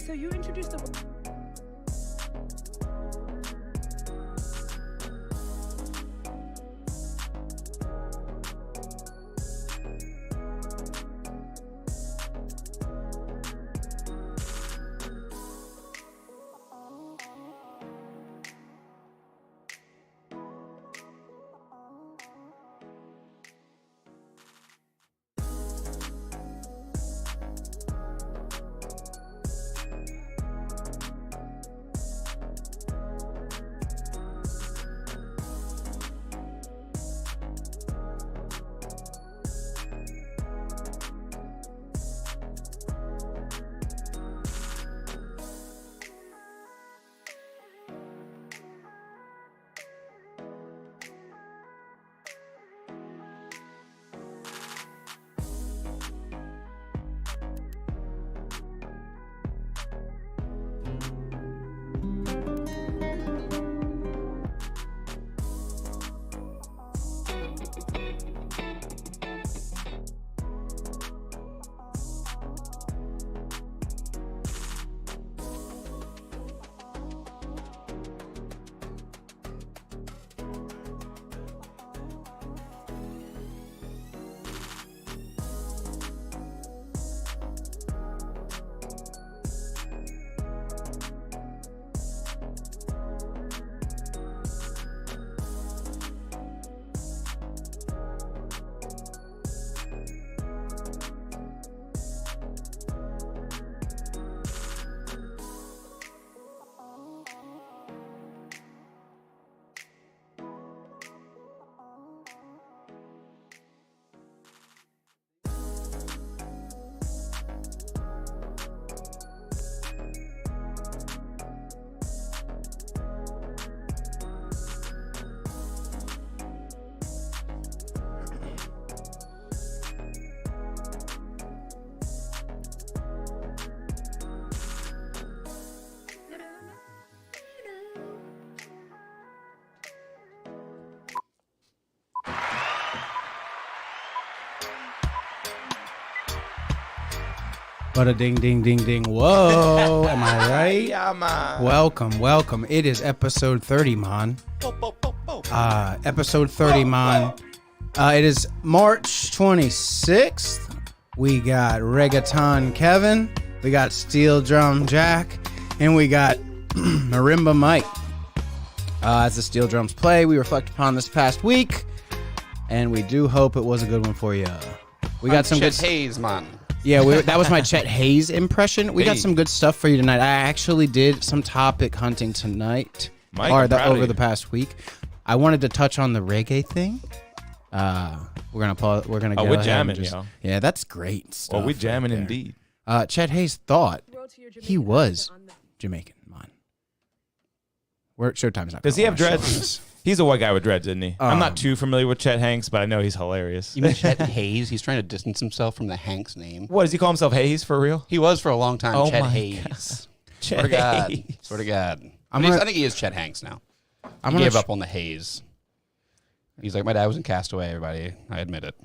So you introduced the... Bada ding ding ding ding. Whoa, am I right? Yeah, man. Welcome. It is episode 30, man. Episode 30, man. It is March 26th. We got Reggaeton Kevin, we got Steel Drum Jack, and we got Marimba Mike. As the steel drums play, we reflect upon this past week, and we do hope it was a good one for you. We got some Chet good Hayes, man. Yeah, that was my Chet Hayes impression. We got some good stuff for you tonight. I actually did some topic hunting tonight, Mike, over the past week. I wanted to touch on the reggae thing. We're gonna go we're ahead and jamming, just, yo. Yeah, that's great stuff. Well, we jamming right indeed. Chet Hayes thought he was Jamaican. Man, Showtime's not. Does he have gonna wanna show dreads? us. He's a white guy with dreads, isn't he? I'm not too familiar with Chet Hanks, but I know he's hilarious. You mean Chet Hayes? He's trying to distance himself from the Hanks name. What, does he call himself Hayes for real? He was for a long time Oh Chet my Hayes. Chet Swear to God. Hayes. Swear to God. I'm But gonna- I think he is Chet Hanks now. I'm He gonna gave up on the Hayes. He's like, my dad was in Castaway, everybody. I admit it.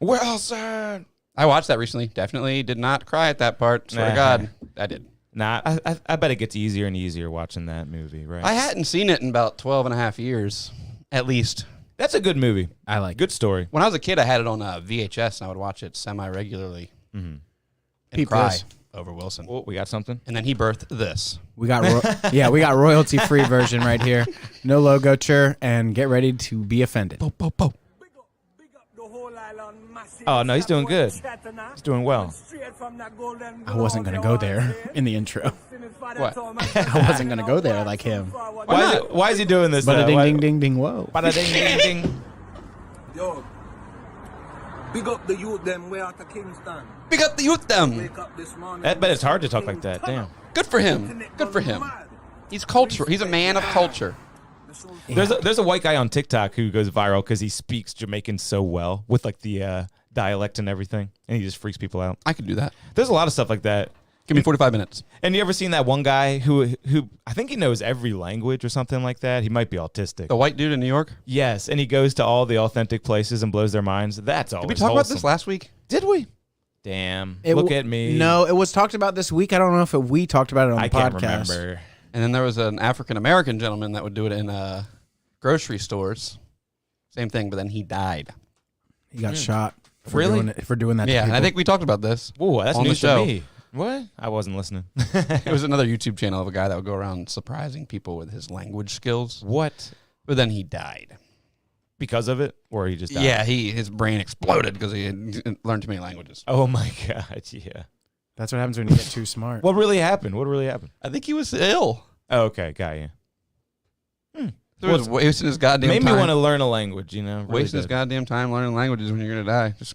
Wilson. I watched that recently. Definitely did not cry at that part. Swear to God. I did. Nah, I bet it gets easier and easier watching that movie, right? I hadn't seen it in about 12 and a half years, at least. That's a good movie. I like Good story. When I was a kid, I had it on VHS, and I would watch it semi-regularly and Peep cry this. over Wilson. Oh, we got something. And then he birthed this. We got we got royalty free version right here. No logo, and get ready to be offended. Oh, no, he's doing good. He's doing well. I wasn't gonna go there in the intro. What? I wasn't gonna go there like him. Why is he doing this? Bada though? ding Why- ding ding ding. Whoa. Bada ding ding ding. Yo, big up the youth them way out of Kingston. Big up the youth them. Wake up this morning. I bet it's hard to talk like that. Damn. Good for him. Good for him. He's culture. He's a man of culture. There's a white guy on TikTok who goes viral because he speaks Jamaican so well with like the dialect and everything, and he just freaks people out. I could do that. There's a lot of stuff like that. Give me 45 minutes. And you ever seen that one guy who I think he knows every language or something like that? He might be autistic. The white dude in New York. Yes, and he goes to all the authentic places and blows their minds. That's always Did we talk about wholesome. this last week? Did we? Damn. It Look w- at me. No, it was talked about this week. I don't know if we talked about it on the I podcast. can't remember. And then there was an African-American gentleman that would do it in grocery stores. Same thing, but then he died. He got shot. Really? For doing that. to Yeah, and I people. think we talked about this. Whoa, that's on the news to show. me. What? I wasn't listening. It was another YouTube channel of a guy that would go around surprising people with his language skills. What? But then he died. Because of it? Or he just died? Yeah, his brain exploded because he had learned too many languages. Oh, my God. Yeah. That's what happens when you get too smart. What really happened? What really happened? I think he was ill. Oh, okay. Got you. He was wasting his goddamn Made time. me want to learn a language, you know? Really wasting his did. goddamn time learning languages when you're going to die. Just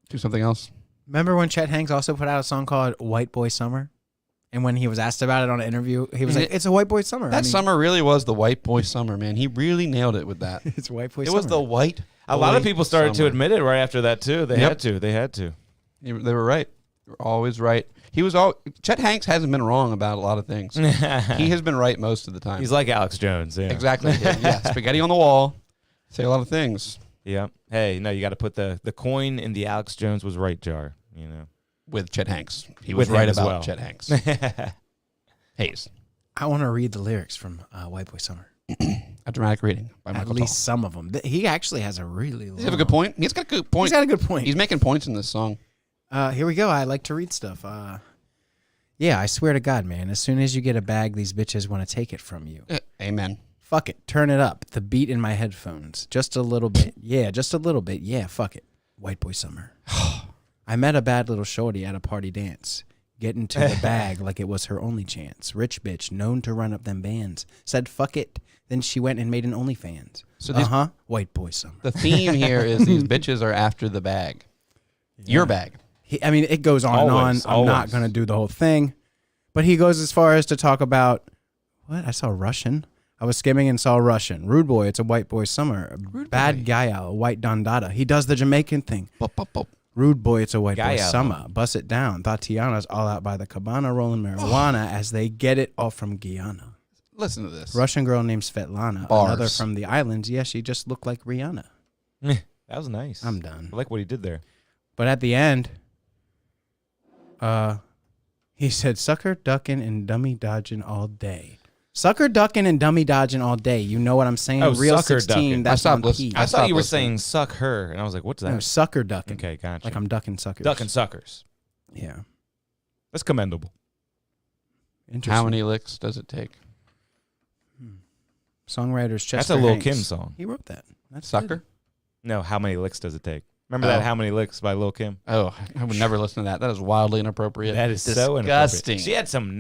do something else. Remember when Chet Hanks also put out a song called "White Boy Summer"? And when he was asked about it on an interview, he was like, "It's a white boy summer." That summer really was the white boy summer, man. He really nailed it with that. it's white boy It summer. was the white A lot of boy people started to summer. admit it right after that, too. They Yep. had to. They had to. They were right. They were always right. Chet Hanks hasn't been wrong about a lot of things. He has been right most of the time. He's like Alex Jones. Yeah. Exactly. Yeah, spaghetti on the wall. Say a lot of things Yeah. Hey, no, you got to put the coin in the Alex Jones was right jar, you know. with Chet Hanks. He With was right him as about well. Chet Hanks. Hayes. I want to read the lyrics from "White Boy Summer." A dramatic reading by At Michael least some of them. He actually has a really. Does he have a good point? He's got a good point. He's got a good point. He's making points in this song. Here we go. I like to read stuff. Yeah, I swear to God, man. As soon as you get a bag, these bitches want to take it from you. Amen. Fuck it. Turn it up. The beat in my headphones. Just a little bit. Yeah, just a little bit. Yeah, fuck it. White Boy Summer. I met a bad little shorty at a party dance. Get into the bag like it was her only chance. Rich bitch, known to run up them bands. Said fuck it. Then she went and made an OnlyFans. So these- White Boy Summer. The theme here is these bitches are after the bag. Your bag. I mean, it goes on Always, and on. I'm not always. going to do the whole thing. But he goes as far as to talk about, what? I saw Russian. I was skimming and saw Russian. Rude boy, it's a white boy summer. Bad guy, a white Don Dada. He does the Jamaican thing. Bop, bop, bop. Rude boy, it's a white boy Gaia. summer. Bust it down. Tatiana's all out by the cabana rolling marijuana as they get it all from Guyana. Listen to this. Russian girl named Svetlana. Bars. Another from the islands. Yeah, she just looked like Rihanna. That was nice. I'm done. I like what he did there. But at the end, he said, sucker ducking and dummy dodging all day. Sucker ducking and dummy dodging all day. You know what I'm saying? Oh, Real sucker 16, ducking. that's I on stopped listening. P. I stopped thought you were listening. saying suck her, and I was like, what's that? No, sucker ducking. Okay, gotcha. Like I'm ducking suckers. Ducking suckers. Yeah. That's commendable. Interesting. How many licks does it take? Songwriters Chester That's a Lil Hanks. Kim song. He wrote that. That's Sucker? No, how many licks does it take? Remember Oh. that How Many Licks by Lil Kim? Oh, I would never listen to that. That is wildly inappropriate. That is disgusting. so inappropriate. She had some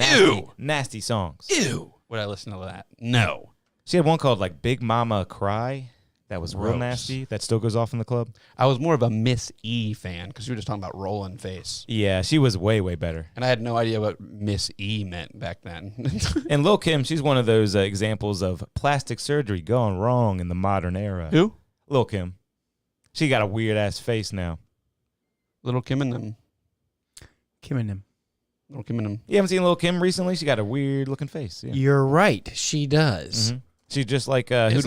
nasty songs. Ew. Would I listen to that? No. She had one called like Big Mama Cry. That was real Gross. nasty. That still goes off in the club. I was more of a Miss E fan because you were just talking about rolling face. Yeah, she was way, way better. And I had no idea what Miss E meant back then. And Lil Kim, she's one of those examples of plastic surgery gone wrong in the modern era. Who? Lil Kim. She got a weird ass face now. Little Kim and them. Kim and him. Little Kim and them. You haven't seen Lil Kim recently? She got a weird looking face. Yeah. You're right. She does. Mhm. She's just like Is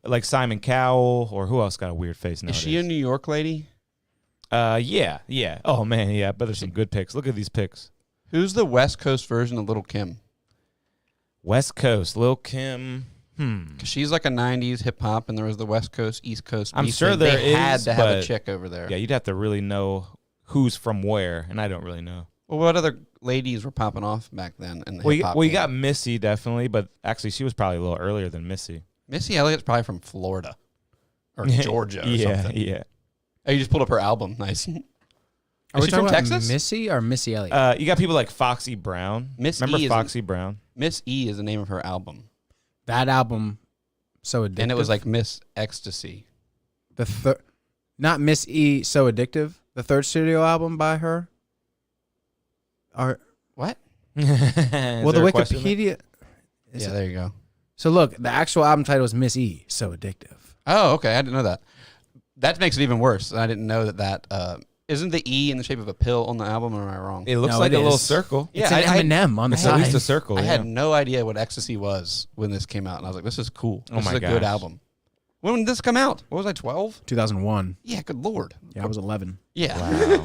like Simon Cowell, or who else got a weird face nowadays? Is she a New York lady? Yeah. Oh man, yeah. But there's some good pics. Look at these pics. Who's the West Coast version of Little Kim? West Coast, Lil Kim. 'Cause she's like a 90s hip hop, and there was the West Coast, East Coast. I'm beef sure thing. there they had is, to have a but- chick over there. Yeah, you'd have to really know who's from where, and I don't really know. Well, what other ladies were popping off back then in the Well, hip hop? you game? got Missy definitely, but actually she was probably a little earlier than Missy. Missy Elliott's probably from Florida or Georgia or yeah, something. yeah. Oh, you just pulled up her album. Nice. Are Is we she from talking about Texas? Missy or Missy Elliott? You got people like Foxy Brown. Miss Remember E is Foxy Brown? Miss E is the name of her album. That album, so addictive. And it was like Miss Ecstasy. the not Miss E, so addictive. The third studio album by her. Or What? well, the Wikipedia. Yeah, there you go. So look, the actual album title is Miss E, so addictive. Oh, okay. I didn't know that. That makes it even worse. I didn't know that isn't the E in the shape of a pill on the album, or am I wrong? It looks No, like it a little is. circle. It's Yeah, an M&M on the It's at side. least a circle. I yeah. had no idea what Ecstasy was when this came out, and I was like, this is cool. Oh This my is a good gosh. album. When did this come out? What was I, 12? 2001. Yeah, good lord. Yeah, I was 11. Yeah. Wow.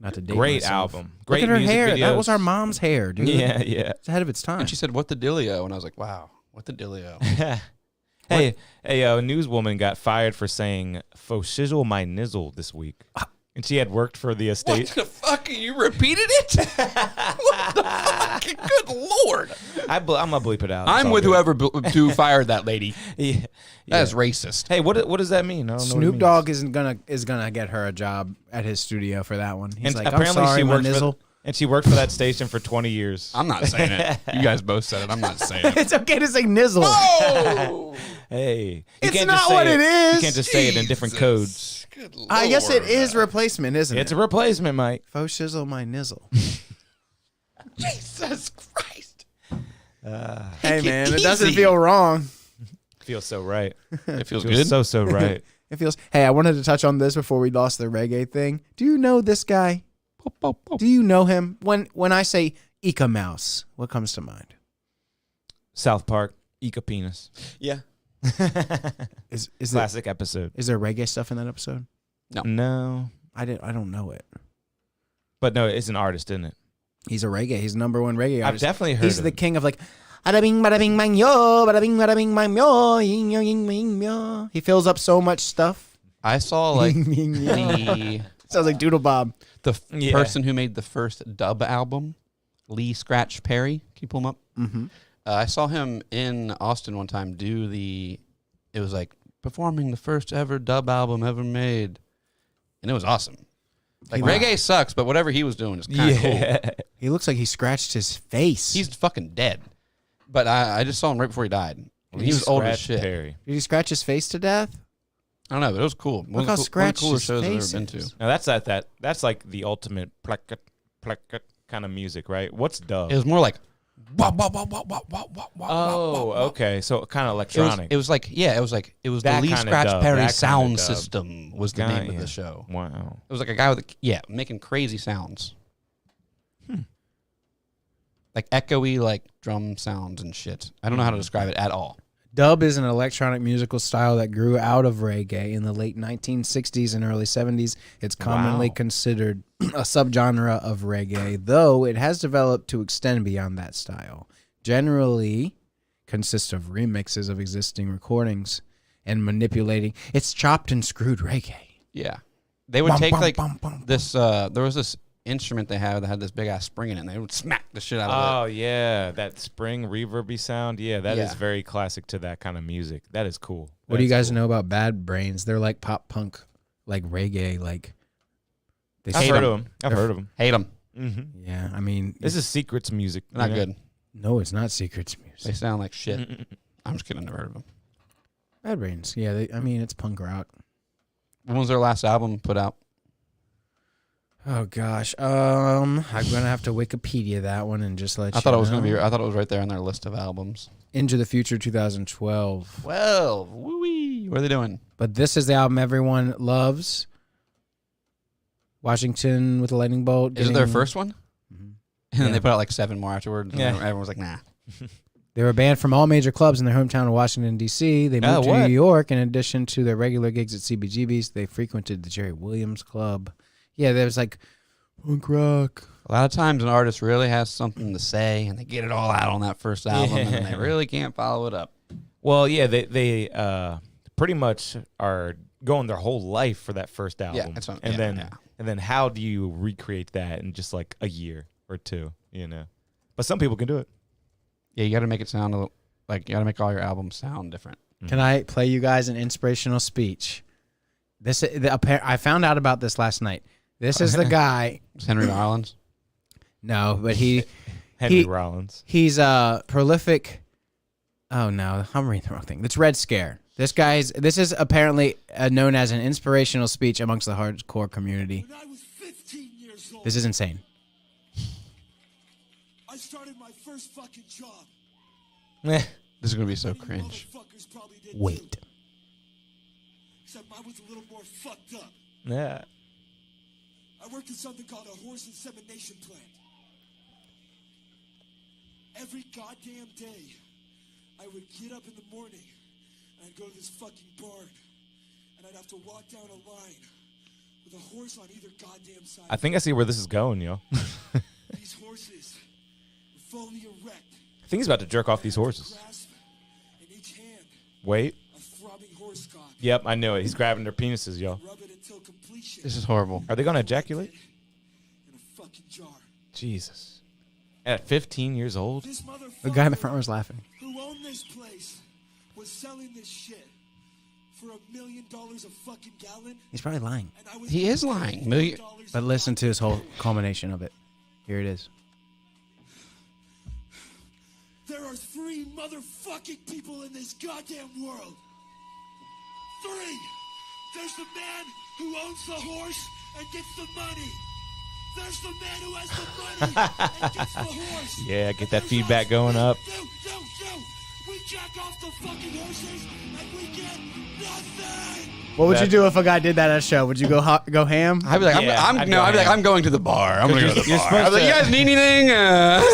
Not to date Great myself. album. Great Look at her music hair. videos. That was our mom's hair, dude. Yeah. It's ahead of its time. And she said, "What the dealio?" And I was like, "Wow, what the dealio?" Hey, a newswoman got fired for saying "faux shizzle my nizzle" this week, and she had worked for the What estate. the fuck? You repeated it? What the fuck? Good lord! I'm gonna bleep it out. It's I'm all with good. who fired that lady. Yeah. That is racist. Hey, what does that mean? I don't know what it Snoop means. Dogg is gonna get her a job at his studio for that one. He's And like, I'm apparently sorry, she my worked nizzle. and she worked for that station for 20 years. I'm not saying it. You guys both said it. I'm not saying it. It's okay to say nizzle. Oh! Hey, you It's can't not just say what it is. You can't just say it in different codes. Good I guess it lord. is replacement, isn't It's it? a replacement, Mike. Faux shizzle my nizzle. Jesus Christ. Hey man, it doesn't Easy. feel wrong. Feels so right. It feels Feels good. so right. It feels. Hey, I wanted to touch on this before we lost the reggae thing. Do you know this guy? Do you know him? When I say Ika Mouse, what comes to mind? South Park, Ika Penis. Yeah. Is there, Classic episode. is there reggae stuff in that episode? No, I don't know it. but no, it's an artist, isn't it? He's a reggae. He's number one reggae I've artist. definitely heard He's of the him. king of like. Bada bing, bada bing, bang, yo, bada bing, bang, yo, ying, yo, ying, ying, yo. He fills up so much stuff. I saw like Ying, ying, yo. the Sounds like Doodle Bob. Yeah. person who made the first dub album, Lee Scratch Perry. Can you pull him up? Mm-hmm. I saw him in Austin one time do it was like performing the first ever dub album ever made. And it was awesome. Like reggae sucks, but whatever he was doing is kind of cool. He looks like he scratched his face. He's fucking dead. But I just saw him right before he died. He was old as shit. Perry. Did he scratch his face to death? I don't know, but it was cool. Look how One of the scratched cooler his shows I've face ever been is. to. Now that's like the ultimate plecket kind of music, right? What's dub? It was more like wah, wah, wah, wah, wah, wah, wah, wah, Oh, wah, wah. okay. So kind of It electronic. was like it was That the Lee kinda Scratch dub, Perry that kinda sound dub. system was the name of the show. Wow. It was like a guy with making crazy sounds. Like echoey like drum sounds and shit. I don't know how to describe it at all. Dub is an electronic musical style that grew out of reggae in the late 1960s and early 70s. It's commonly Wow. considered a subgenre of reggae, though it has developed to extend beyond that style. Generally consists of remixes of existing recordings and manipulating. It's chopped and screwed reggae. Yeah. They would Bum, take bum, like bum, bum, this there was this instrument they had that had this big ass spring in it and they would smack the shit out of Oh yeah, that spring reverby sound. Yeah, that is Yeah. very classic to that kind of music. That is cool. What do you That's guys know about Bad Brains? They're like pop punk, like reggae, like they I've Hate heard 'em. of them. I've heard of them. it. Hate them. Mm-hmm. Yeah, I mean, This is Secrets music. Not you know? good. no, it's not Secrets They music. sound like shit. I'm just kidding, I never heard of them. Bad Brains, yeah, I mean it's punk rock. When was their last album put out? Oh gosh, I'm gonna have to Wikipedia that one and just let you. I thought it was know. gonna be I thought it was right there on their list of albums. Into the Future 2012. Well, woo-wee. What are they doing? But this is the album everyone loves. Washington with a lightning bolt. Is it their getting- first one? Mhm. And then Yeah. they put out like 7 more afterwards. And Yeah. everyone was like, nah. They were banned from all major clubs in their hometown of Washington, D.C. They moved to what? New York. In addition to their regular gigs at CBGB's, they frequented the Jerry Williams Club. Yeah, there was like punk rock. A lot of times an artist really has something to say and they get it all out on that first album and then they really can't follow it up. Well, yeah, they pretty much are going their whole life for that first album. that's what- and yeah, then yeah. and then how do you recreate that in just like a year or two? You know, but some people can do it. Yeah, you got to make it sound a little, like you got to make all your albums sound different. Can I play you guys an inspirational speech? I found out about this last night. This is the guy. It's Henry Rollins. No, but Henry Rollins. he's a prolific. Oh no, I'm reading the wrong thing. It's Red Scare. This is apparently known as an inspirational speech amongst the hardcore community. When I was 15 years old, This is insane. I started my first fucking job. This is going to be so cringe. Motherfuckers probably did Wait. too. Except I was a little more fucked up. Yeah. I worked in something called a horse insemination plant. Every goddamn day, I would get up in the morning and I'd go to this fucking barn and I'd have to walk down a line with a horse on either goddamn side. I think I see where this is going, yo. These horses were fully erect. I think he's about to jerk off these horses. Grasp in each hand Wait. a throbbing horse cock. Yep, I knew it. He's grabbing their penises, yo. Rub it until completion. This is horrible. Are they going to ejaculate? In a fucking jar. Jesus. At 15 years old? This motherfucker The guy in the front was laughing. who owned this place was selling this shit for $1 million a fucking gallon. He's probably lying. And I was He is lying. Million. But listen to his whole culmination of it. Here it is. There are 3 motherfucking people in this goddamn world. 3. There's the man who owns the horse and gets the money. There's the man who has the money and gets the horse. Yeah, get that And there's feedback us. going up. We jack off the fucking horses and we get nothing. What would you do if a guy did that at a show? Would you go go ham? I'd be like, Yeah, I'd be like, I'm going to the bar. I'm going to go to the you're bar. supposed I'd be like, to- you guys need anything?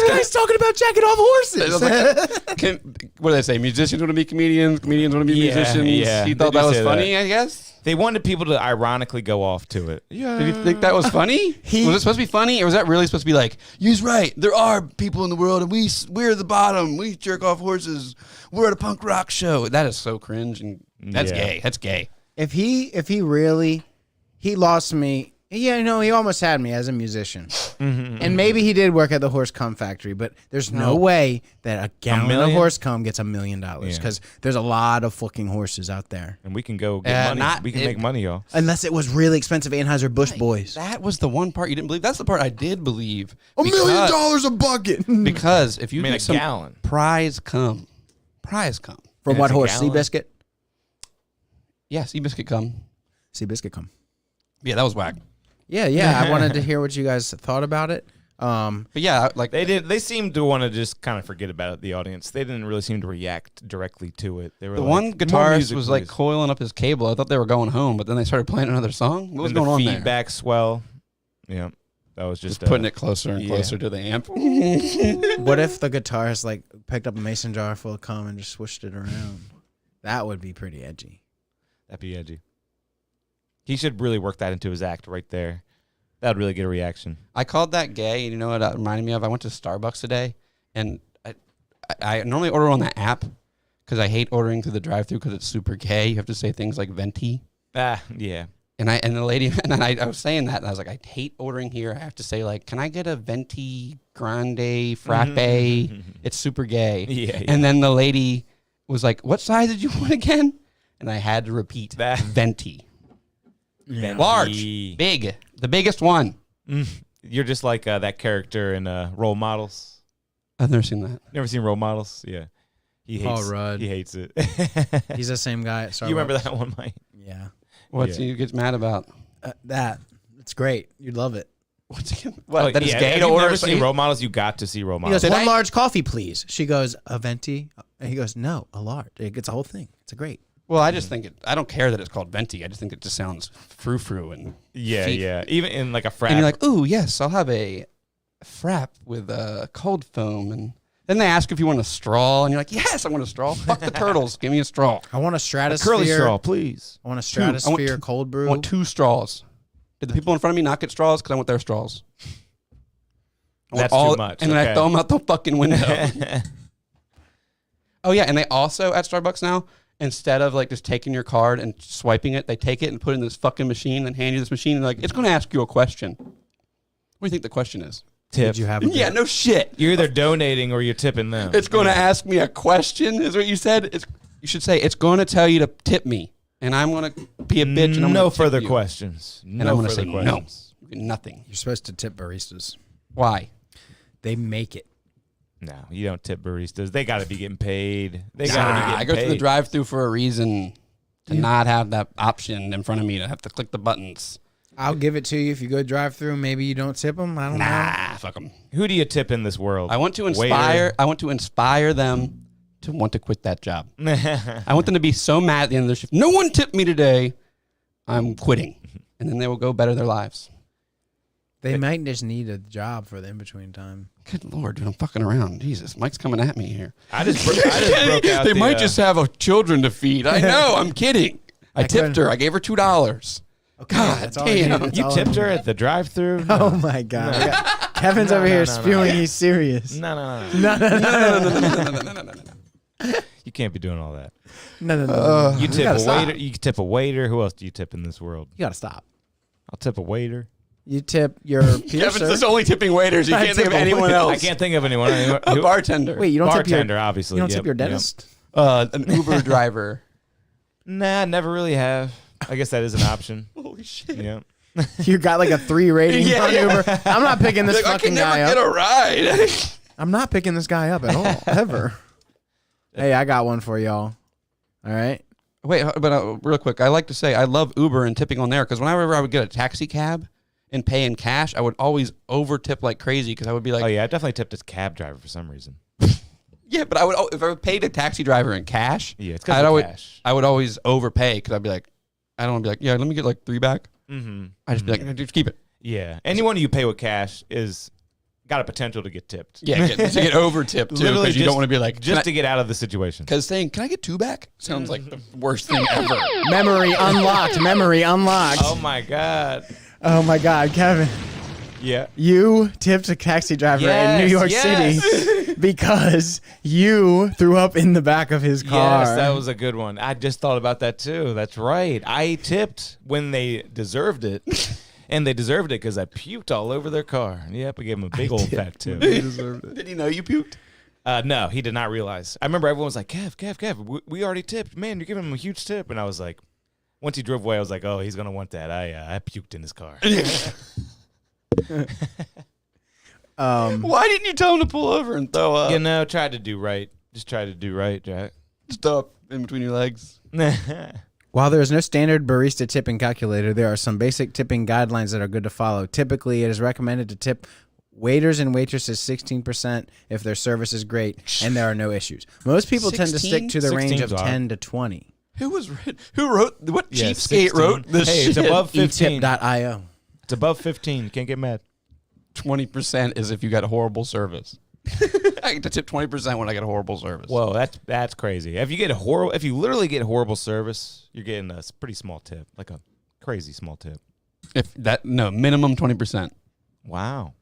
Guy's talking about jacking off horses. What do they say? Musicians want to be comedians. Comedians want to be Yeah, musicians. yeah, He they thought do that was say funny, that. I guess. They wanted people to ironically go off to it. Yeah. Did you think that was funny? Was it supposed to be funny, or was that really supposed to be like, "You's right. There are people in the world, and we're the bottom. We jerk off horses. We're at a punk rock show." That is so cringe, and that's Yeah. gay. That's gay. If he really, he lost me. Yeah, no, he almost had me as a musician. And maybe he did work at the horse cum factory, but there's no way that a gallon of million? horse cum gets $1 million Yeah. because there's a lot of fucking horses out there. And we can go get money. We can make money, y'all. Unless it was really expensive Anheuser-Busch boys. That was the one part you didn't believe. That's the part I did believe. $1 million a bucket. Because if you I mean, get a some gallon. prize cum. From And what it's a horse? gallon? Seabiscuit? Yeah, Seabiscuit cum. Seabiscuit cum. Yeah, that was whack. Yeah. I wanted to hear what you guys thought about it. But yeah, like They seemed to want to just kind of forget about it, the audience. They didn't really seem to react directly to it. They were the like, one "More guitarist music, was like please." coiling up his cable. I thought they were going home, but then they started playing another song. What was And going on the there? feedback swell. Yeah. That was just Putting it closer and yeah. closer to the amp. What if the guitarist like picked up a mason jar full of cum and just swished it around? That would be pretty edgy. That'd be edgy. He should really work that into his act right there. That would really get a reaction. I called that gay, and you know what that reminded me of? I went to Starbucks today, and I normally order on the app because I hate ordering through the drive-thru because it's super gay. You have to say things like venti. Yeah. And the lady, and then I was saying that, and I was like, I hate ordering here. I have to say, like, can I get a venti grande frappe? It's super gay. Yeah. And then the lady was like, what size did you want again? And I had to repeat That- venti. Venti. Large, big, the biggest one. You're just like that character in Role Models. I've never seen that. Never seen Role Models? Yeah. He Paul hates Rudd. He hates it. He's the same guy at Starbucks. You remember that one, Mike? Yeah. What's Yeah. he gets mad about? That. It's great. You'd love it. What's he, what? Oh, that is yeah. gay Have to you order? never seen Role Models? You got to see Role He Models. goes, Did one I- large coffee, please. She goes, a venti? And he goes, no, a large. It gets a whole thing. It's a great. Well, I just think I don't care that it's called venti. I just think it just sounds frou-frou and Yeah, chic. yeah. Even in like a frat. And you're like, ooh, yes, I'll have a frap with cold foam. And then they ask if you want a straw, and you're like, yes, I want a straw. Fuck the turtles. Give me a straw. I want a a stratosphere. curly straw, please. I want a I want stratosphere two- cold I brew. want 2 straws. Did the people in front of me not get straws? Because I want their straws. I want That's too much, And then I okay. throw them out the fucking window. Oh, yeah, and they also, at Starbucks now, instead of like just taking your card and swiping it, they take it and put it in this fucking machine and hand you this machine and they're like, it's going to ask you a question. What do you think the question is? Tip. Did you have a Yeah, no shit. You're either donating or you're tipping them. It's going to ask me a question, is what you said. You should say, it's going to tell you to tip me, and I'm going to be a bitch. And I'm no gonna tip further you. questions. And No I'm going to further say questions. no. Nothing. You're supposed to tip baristas. Why? They make it. No, you don't tip baristas. They got to be getting paid. They got to be getting I go paid. to the drive-thru for a reason, to not have that option in front of me to have to click the buttons. I'll give it to you if you go drive through. Maybe you don't tip them. I don't know. Nah, fuck them. Who do you tip in this world? I want to inspire them to want to quit that job. Waiter. I want them to be so mad at the end of their shift. No one tipped me today. I'm quitting. And then they will go better their lives. They might just need a job for the in-between time. Good Lord, dude, I'm fucking around. Jesus, Mike's coming at me here. I just broke out They might just have children to feed. I know, I'm kidding. I tipped couldn't- her. I gave her $2. Okay, God that's all I need. damn. That's You all I tipped need. her at the drive-through? Oh my god. Kevin's over here spewing. He's serious. No. You can't be doing all that. No. You tip gotta a stop. waiter. You tip a waiter. Who else do you tip in this world? You gotta stop. I'll tip a waiter. You tip your Kevin's piercer. just only tipping waiters. You I can't think of tip a anyone waiter. else. I can't think of anyone. A bartender. Wait, you don't Bartender, tip your obviously. You don't Yep, tip your yep. dentist? An Uber driver. Nah, never really have. I guess that is an option. Holy shit. Yeah. You got like a 3 rating Yeah, on yeah. Uber. I'm not picking this Like, I fucking can never guy get up. a ride. I'm not picking this guy up at all, ever. Hey, I got one for y'all. All right. Wait, but real quick, I like to say I love Uber and tipping on there because whenever I would get a taxi cab and pay in cash, I would always over tip like crazy because I would be like, Oh yeah, I definitely tipped this cab driver for some reason. yeah, but I would if I paid a taxi driver in cash, Yeah, it's because I'd of always cash. I would always overpay because I'd be like, I don't want to be like, yeah, let me get like 3 back. Mm-hmm. I just be like, just keep it. Yeah, anyone you pay with cash is got a potential to get tipped. Yeah, to get over tipped too Literally because you just- don't want to be like, Just to get out of the situation. because saying, can I get 2 back sounds like the worst thing ever. Memory unlocked. Memory unlocked. Oh my god. Oh my God, Kevin. Yeah. You tipped a taxi driver in New York City because you threw up in the back of his car. Yes, that was a good one. I just thought about that too. That's right. I tipped when they deserved it. And they deserved it because I puked all over their car. Yep, I gave him a big old fat tip. Did he know you puked? No, he did not realize. I remember everyone was like, Kev, we already tipped. Man, you're giving him a huge tip. And I was like, once he drove away, I was like, oh, he's going to want that. I puked in his car. Why didn't you tell him to pull over and throw up? You know, tried to do right. Just tried to do right, Jack. Stop in between your legs. While there is no standard barista tipping calculator, there are some basic tipping guidelines that are good to follow. Typically, it is recommended to tip waiters and waitresses 16% if their service is great and there are no issues. Most people tend to stick to the range of 16s are. 10 to 20. Who wrote what? Yeah, Cheapskate 16. wrote this Hey, it's shit. above 15. etip.io. It's above 15. You can't get mad. 20% is if you got horrible service. I get to tip 20% when I get a horrible service. Whoa, that's crazy. If you literally get horrible service, you're getting a pretty small tip, like a crazy small tip. Minimum 20%. Wow.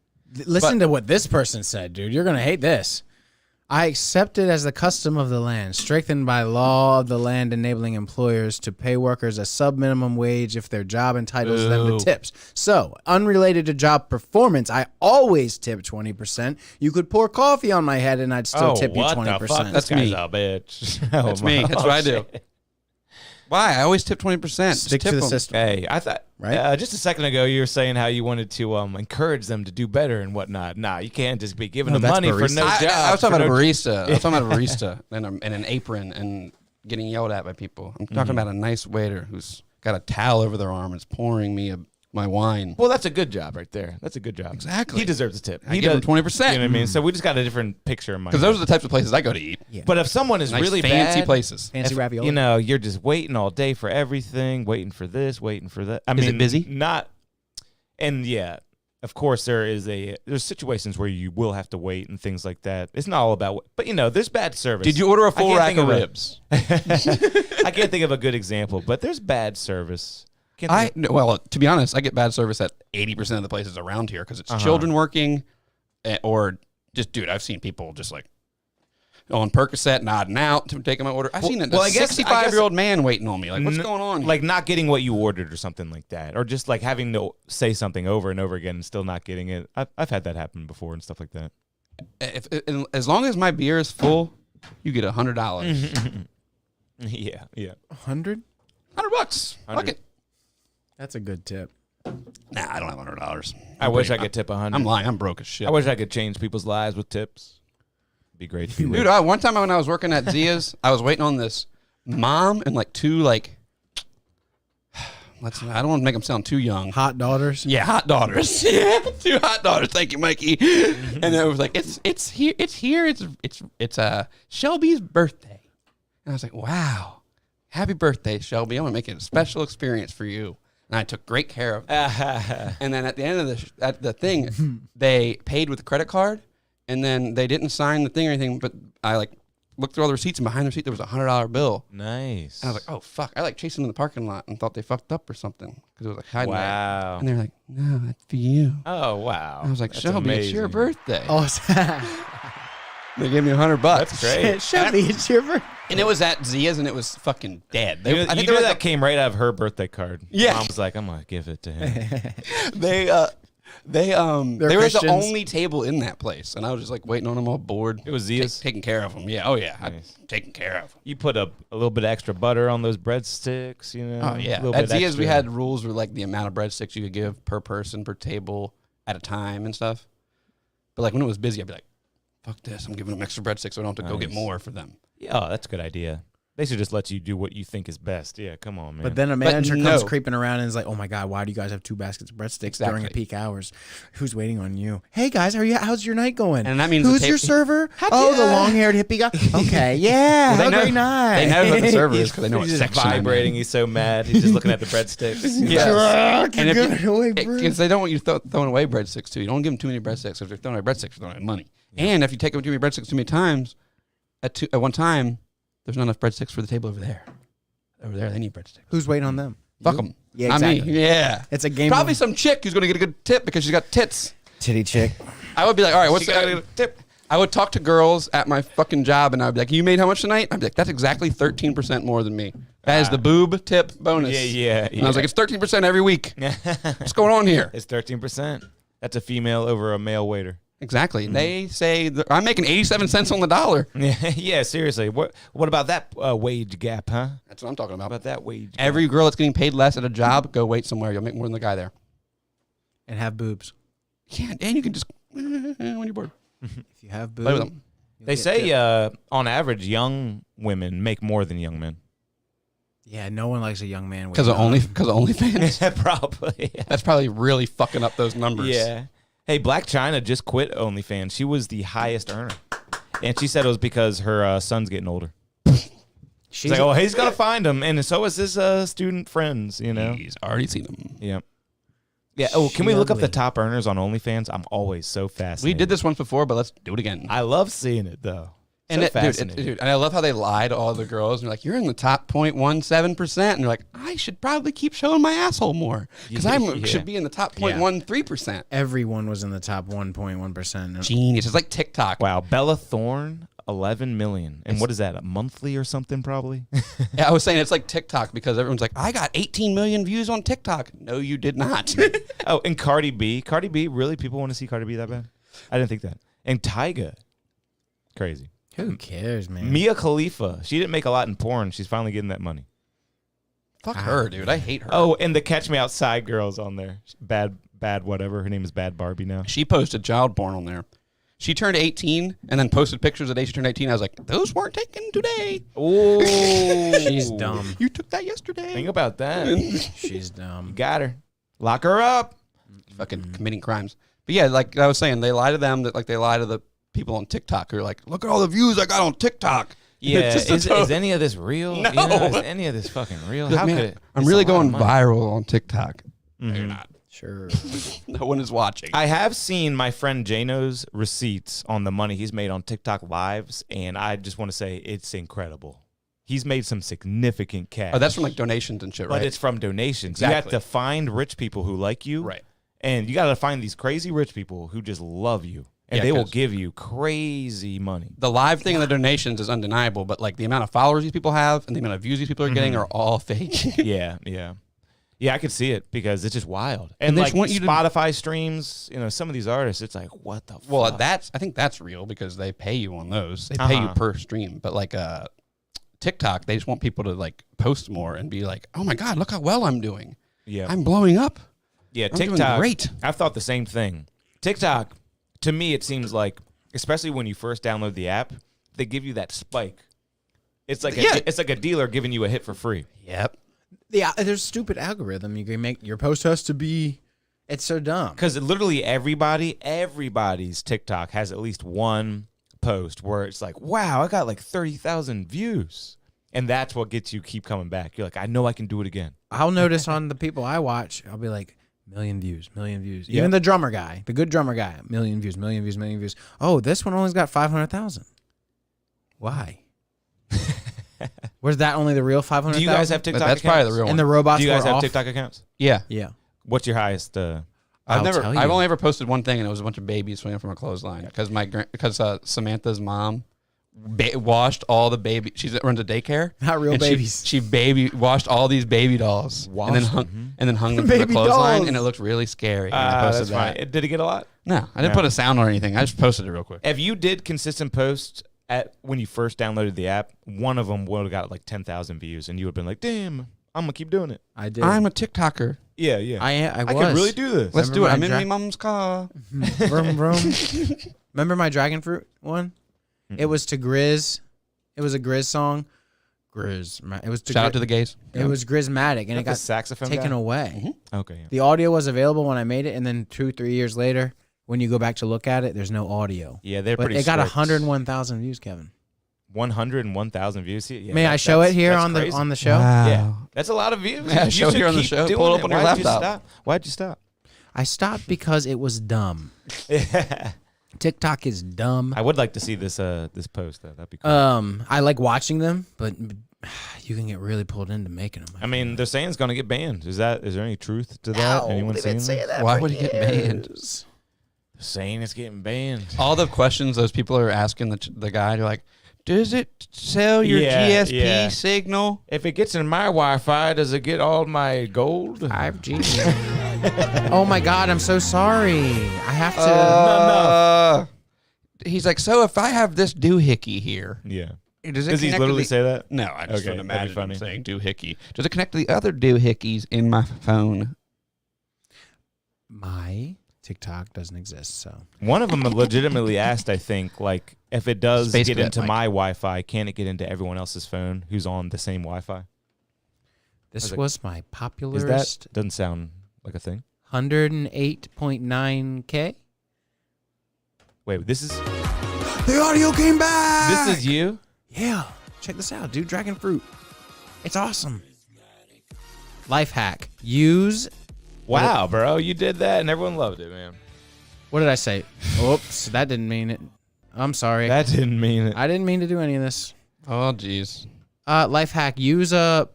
Listen to what this person said, dude. You're going to hate this. I accept it as the custom of the land, strengthened by law of the land enabling employers to pay workers a sub-minimum wage if their job entitles them Ooh. to tips. So, unrelated to job performance, I always tip 20%. You could pour coffee on my head and I'd still tip you 20%. The fuck? That's This guy's me. a bitch. That's me. That's what I do. Why? I always tip 20%. Stick Just to the tip 'em. system. Hey, I thought Right? just a second ago you were saying how you wanted to encourage them to do better and whatnot. Nah, you can't just be giving No, them that's money for barista. no job. I was talking for about a no- barista. I was talking about a barista in an apron and getting yelled at by people. I'm talking about a nice waiter who's got a towel over their arm and is pouring me my wine. Well, that's a good job right there. That's a good job. Exactly. He deserves a tip. I He give him does- 20%. You know what I mean? So we just got a different picture in mind. Because those are the types of places I go to eat. But if someone is Nice really fancy bad, places. Fancy if, ravioli. you know, you're just waiting all day for everything, waiting for this, waiting for that. I Is mean, it busy? Not, and yeah, of course there's situations where you will have to wait and things like that. It's not all about, but you know, there's bad service. Did you order a full can't rack think of of a- ribs? I can't think of a good example, but there's bad service. Can't think Well, to be honest, I get bad service at 80% of the places around here because it's children working or just, dude, I've seen people just like on Percocet nodding out to taking my order. I've seen a well, I guess- 65-year-old man waiting on me. Like, what's going on here? Like not getting what you ordered or something like that, or just like having to say something over and over again and still not getting it. I've had that happen before and stuff like that. As long as my beer is full, you get $100. Yeah, yeah. 100? $100. Fuck 100. it. That's a good tip. Nah, I don't have $100. I wish I could tip 100. I'm lying. I'm broke as shit. I wish I could change people's lives with tips. It'd be great. If you Dude, would. one time when I was working at Zia's, I was waiting on this mom and like two I don't want to make them sound too young. Hot daughters. Yeah, hot daughters. Yeah, 2 hot daughters. Thank you, Mikey. And it was like, it's here. It's Shelby's birthday. And I was like, wow, happy birthday, Shelby. I'm gonna make it a special experience for you. And I took great care of it. And then at the end of the thing, they paid with a credit card, and then they didn't sign the thing or anything. But I like looked through all the receipts, and behind the receipt there was a $100 bill. Nice. And I was like, oh fuck! I like chased them in the parking lot and thought they fucked up or something because it was like hiding there. wow. And they're like, no, that's for you. Oh, wow. I was like, That's Shelby, it's your amazing. birthday. Oh, They gave me $100. That's great. Shelby, it's your birthday. And it was at Zia's, and it was fucking dead. They, You I think knew they were that like came right out of her birthday card. Yeah. Mom was like, I'm going to give it to him. they were the Christians. only table in that place, and I was just like waiting on them all bored. It was Zia's? taking care of them. Yeah, oh yeah, Nice. I'm taking care of them. You put a little bit extra butter on those breadsticks, you know? Oh yeah, A little at bit Zia's we extra. had rules with like the amount of breadsticks you could give per person per table at a time and stuff. But like when it was busy, I'd be like, "Fuck this! I'm giving them extra breadsticks so I don't have to go get Nice. more for them." Yeah, oh, that's a good idea. They should just let you do what you think is best. Yeah, come on, man. But then a manager no. comes creeping around and is like, "Oh my god, why do you guys have 2 baskets of breadsticks during the Exactly. peak hours? Who's waiting on you? Hey guys, how's your night going? And that means the who's your server? Oh, the long-haired hippie guy. Okay, yeah, Well, have a great night. They know who the server is because they know what He's just section I'm in. vibrating. He's so mad. He's just looking at the breadsticks. Yeah. And if you- away, bro. Because they don't want you throwing away breadsticks too. You don't give them too many breadsticks. If they're throwing away breadsticks, they're throwing away money. And if you take them too many breadsticks too many times, at one time, there's not enough breadsticks for the table over there. Over there, they need breadsticks. Who's waiting on them? Fuck You? them. Yeah, Not exactly. me. Yeah. It's a game. Probably of some chick who's going to get a good tip because she's got tits. titty chick. I would be like, all right, what's She got a the tip? I would talk to girls at my fucking job, and I'd be like, you made how much tonight? I'd be like, that's exactly 13% more than me. That is the boob tip bonus. Yeah. And I was like, it's 13% every week. What's going on here? It's 13%. That's a female over a male waiter. Exactly. They say I'm making 87 cents on the dollar. Yeah, seriously. What about that wage gap, huh? That's what I'm talking How about. about that wage gap? Every girl that's getting paid less at a job, go wait somewhere. You'll make more than the guy there. And have boobs. Yeah, and you can just when you're bored. If you have boobs, Play with them. They say on average, young women make more than young men. Yeah, no one likes a young man with Because of OnlyFans. Probably. That's probably really fucking up those numbers. Yeah. Hey, Black China just quit OnlyFans. She was the highest earner. And she said it was because her son's getting older. She's like, oh, he's going to find him. And so is his student friends, you know? He's already seen them. Yeah. Yeah. Oh, can we She look up ugly. the top earners on OnlyFans? I'm always so fascinated. We did this once before, but let's do it again. I love seeing it, though. And So dude, fascinating. and I love how they lie to all the girls. And they're like, you're in the top 0.17%. And they're like, I should probably keep showing my asshole more. Because I Yeah. should be in the top Yeah. 0.13%. everyone was in the top 1.1%. Genius. It's like TikTok. Wow. Bella Thorne, 11 million. And what is that, a monthly or something, probably? Yeah, I was saying it's like TikTok because everyone's like, I got 18 million views on TikTok. No, you did not. Oh, and Cardi B. Cardi B, really? People want to see Cardi B that bad? I didn't think that. And Tyga. Crazy. Who cares, man? Mia Khalifa. She didn't make a lot in porn. She's finally getting that money. Fuck her, dude. I hate her. Oh, and the Catch Me Outside girl's on there. Bad whatever. Her name is Bad Barbie now. She posted child porn on there. She turned 18 and then posted pictures the day she turned 18. I was like, those weren't taken today. Oh, She's dumb. You took that yesterday. Think about that. She's dumb. Got her. Lock her up. Fucking committing crimes. But yeah, like I was saying, they lie to them that like they lie to the people on TikTok who are like, look at all the views I got on TikTok. Yeah, It's just is any of this real? No. You know, is any of this fucking real? Like, How man, could it? I'm it's really a lot of going money. viral on TikTok. No, Mhm. you're not. Sure. No one is watching. I have seen my friend Jano's receipts on the money he's made on TikTok lives, and I just want to say it's incredible. He's made some significant cash. Oh, that's from like donations and shit, but right? it's from donations. You have Exactly. to find rich people who like you, Right. And you got to find these crazy rich people who just love you, and Yeah, they will 'cause- give you crazy money. The live thing and the donations is undeniable, but like the amount of followers these people have and the amount of views these people are getting are all fake. Yeah, I could see it because it's just wild. And they like just want you to- Spotify streams, you know, some of these artists, it's like, what the Well, fuck? I think that's real because they pay you on those. They pay you per stream. But like TikTok, they just want people to like post more and be like, oh my God, look how well I'm doing. Yeah. I'm blowing up. Yeah, I'm doing TikTok. great. I've thought the same thing. TikTok, to me, it seems like, especially when you first download the app, they give you that spike. It's like Yeah. it's like a dealer giving you a hit for free. Yep. Yeah, there's a stupid algorithm. You can make your post has to be. It's so dumb. Because literally everybody's TikTok has at least one post where it's like, wow, I got like 30,000 views. And that's what gets you keep coming back. You're like, I know I can do it again. I'll notice on the people I watch, I'll be like, million views, million views. Yeah. Even the drummer guy, the good drummer guy, million views, million views, million views. Oh, this one only's got 500,000. Why? Was that only the real 500,000? Do you guys have TikTok That's accounts? probably the real And one. the robots Do you guys were have off? TikTok accounts? Yeah. Yeah. What's your highest? I'll I've tell you. only ever posted one thing, and it was a bunch of babies swinging from a clothesline because Samantha's mom washed all the baby. She runs a daycare. Not real and babies. She baby washed all these baby dolls and then hung them from the Baby clothesline, dolls. and it looked really scary. And I posted That's that. fine. Did it get a lot? No, I didn't put a sound or anything. I just posted it real quick. If you did consistent posts when you first downloaded the app, one of them would have got like 10,000 views, and you would have been like, "Damn, I'm gonna keep doing it." I did. I'm a TikToker. Yeah, yeah. I was. I could really do this. Let's Remember do it. my I'm in dra- my mom's car. vroom, vroom. Remember my dragon fruit one? It was to Grizz. It was a Grizz song. Grizz. It was to Shout out to the gays. It was Grizzmatic, and it the got saxophone taken guy? away. Okay. Yeah. The audio was available when I made it, and then 2-3 years later, when you go back to look at it, there's no audio. Yeah, they're But pretty. it got strict. 101,000 views, Kevin. 101,000 views. Yeah, May I show it here that's on the crazy. show? Yeah, that's a lot of views. Yeah, You show it should here on the keep show. doing Pull it up it. on your Why'd you laptop. stop? Why'd you stop? I stopped because it was dumb. TikTok is dumb. I would like to see this this post though. That'd be cool. I like watching them, but you can get really pulled into making them. I mean, they're saying it's going to get banned. Is there any truth to that? Anyone saying that? Why would it get banned? They're saying it's getting banned. All the questions those people are asking the guy, they're like, does it sell your Yeah, GSP yeah. signal? If it gets in my Wi-Fi, does it get all my gold? 5G. Oh my God, I'm so sorry. I have to. He's like, so if I have this doohickey here, Yeah. does Does he literally say that? No, I just Okay, don't that'd be imagine funny. him saying doohickey. Does it connect to the other doohickeys in my phone? My TikTok doesn't exist, so. One of them legitimately asked, I think, like, if it does Space get Cadet into Mike. my Wi-Fi, can it get into everyone else's phone who's on the same Wi-Fi? This like, was my Is popularest that doesn't sound like a thing? 108.9K. Wait, this is The audio came back. this is you? Yeah. Check this out, dude. Dragon fruit. It's awesome. Life hack. Use. Wow, bro, you did that and everyone loved it, man. What did I say? Oops, that didn't mean it. I'm sorry. That didn't mean it. I didn't mean to do any of this. Oh, jeez. Life hack. Use a.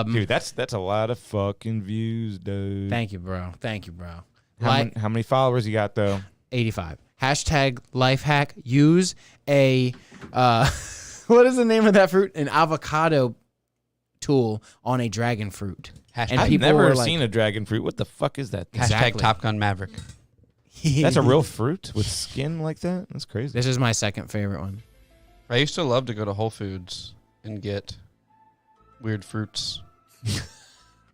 Dude, that's a lot of fucking views, dude. Thank you, bro. Thank you, bro. How many followers you got though? 85. Hashtag life hack. Use a. What is the name of that fruit? An avocado tool on a dragon fruit. Hashtag- I've people never were like- seen a dragon fruit. What the fuck is that thing? Exactly. Hashtag Top Gun Maverick. That's a real fruit with skin like that? That's crazy. This is my second favorite one. I used to love to go to Whole Foods and get weird fruits.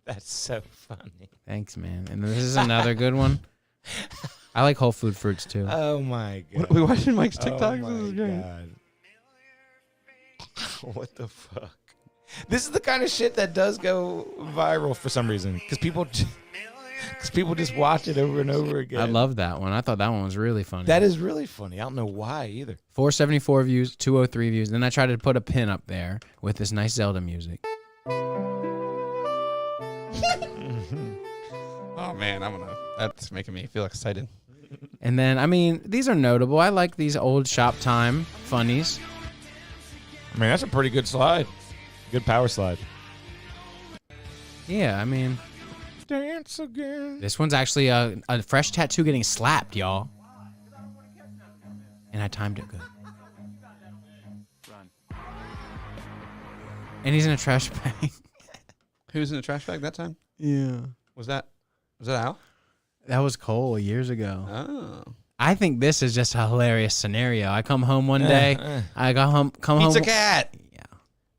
That's so funny. Thanks, man. And this is another good one. I like whole food fruits too. Oh my god. We watching Mike's Oh TikToks? my This is great. God. What the fuck? This is the kind of shit that does go viral for some reason because people just watch it over and over again. I love that one. I thought that one was really funny. that. Is really funny. I don't know why either. 474 views, 203 views. Then I tried to put a pin up there with this nice Zelda music. Oh man, that's making me feel excited. And then, I mean, these are notable. I like these old shop time funnies. I mean, that's a pretty good slide. Good power slide. Yeah, I mean, Dance again. this one's actually a fresh tattoo getting slapped, y'all. And I timed it good. And he's in a trash bag. Who's in the trash bag that time? Yeah. Was that Al? That was Cole years ago. Oh. I think this is just a hilarious scenario. I come home one day. I got home. Pizza Cat. Yeah.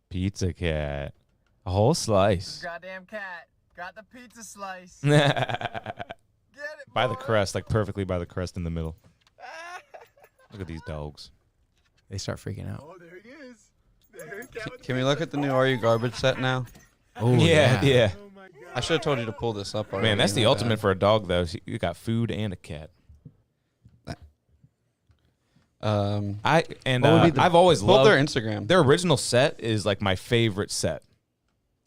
Pizza cat. A whole slice. Goddamn cat. Got the pizza slice. by Get it, the boy. crust, like perfectly by the crust in the middle. Look at these dogs. They start freaking out. Oh, there he is. There, cat with Can we look at the new Are You Garbage set now? Oh yeah. Oh my god. I should have told you to pull this up already. Man, that's the My ultimate bad. for a dog, though. You got food and a cat. What would be the- I've always Pull loved their Instagram. their original set is like my favorite set.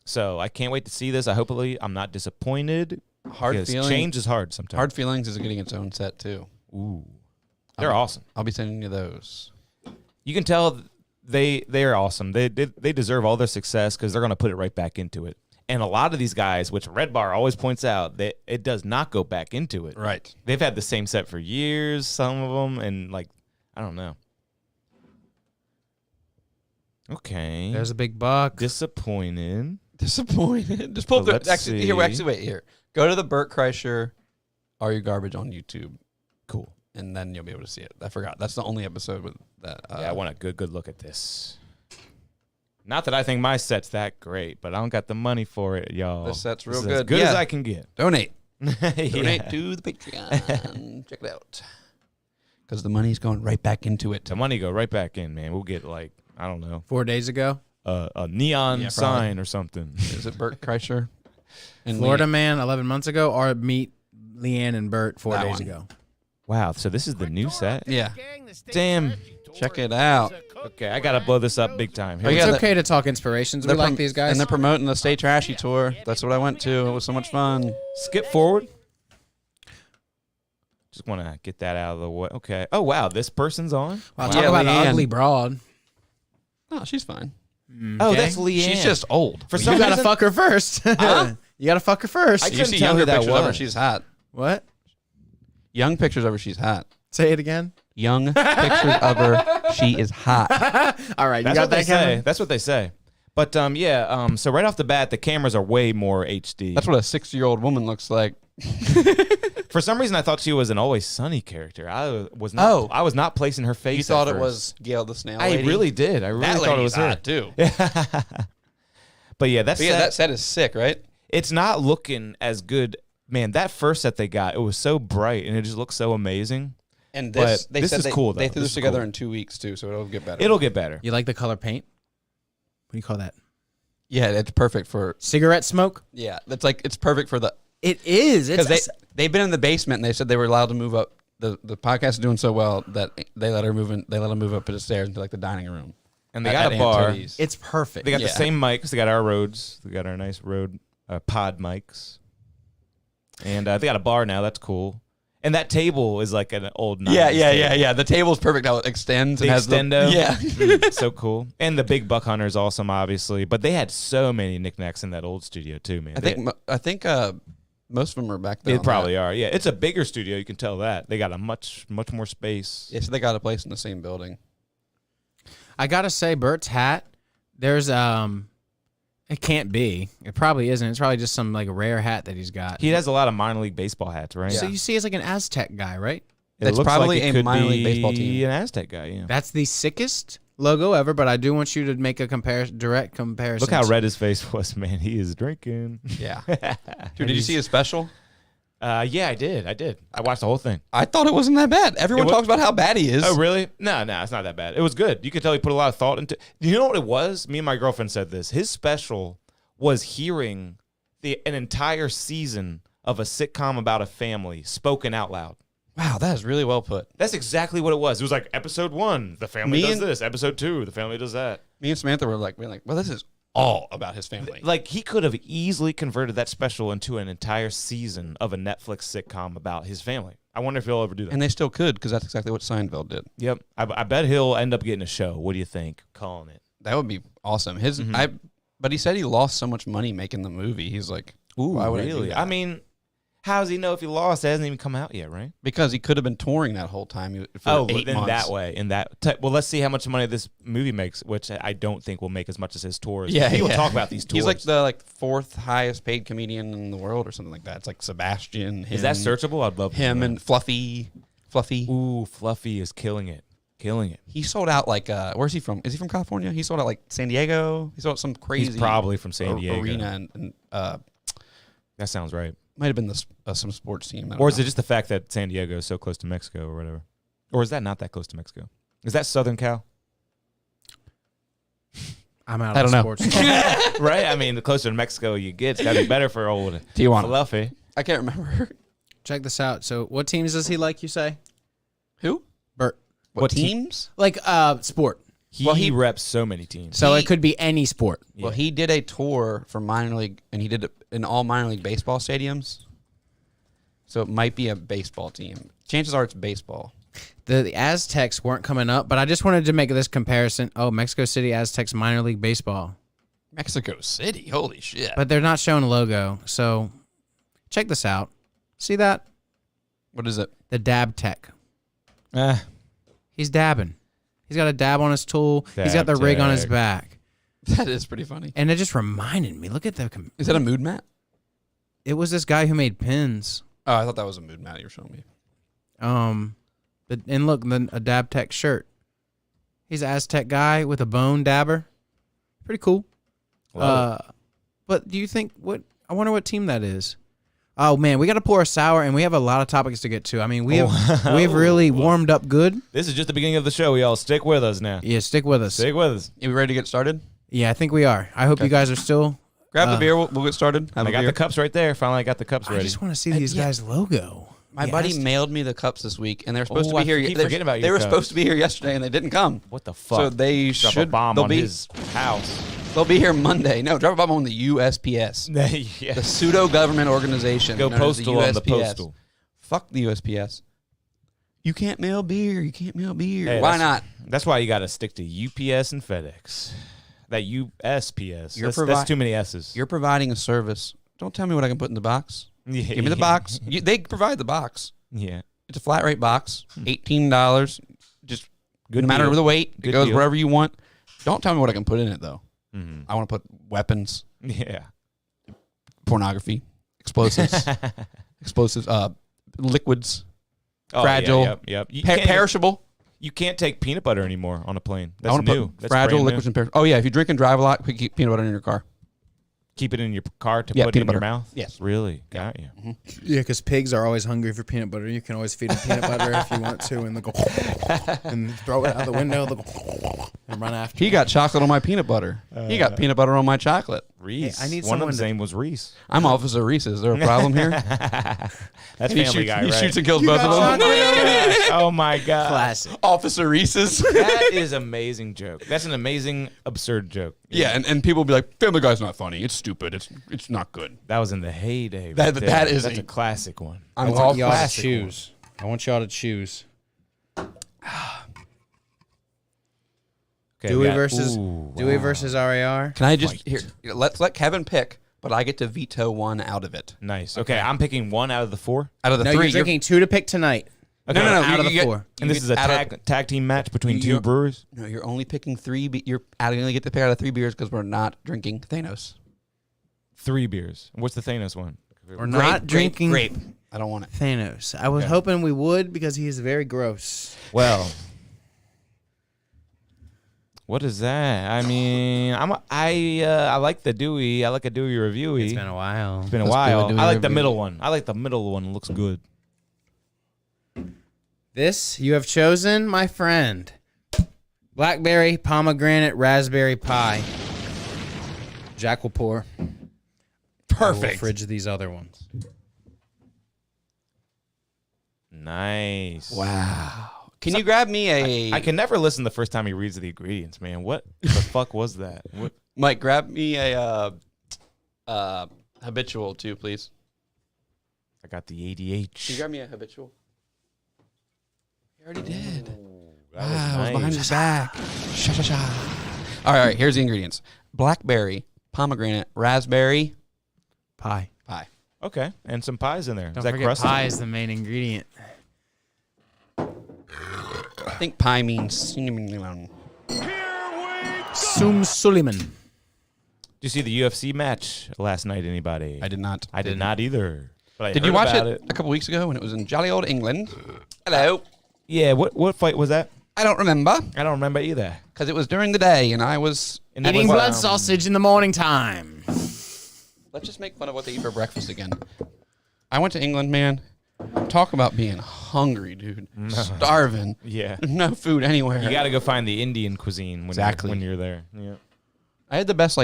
So I can't wait to see this. Hopefully I'm not disappointed. Hard because Feelings. change is hard sometimes. Hard Feelings is getting its own set too. Ooh, they're awesome. I'll be sending you those. You can tell they are awesome. They deserve all their success because they're going to put it right back into it. And a lot of these guys, which Red Bar always points out, that it does not go back into it. Right. They've had the same set for years, some of them, and like, I don't know. Okay. There's a big buck. Disappointed. Disappointed. Just pull up But the, let's actually, see. wait here. Go to the Burt Kreischer Are You Garbage on YouTube, Cool. and then you'll be able to see it. I forgot. That's the only episode with that. Yeah, I want a good look at this. Not that I think my set's that great, but I don't got the money for it, y'all. This set's real is good. As good Yeah. as I can get. Donate. Yeah. Donate to the Patreon. Check it out. Because the money's going right back into it. The money go right back in, man. We'll get like, I don't know, 4 days ago. a neon Yeah, sign or something. Is it Burt Kreischer? And Florida Man 11 months ago, or meet Leanne and Bert 4 That days one. ago. Wow, so this is the new set? Yeah. Damn. Check it out. Okay, I got to blow this up big time. Here Oh, we yeah, It's the- okay to talk inspirations. We They're like prom- these guys. And they're promoting the Stay Trashy tour. That's what I went to. It was so much fun. Skip forward. Just want to get that out of the way. Okay. Oh, wow, this person's on? Wow, Yeah, talk about an Leanne. ugly broad. Oh, she's fine. Oh, Okay. that's Leanne. She's just old. For You some gotta reason, fuck her first. You gotta fuck her first. I You couldn't see tell younger who that pictures of her, was. she's hot. What? Young pictures of her, she's hot. Say it again. Young pictures of her, she is hot. All right, you That's got what they that say. Kevin? That's what they say. But so right off the bat, the cameras are way more HD. That's what a 60-year-old woman looks like. For some reason, I thought she was an Always Sunny character. I was not. Oh. I was not placing her face. You thought at it first. was Gail the Snail I Lady? really did. I really That thought it was lady's her. hot, too. But yeah, that's But yeah, that set is sick, right? it's not looking as good. Man, that first set they got, it was so bright and it just looked so amazing. And But this, they this said is they, cool, though. they threw This this is together cool. in 2 weeks, too, so it'll get better. It'll get better. You like the color paint? What do you call that? Yeah, it's perfect for... Cigarette smoke? Yeah, it's perfect for the... It is. Because they've been in the basement and they said they were allowed to move up. The podcast is doing so well that they let her move in. They let them move up the stairs into like the dining room. And they At- got at a bar. Aunt Titty's. It's perfect. They got the Yeah. same mics. They got our Rhodes. They got our nice Rode pod mics. And they got a bar now. That's cool. And that table is like an old 90s table. yeah. The table's perfect how it extends The and has extendo. yeah. So cool. And the big buck hunter is awesome, obviously. But they had so many knickknacks in that old studio too, man. I think most of them are back there. They on probably that. are. Yeah, it's a bigger studio. You can tell that. They got a much more space. Yeah, so they got a place in the same building. I gotta say, Bert's hat. There's it can't be. It probably isn't. It's probably just some like rare hat that he's got. He has a lot of minor league baseball hats, right? So you see, it's like an Aztec guy, right? It That's looks probably like it a could minor league be baseball team. An Aztec guy, yeah. That's the sickest logo ever. But I do want you to make a direct comparison. Look how red his face was, man. He is drinking. Yeah. Dude, did you see his special? Yeah, I did. I watched the whole thing. I thought it wasn't that bad. Everyone It wa- talks about how bad he is. Oh, really? No, it's not that bad. It was good. You could tell he put a lot of thought into. You know what it was? Me and my girlfriend said this. His special was hearing an entire season of a sitcom about a family spoken out loud. Wow, that is really well put. That's exactly what it was. It was like episode 1, the family Me does and- this. Episode 2, the family does that. Me and Samantha were like, well, this is all about his family. Like, he could have easily converted that special into an entire season of a Netflix sitcom about his family. I wonder if he'll ever do that. And they still could, because that's exactly what Seinfeld did. Yep. I bet he'll end up getting a show. What do you think? Calling it. That would be awesome. Mm-hmm. But he said he lost so much money making the movie. He's like, why would I do that? I mean, how does he know if he lost? It hasn't even come out yet, right? Because he could have been touring that whole time for 8 then months. that way. Well, let's see how much money this movie makes, which I don't think will make as much as his tours. Yeah, People yeah. talk about these tours. He's like the fourth highest paid comedian in the world or something like that. It's like Sebastian. Him, Is that searchable? I'd love to him know. and Fluffy. Ooh, Fluffy is killing it. He sold out like where's he from? Is he from California? He sold out like San Diego. He sold out some crazy. He's probably from San Diego. Arena and That sounds right. might have been some sports team. I don't Or is know. it just the fact that San Diego is so close to Mexico or whatever? Or is that not that close to Mexico? Is that Southern Cal? I'm out I of don't the know. sports. Right? I mean, the closer to Mexico you get, it's got to be better for old Tijuana? Fluffy. I can't remember. Check this out. So, what teams does he like? You say, Who? Bert? What teams? Like sport. He reps so many teams. So it could be any sport. Well, he did a tour for minor league, and he did it in all minor league baseball stadiums. So it might be a baseball team. Chances are it's baseball. The Aztecs weren't coming up, but I just wanted to make this comparison. Oh, Mexico City Aztecs minor league baseball. Mexico City, holy shit! But they're not showing a logo, so check this out. See that? What is it? The dab tech. He's dabbing. He's got a dab on his tool. He's got the rig on his back. That is pretty funny. And it just reminded me. Look at the. Is that a mood mat? It was this guy who made pins. Oh, I thought that was a mood mat you were showing me. But and look, then a dab tech shirt. He's an Aztec guy with a bone dabber. Pretty cool. But do you think I wonder what team that is? Oh man, we got to pour a sour, and we have a lot of topics to get to. I mean, we've really warmed up good. This is just the beginning of the show. Y'all stick with us now. Yeah, stick with us. Stick with us. Are we ready to get started? Yeah, I think we are. I hope you guys are still. Grab the beer. We'll get started. I got the cups right there. Finally, I got the cups ready. I just want to see these guys' logo. My buddy mailed me the cups this week, and they were supposed to Oh, be here. I keep forgetting about They your were cups. supposed to be here yesterday, and they didn't come. What the fuck? So they Drop should. a bomb they'll on be. his house. They'll be here Monday. No, drop a bomb on the USPS, Yeah. the pseudo government organization. Go known as postal on the USPS. postal. Fuck the USPS. You can't mail beer. You can't mail beer. Hey, Why not? That's why you got to stick to UPS and FedEx. That USPS. You're That's too many S's. You're providing a service. Don't tell me what I can put in the box. Yeah, Give me the box. They provide the box. Yeah. It's a flat rate box, $18. Just Good no matter deal. the weight, Good it goes deal. wherever you want. Don't tell me what I can put in it though. Mm-hmm. I want to put weapons, Yeah. pornography, explosives, liquids, Oh, fragile, Yeah, yep. You can't- perishable. You can't take peanut butter anymore on a plane. I That's want to new. put That's fragile brand new. liquids and perishable. Oh yeah, if you drink and drive a lot, we keep peanut butter in your car. Keep it in your car to Yeah, put it in peanut your butter. mouth? Yes. Really? Got you. Yeah, because pigs are always hungry for peanut butter. You can always feed them peanut butter if you want to, and they'll go and throw it out the window. They'll go and run after. He got chocolate on my peanut butter. He got peanut butter on my chocolate. Reese. Hey, I need One of someone them's to- name was Reese. I'm Officer Reese. Is there a problem here? That's he Family Guy, he right? shoots and kills both of them. Oh my god. Classic. Officer Reese's. That is amazing joke. That's an amazing, absurd joke. Yeah, and people will be like, Family Guy's not funny. It's stupid. It's not good. That was in the heyday. That- right there. that is That's a- a classic one. I'm I all want y'all to classic. choose. I want y'all to choose. Okay, Dewey we got- versus Ooh, Dewey wow. versus RAR. Can I just here? Let's let Kevin pick, but I get to veto one out of it. Nice. Okay, I'm picking one out of the four. Out of the No, three, you're drinking two to pick tonight. Okay. no. Out of the you get- four. And you this get is a out of- tag team match between two You're- brewers. No, you're only picking three. You're only get to pick out of three beers because we're not drinking Thanos. 3 beers. What's the Thanos one? We're not drinking grape. I don't want it. Thanos. I was hoping we would because he is very gross. Well, what is that? I mean, I like the Dewey. I like a Dewey reviewy. It's been a while. It's been a Let's do a while. Dewey I like the review. middle one. I like the middle one. It looks good. This you have chosen, my friend. Blackberry, pomegranate, raspberry pie. Jack will pour. I will Perfect. fridge these other ones. Nice. Wow. Can you grab me a I can never listen the first time he reads the ingredients, man. What the fuck was that? What? Mike? Grab me a habitual too, please. I got the Can you ADH. grab me a habitual? You already did. That was Wow, it was behind nice. his back. Sha sha sha. All right. Here's the ingredients: blackberry, pomegranate, raspberry Pie. pie. Okay, and some pies in there. Don't is that forget crusty? pie is the main ingredient. I think pie means cinnamon. Sum Suleiman. Did you see the UFC match last night? Anybody? I did not. I did not either. But I Did you heard watch about it a couple weeks ago when it was in jolly old England? Hello. Yeah. What fight was that? I don't remember I don't remember either. because it was during the day and I was. And it Eating was, blood sausage in the morning time. Let's just make fun of what they eat for breakfast again. I went to England, man. Talk about being hungry, dude. Starving. Yeah. No food anywhere. You got to go find the Indian cuisine when Exactly. when you're there. Yeah. I had the best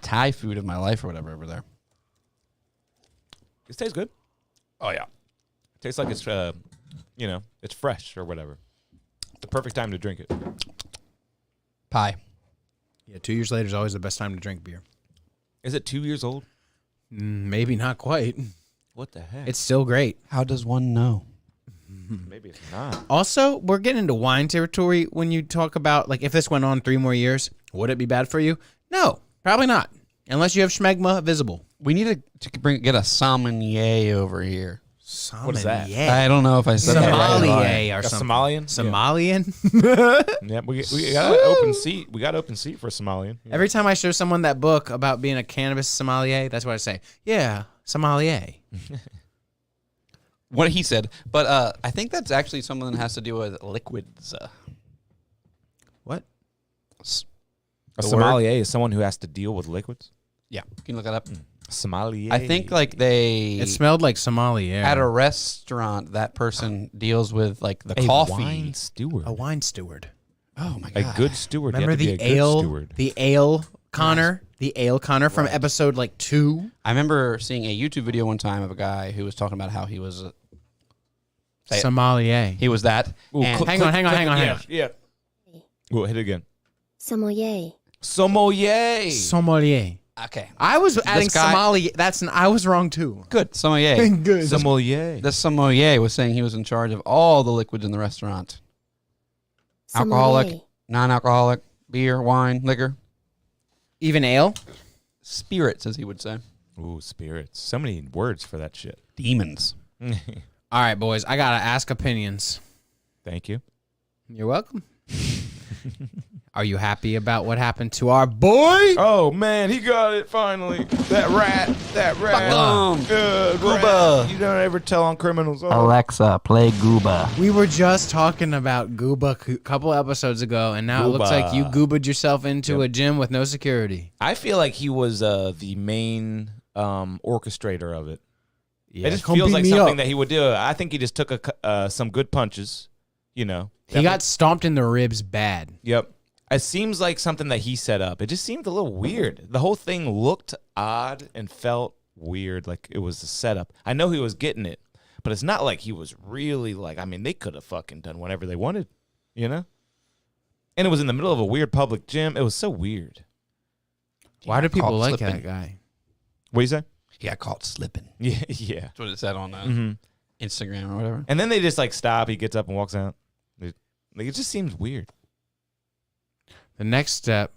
Thai food of my life or whatever over there. It tastes good. Oh yeah. It tastes like it's it's fresh or whatever. The perfect time to drink it. Pie. Yeah, 2 years later is always the best time to drink beer. Is it 2 years old? Maybe not quite. What the heck? It's still great. How does one know? Maybe it's not. Also, we're getting into wine territory when you talk about, like, if this went on 3 more years, would it be bad for you? No, probably not. Unless you have schmegma visible. We need to get a sommelier over here. What is that? I don't know if I said that right. Sommelier or Like a something. Somalian? Somalian? Yeah, we got an open seat. We got open seat for a Somalian. Yeah. Every time I show someone that book about being a cannabis sommelier, that's what I say. Yeah, sommelier. What he said. But I think that's actually something that has to do with liquids. What? A sommelier is someone who has to deal with liquids. Yeah. Can you look that up? Sommelier. I think like they It smelled like sommelier. at a restaurant that person deals with like the a coffee. wine steward. A wine steward. Oh my A god. good steward. You Remember have to the be a good ale? steward. The ale Connor? The ale Connor from episode like 2? I remember seeing a YouTube video one time of a guy who was talking about how he was say it. Sommelier. He was that. Ooh, and Hang on. Yeah. We'll hit it again. Sommelier. Sommelier. Sommelier. okay. I was adding guy- sommelier. I was wrong too. Good. Sommelier. Good. Sommelier. The sommelier was saying he was in charge of all the liquids in the restaurant. Alcoholic, Sommelier. non-alcoholic, beer, wine, liquor, Even ale? spirits, as he would say. Ooh, spirits. So many words for that shit. Demons. All right, boys. I got to ask opinions. Thank you. You're welcome. Are you happy about what happened to our boy? Oh man, he got it finally. That rat. Gooba. Rat. You don't ever tell on criminals. Oh. Alexa, play Gooba. We were just talking about Gooba a couple episodes ago, and now it looks like you Gooba'd yourself into a gym with no security. I feel like he was the main orchestrator of it. Yeah, It just come feels beat like me something up. that he would do. I think he just took some good punches. You know. He got stomped in the ribs bad. Yep. It seems like something that he set up. It just seemed a little weird. The whole thing looked odd and felt weird, like it was a setup. I know he was getting it, but it's not like he was really like, I mean, they could have fucking done whatever they wanted, you know? And it was in the middle of a weird public gym. It was so weird. Why do people Caught like slipping. that guy? What do you say? He got caught slipping. Yeah, yeah. That's what it said on Mm-hmm. Instagram or whatever. And then they just like stop. He gets up and walks out. Like, it just seems weird. The next step.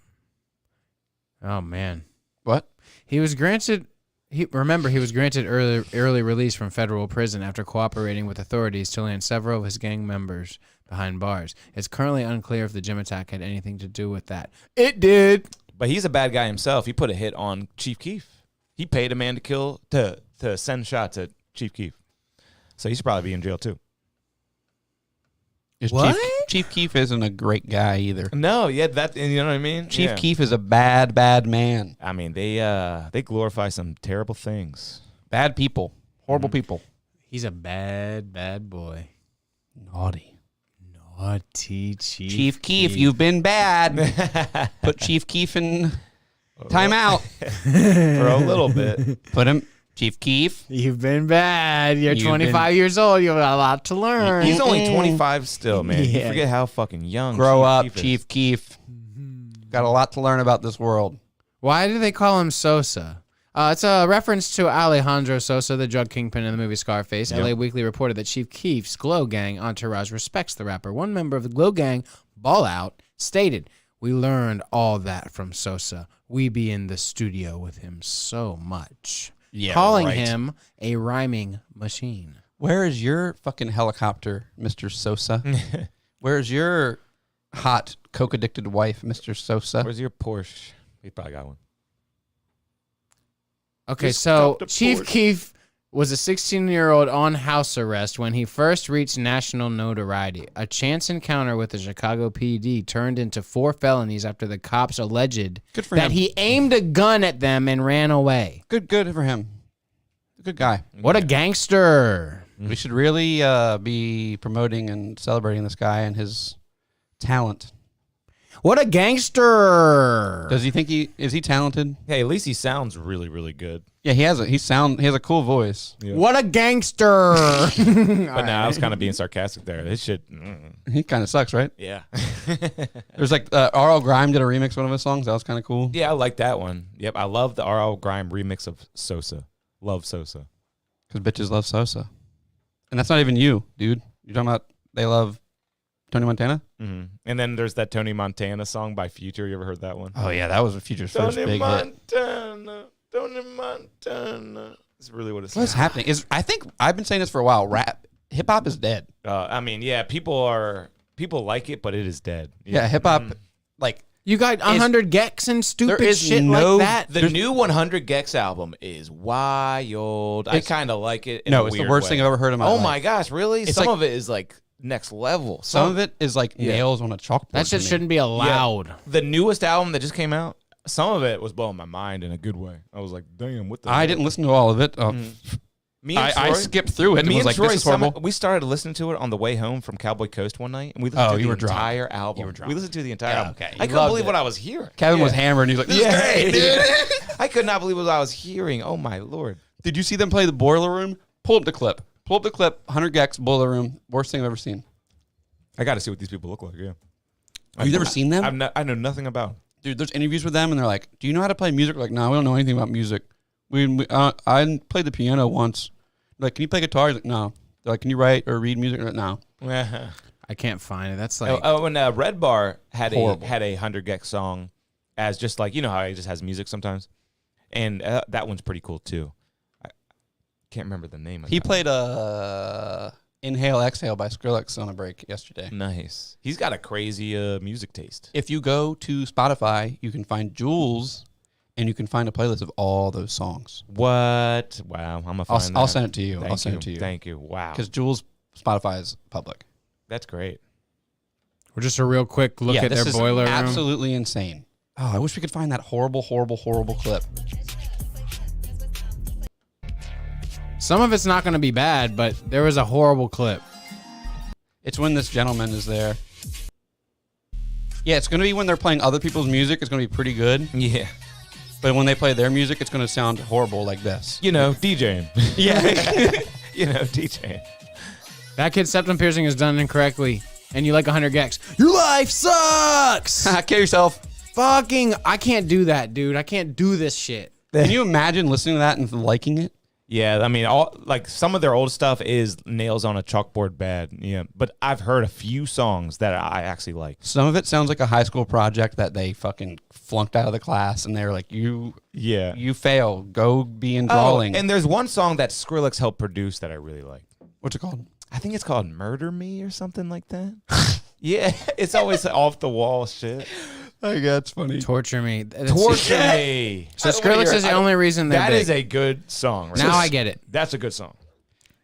Oh man, What? he was granted. He was granted early release from federal prison after cooperating with authorities to land several of his gang members behind bars. It's currently unclear if the gym attack had anything to do with that. It did. But he's a bad guy himself. He put a hit on Cheef Keef. He paid a man to send shots at Cheef Keef. So he should probably be in jail too. What? Chief Keef isn't a great guy either. No, yeah, that, you know what I mean? Chief Yeah. Keef is a bad, bad man. I mean, they glorify some terrible things. Bad people. Horrible people. He's a bad boy. Naughty. Naughty Chief Keef, you've been bad. Put Chief Keef in timeout. For a little bit. Put him, Chief Keef. You've been bad. You're You've 25 years old. You have a lot to learn. He's only 25 still, man. You Yeah. forget how fucking young Grow up, Keef is. Chief Keef. Got a lot to learn about this world. Why do they call him Sosa? It's a reference to Alejandro Sosa, the drug kingpin in the movie Scarface. Yep. LA Weekly reported that Chief Keef's Glow Gang entourage respects the rapper. One member of the Glow Gang, Ball Out, stated, "We learned all that from Sosa. We be in the studio with him so much." Yeah, calling right. him a rhyming machine. Where is your fucking helicopter, Mr. Sosa? Where's your hot, coke-addicted wife, Mr. Sosa? Where's your Porsche? He probably got one. Okay, Just so stopped a Chief Porsche. Keef was a 16-year-old on house arrest when he first reached national notoriety. A chance encounter with the Chicago PD turned into 4 felonies after the cops alleged Good for that him. he aimed a gun at them and ran away. Good for him. Good guy. What a gangster. We should really be promoting and celebrating this guy and his talent. What a gangster. Does he think is he talented? Hey, at least he sounds really, really good. Yeah, he has a cool voice. What a gangster. But no, I was kind of being sarcastic there. This shit, He kind of sucks, right? yeah. There's like R.L. Grime did a remix of one of his songs. That was kind of cool. Yeah, I like that one. Yep, I love the R.L. Grime remix of Sosa. Love Sosa. Because bitches love Sosa. And that's not even you, dude. You're talking about They Love Tony Montana? Mm-hmm. And then there's that Tony Montana song by Future. You ever heard that one? Oh, yeah, that was Future's first Tony big hit. Montana, Tony Montana. That's really what it's What's happening? I think I've been saying this for a while. Hip-hop is dead. I mean, yeah, people like it, but it is dead. Yeah, hip-hop, like... You got 100 Gex and stupid shit no- like that. The new 100 Gex album is wild. I kind of like it. No, it's the worst thing I've ever heard in my life. Oh my gosh, really? It's Some like- of it is like next level. Some of it is like nails on a chalkboard. That shit to me. shouldn't be allowed. The newest album that just came out, some of it was blowing my mind in a good way. I was like, damn, what the I hell? didn't listen to all of it. Me and I Troy- skipped through it and Me was and like, Troy, this is horrible. we started listening to it on the way home from Cowboy Coast one night, and we listened to you the were drunk. entire album. You were drunk. We listened to the entire Yeah, album. okay. I You couldn't loved believe it. what I was hearing. Kevin was hammered and he was like, this is great, dude. I could not believe what I was hearing. Oh my lord. Did you see them play the Boiler Room? Pull up the clip. 100 Gex, Boiler Room. Worst thing I've ever seen. I got to see what these people look like. Yeah. Have you ever seen them? I know nothing about them. Dude, there's interviews with them and they're like, do you know how to play music? We're like, no, we don't know anything about music. I played the piano once. They're like, can you play guitar? He's like, no. They're like, can you write or read music? Like, no. I can't find it. That's like When Red Bar had Horrible. a 100 Gex song as just like, you know how he just has music sometimes, and that one's pretty cool too. I can't remember the name of it. He played Inhale Exhale by Skrillex on a break yesterday. Nice. He's got a crazy music taste. If you go to Spotify, you can find Jules and you can find a playlist of all those songs. What? Wow. I'm gonna find I'll that. send it to you. Thank I'll send it to you. Thank you. Wow. Because Jules Spotify is public. That's great. we're just a real quick look at this their is boiler room. absolutely insane. Oh, I wish we could find that horrible clip. Some of it's not going to be bad, but there was a horrible clip. It's when this gentleman is there. Yeah, it's going to be when they're playing other people's music. It's going to be pretty good. Yeah. But when they play their music, it's going to sound horrible like this. You know, DJing. Yeah. You know, DJing. That kid's septum piercing is done incorrectly, and you like 100 Gex. Your life sucks! Kill yourself. Fucking, I can't do that, dude. I can't do this shit. Can you imagine listening to that and liking it? Yeah, I mean, some of their old stuff is nails on a chalkboard bad. Yeah, but I've heard a few songs that I actually like. Some of it sounds like a high school project that they fucking flunked out of the class, and they're like, you fail. Go be in drawing. And there's one song that Skrillex helped produce that I really like. What's it called? I think it's called Murder Me or something like that. Yeah, it's always off the wall shit. Oh, yeah, it's funny. Torture me. Torture Me. So Skrillex is the only reason they're That big. is a good song. Right? Now I get it. That's a good song.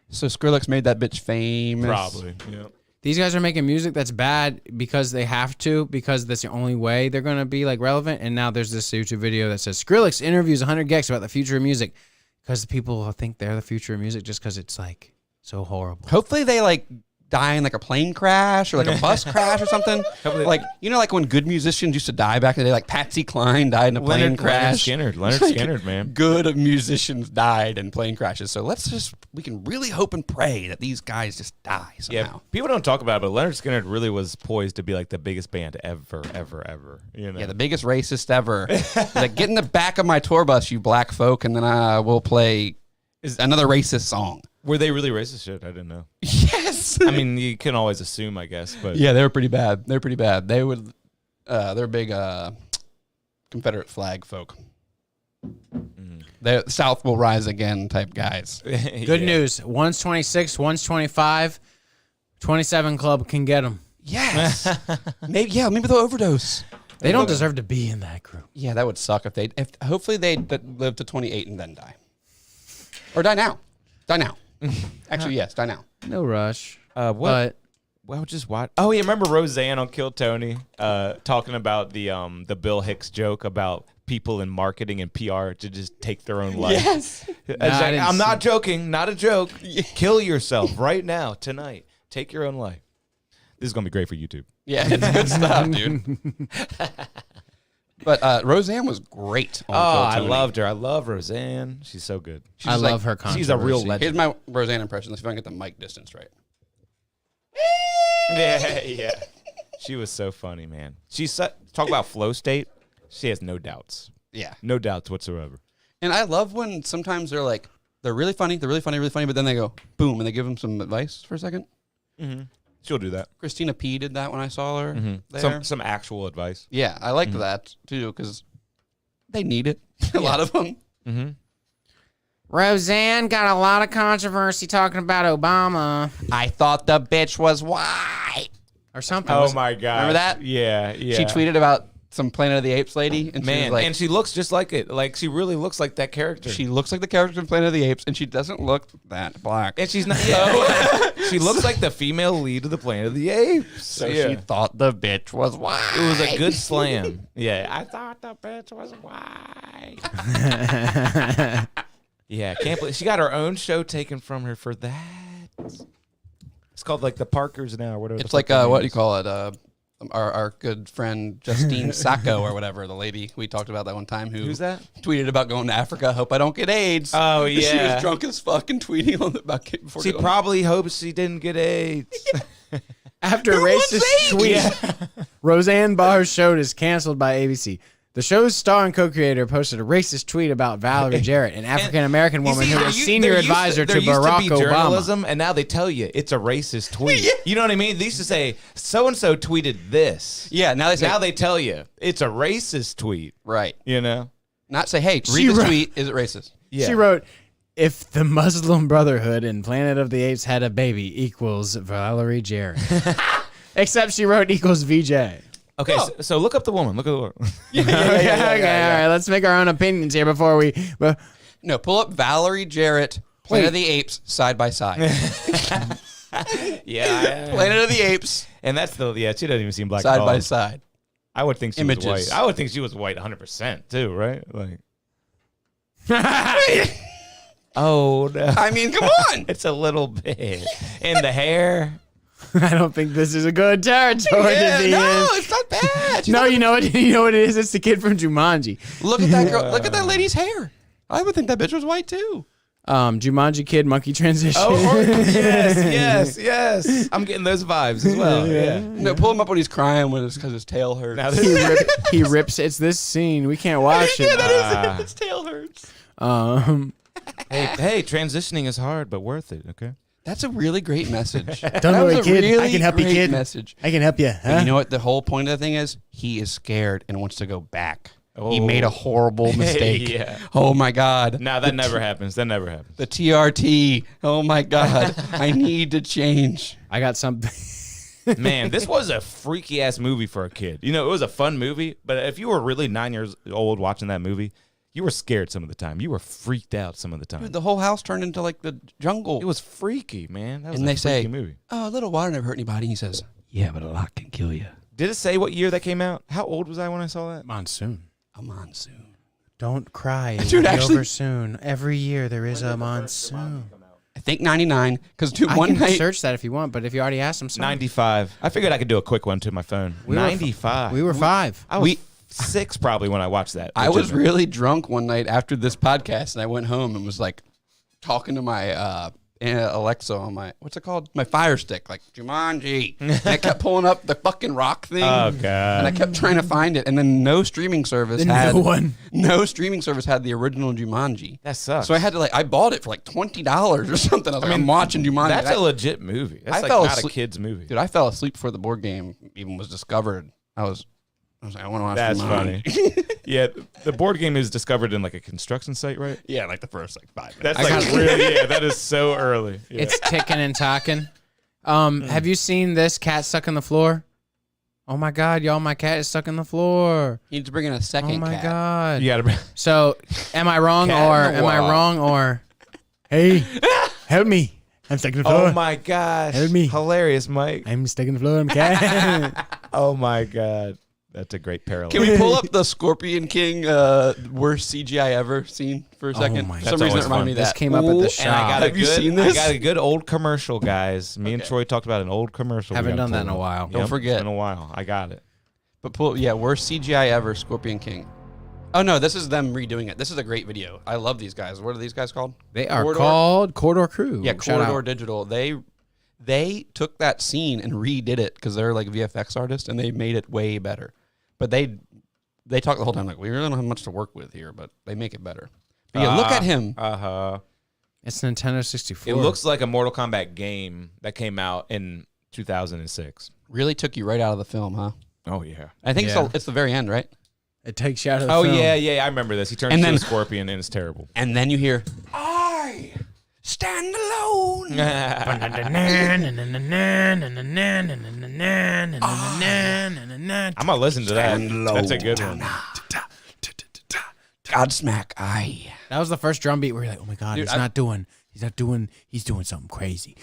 So Skrillex made that bitch famous. Probably. Yeah. These guys are making music that's bad because they have to, because that's the only way they're going to be like relevant. And now there's this YouTube video that says Skrillex interviews 100 Gex about the future of music, because people think they're the future of music just because it's like so horrible. Hopefully they like die in like a plane crash or like a bus crash or something. Like, you know, like when good musicians used to die back in the day, like Patsy Cline died in a plane crash. Leonard Like, Skinner, man. Good musicians died in plane crashes. So we can really hope and pray that these guys just die somehow. Yeah, people don't talk about it, but Leonard Skinner really was poised to be like the biggest band ever. You know? Yeah, the biggest racist ever. Like, get in the back of my tour bus, you black folk, and then I will play another racist song. Were they really racist? Shit, I didn't know. Yes. I mean, you can always assume, I guess, but Yeah, they were pretty bad. They would, they're big Confederate flag folk. The South will rise again type guys. Good news. One's 26, one's 25. 27 Club can get them. Yes. maybe they'll overdose. They don't deserve to be in that group. Yeah, that would suck if hopefully they live to 28 and then die. Or die now. Actually, yes, die now. No rush. what? But Well, just watch. Oh, yeah, remember Roseanne on Kill Tony talking about the Bill Hicks joke about people in marketing and PR to just take their own life. Yes. It's Nah, I like, didn't I'm see- not joking, not a joke. Kill yourself right now, tonight. Take your own life. This is gonna be great for YouTube. Yeah, it's good stuff, dude. But Roseanne was great. On Oh, I Kill Tony. loved her. I love Roseanne. She's so good. She's I like- love her controversy. She's a real legend. Here's my Roseanne impression. Let's see if I can get the mic distance right. Yeah. She was so funny, man. Talk about flow state. She has no doubts. Yeah. No doubts whatsoever. And I love when sometimes they're really funny, but then they go boom and they give them some advice for a second. She'll do that. Christina P. did that when I saw her there. Some actual advice. Yeah, I liked that too because they need it. A lot of them. Mm-hmm. Roseanne got a lot of controversy talking about Obama I thought the bitch was white. or something. Oh my god! Remember that? Yeah. She tweeted about some Planet of the Apes lady, and she was like, and she looks just like it. Like she really looks like that character. she looks like the character in Planet of the Apes, and she doesn't look that black. and she's not. Yeah, she looks like the female lead of the Planet of the Apes. So she thought the bitch was white. It was a good slam. Yeah, I thought the bitch was white. Yeah, can't believe she got her own show taken from her for that. It's called like the Parkers now, or whatever. It's like what do you call it? Our good friend Justine Sacco or whatever, the lady we talked about that one time who Who's that? tweeted about going to Africa. Hope I don't get AIDS. Oh She yeah, was drunk as fuck and tweeting on about before she going. probably hopes she didn't get AIDS. After a racist tweet, Roseanne Barr's show is canceled by ABC. The show's star and co-creator posted a racist tweet about Valerie Jarrett, an African-American woman who was senior advisor to Barack Obama. Journalism, and now they tell you it's a racist tweet. You know what I mean? They used to say, so-and-so tweeted this. Yeah, now they say, Now they tell you it's a racist tweet. right. You know? Not say, hey, She read this wrote- tweet. Is it racist? Yeah. She wrote, if the Muslim Brotherhood in Planet of the Apes had a baby equals Valerie Jarrett. Except she wrote equals VJ. Okay, so look up the woman. Look at the woman. Okay, all right, let's make our own opinions here before we... No, pull up Valerie Jarrett, Planet of the Apes, side by side. Yeah. Planet of the Apes, And that's she doesn't even seem black at side all. by side. I would think she Images. was white. I would think she was white 100% too, right? Like, oh no. I mean, come on. It's a little bit. And the hair. I don't think this is a good territory to be in. It's not bad. No, you know what? You know what it is? It's the kid from Jumanji. Look at that girl. Look at that lady's hair. I would think that bitch was white too. Jumanji kid monkey transition. Yes. I'm getting those vibes as well. Yeah. No, pull him up when he's crying because his tail hurts. Now he rips. It's this scene. We can't watch it. His tail hurts. hey, transitioning is hard, but worth it. Okay. That's a really great message. Don't worry, kid. I can help you, great kid. Message. I can help you. But you know what? The whole point of the thing is he is scared and wants to go back. He made a horrible mistake. Yeah. Oh my God. No, that never happens. That never happens. The TRT. Oh my God. I need to change. I got something. Man, this was a freaky ass movie for a kid. You know, it was a fun movie, but if you were really 9 years old watching that movie, you were scared some of the time. You were freaked out some of the time. Dude, the whole house turned into like the jungle. It was freaky, man. That was and a they say, freaky movie. oh, a little water never hurt anybody. And he says, yeah, but a lot can kill you. Did it say what year that came out? How old was I when I saw that? Monsoon. A monsoon. Don't cry. It Dude, will be actually- over soon. Every year there is a monsoon. I think 99. Because dude, I one can night. search that if you want, but if you already asked, I'm sorry. 95. I figured I could do a quick one to my phone. We were 95. We were 5. I was 6 probably when I watched that. I was really drunk one night after this podcast, and I went home and was like talking to my Alexa on my, what's it called? My Fire Stick, like Jumanji. And I kept pulling up the fucking rock thing. Oh, God. And I kept trying to find it, and then no streaming service had the original Jumanji. That sucks. So I had to I bought it for like $20 or something. I was I'm watching Jumanji. That's a legit movie. That's like not a kid's movie. Dude, I fell asleep before the board game even was discovered. I was like, I want to watch That's Jumanji. funny. Yeah, the board game is discovered in like a construction site, right? Yeah, like the first 5 minutes. That's really, that is so early. Yeah. It's ticking and talking. Have you seen this cat stuck in the floor? Oh my God, y'all, my cat is stuck in the floor. You need to bring in a second Oh my cat. God. You gotta. So, am I wrong or hey, help me. I'm stuck in the floor. Oh my gosh! Help me. Hilarious, Mike. I'm stuck in the floor. I'm cat. Oh my God, that's a great parallel. Can we pull up the Scorpion King worst CGI ever scene for a second? my For God. some That's reason, it always reminded fun. me of This that. came up at the And shop. I got Have you seen this? I got a good old commercial, guys. Me and Troy talked about an old commercial. We Haven't gotta done that pull in a up. while. Don't forget. It's been a while. I got it. But worst CGI ever, Scorpion King. Oh no, this is them redoing it. This is a great video. I love these guys. What are these guys called? They are Corridor? called Corridor Crew. Yeah, Shout Corridor out. Digital. They took that scene and redid it because they're like VFX artists and they made it way better. But they talk the whole time like we really don't have much to work with here, but they make it better. But yeah, look at him. It's Nintendo 64. It looks like a Mortal Kombat game that came out in 2006. Really took you right out of the film, huh? Oh yeah. I think Yeah. it's the very end, right? It takes you out of the Oh film. yeah. I remember this. He turns And into then- a scorpion and it's terrible. And then you hear, I stand alone. I'm gonna listen to that. That's a good one. Godsmack, I. That was the first drum beat where you're like, oh my God, Dude, he's doing something crazy.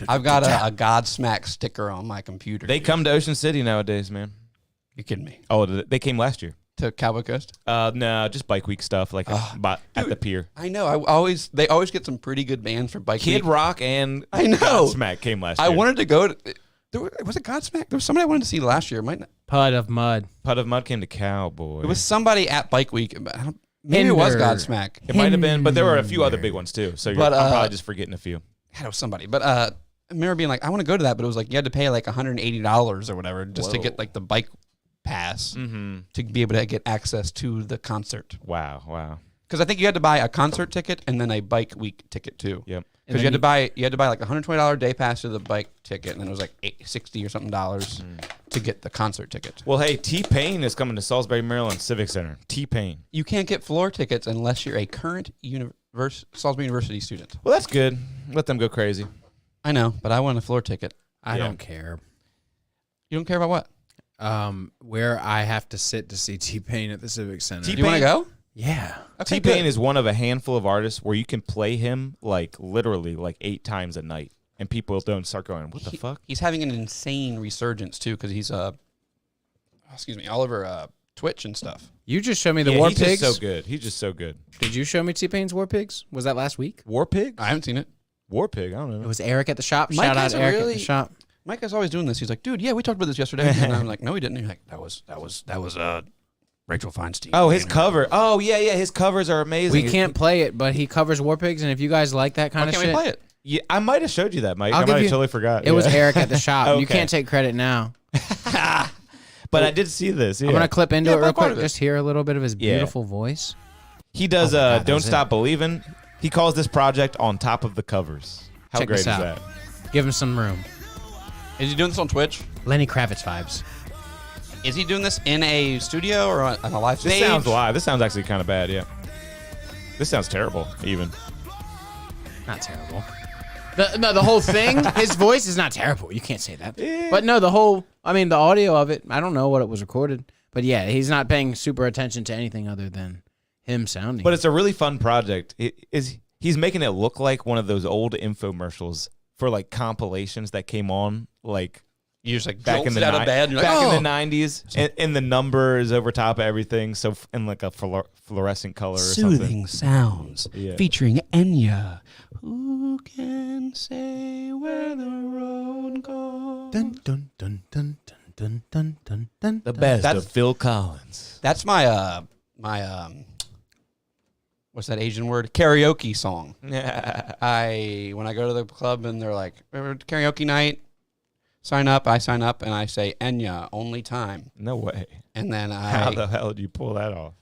I've got a Godsmack sticker on my computer. They come to Ocean City nowadays, man. You kidding me? Oh, they came last year. To Cowboy Coast? No, just Bike Week stuff, like at the pier. I know. They always get some pretty good bands for Bike Kid Week. Rock and I know. Godsmack came last year. I wanted to go to. Was it Godsmack? There was somebody I wanted to see last year. It might not. Pud of Mud. Pud of Mud came to Cowboy. It was somebody at Bike Week. But maybe it was Hinder. Godsmack. It might have been, but there were a few other big ones too. So But, I'm probably just forgetting a few. It was somebody. But I remember being like, I want to go to that, but it was like you had to pay like $180 or whatever just to Whoa. get like the bike pass Mm-hmm. to be able to get access to the concert. Wow. Because I think you had to buy a concert ticket and then a Bike Week ticket too. Yep. Because you had to buy like a $120 day pass to the bike ticket, and then it was like $60 or something to get the concert ticket. Well, hey, T-Pain is coming to Salisbury, Maryland Civic Center. T-Pain. You can't get floor tickets unless you're a current Salisbury University student. Well, that's good. Let them go crazy. I know, but I want a floor ticket. I Yeah. don't care. You don't care about what? Where I have to sit to see T-Pain at the Civic Center. T- Do you want to go? Yeah. Okay, T-Pain good. is one of a handful of artists where you can play him like literally like 8 times a night, and people don't start going, "What the fuck?" He's having an insane resurgence too, because he's all over Twitch and stuff. You just showed me the Yeah, War he's Pigs. just so good. He's just so good. Did you show me T-Pain's War Pigs? Was that last week? War Pig? I haven't seen it. War Pig? I don't It know. was Eric at the shop. Mike Shout out has a Eric at really- the shop. Mike is always doing this. He's like, dude, yeah, we talked about this yesterday. And I'm like, no, we didn't. And he's like, that was Rachel Feinstein. Oh, his cover. Oh, yeah. His covers are amazing. We can't play it, but he covers War Pigs, and if you guys like that kind Why of can't shit, we play it? Yeah, I might have showed you that, Mike. I'll I give might have you- totally forgot. it was Yeah. Eric at the shop. You Okay. can't take credit now. But I did see this. Yeah. I'm gonna clip into Yeah, it real play part quick. of it. Just hear a little bit of his Yeah. beautiful voice. He does Oh my God, Don't that's Stop it. Believing. He calls this project On Top of the Covers. How Check great this is out. that? Give him some room. Is he doing this on Twitch? Lenny Kravitz vibes. Is he doing this in a studio or on a live This stage? sounds live. This sounds actually kind of bad, yeah. This sounds terrible, even. Not terrible. The whole thing, his voice is not terrible. You can't say that. But no, the audio of it, I don't know what it was recorded. But yeah, he's not paying super attention to anything other than him sounding. But it's a really fun project. He's making it look like one of those old infomercials for like compilations that came on like You just like back in the out of bed. And you're like, back oh. in the 90s, and the number is over top of everything, so in like a fluorescent color or something. Soothing sounds Yeah. featuring Enya. Who can say where the road goes? dun dun dun dun dun dun dun dun. The best That's- of Phil Collins. That's my what's that Asian word? Karaoke song. When I go to the club and they're like, karaoke night, sign up, I sign up and I say Enya, only time. No way. And then How the hell did you pull that off?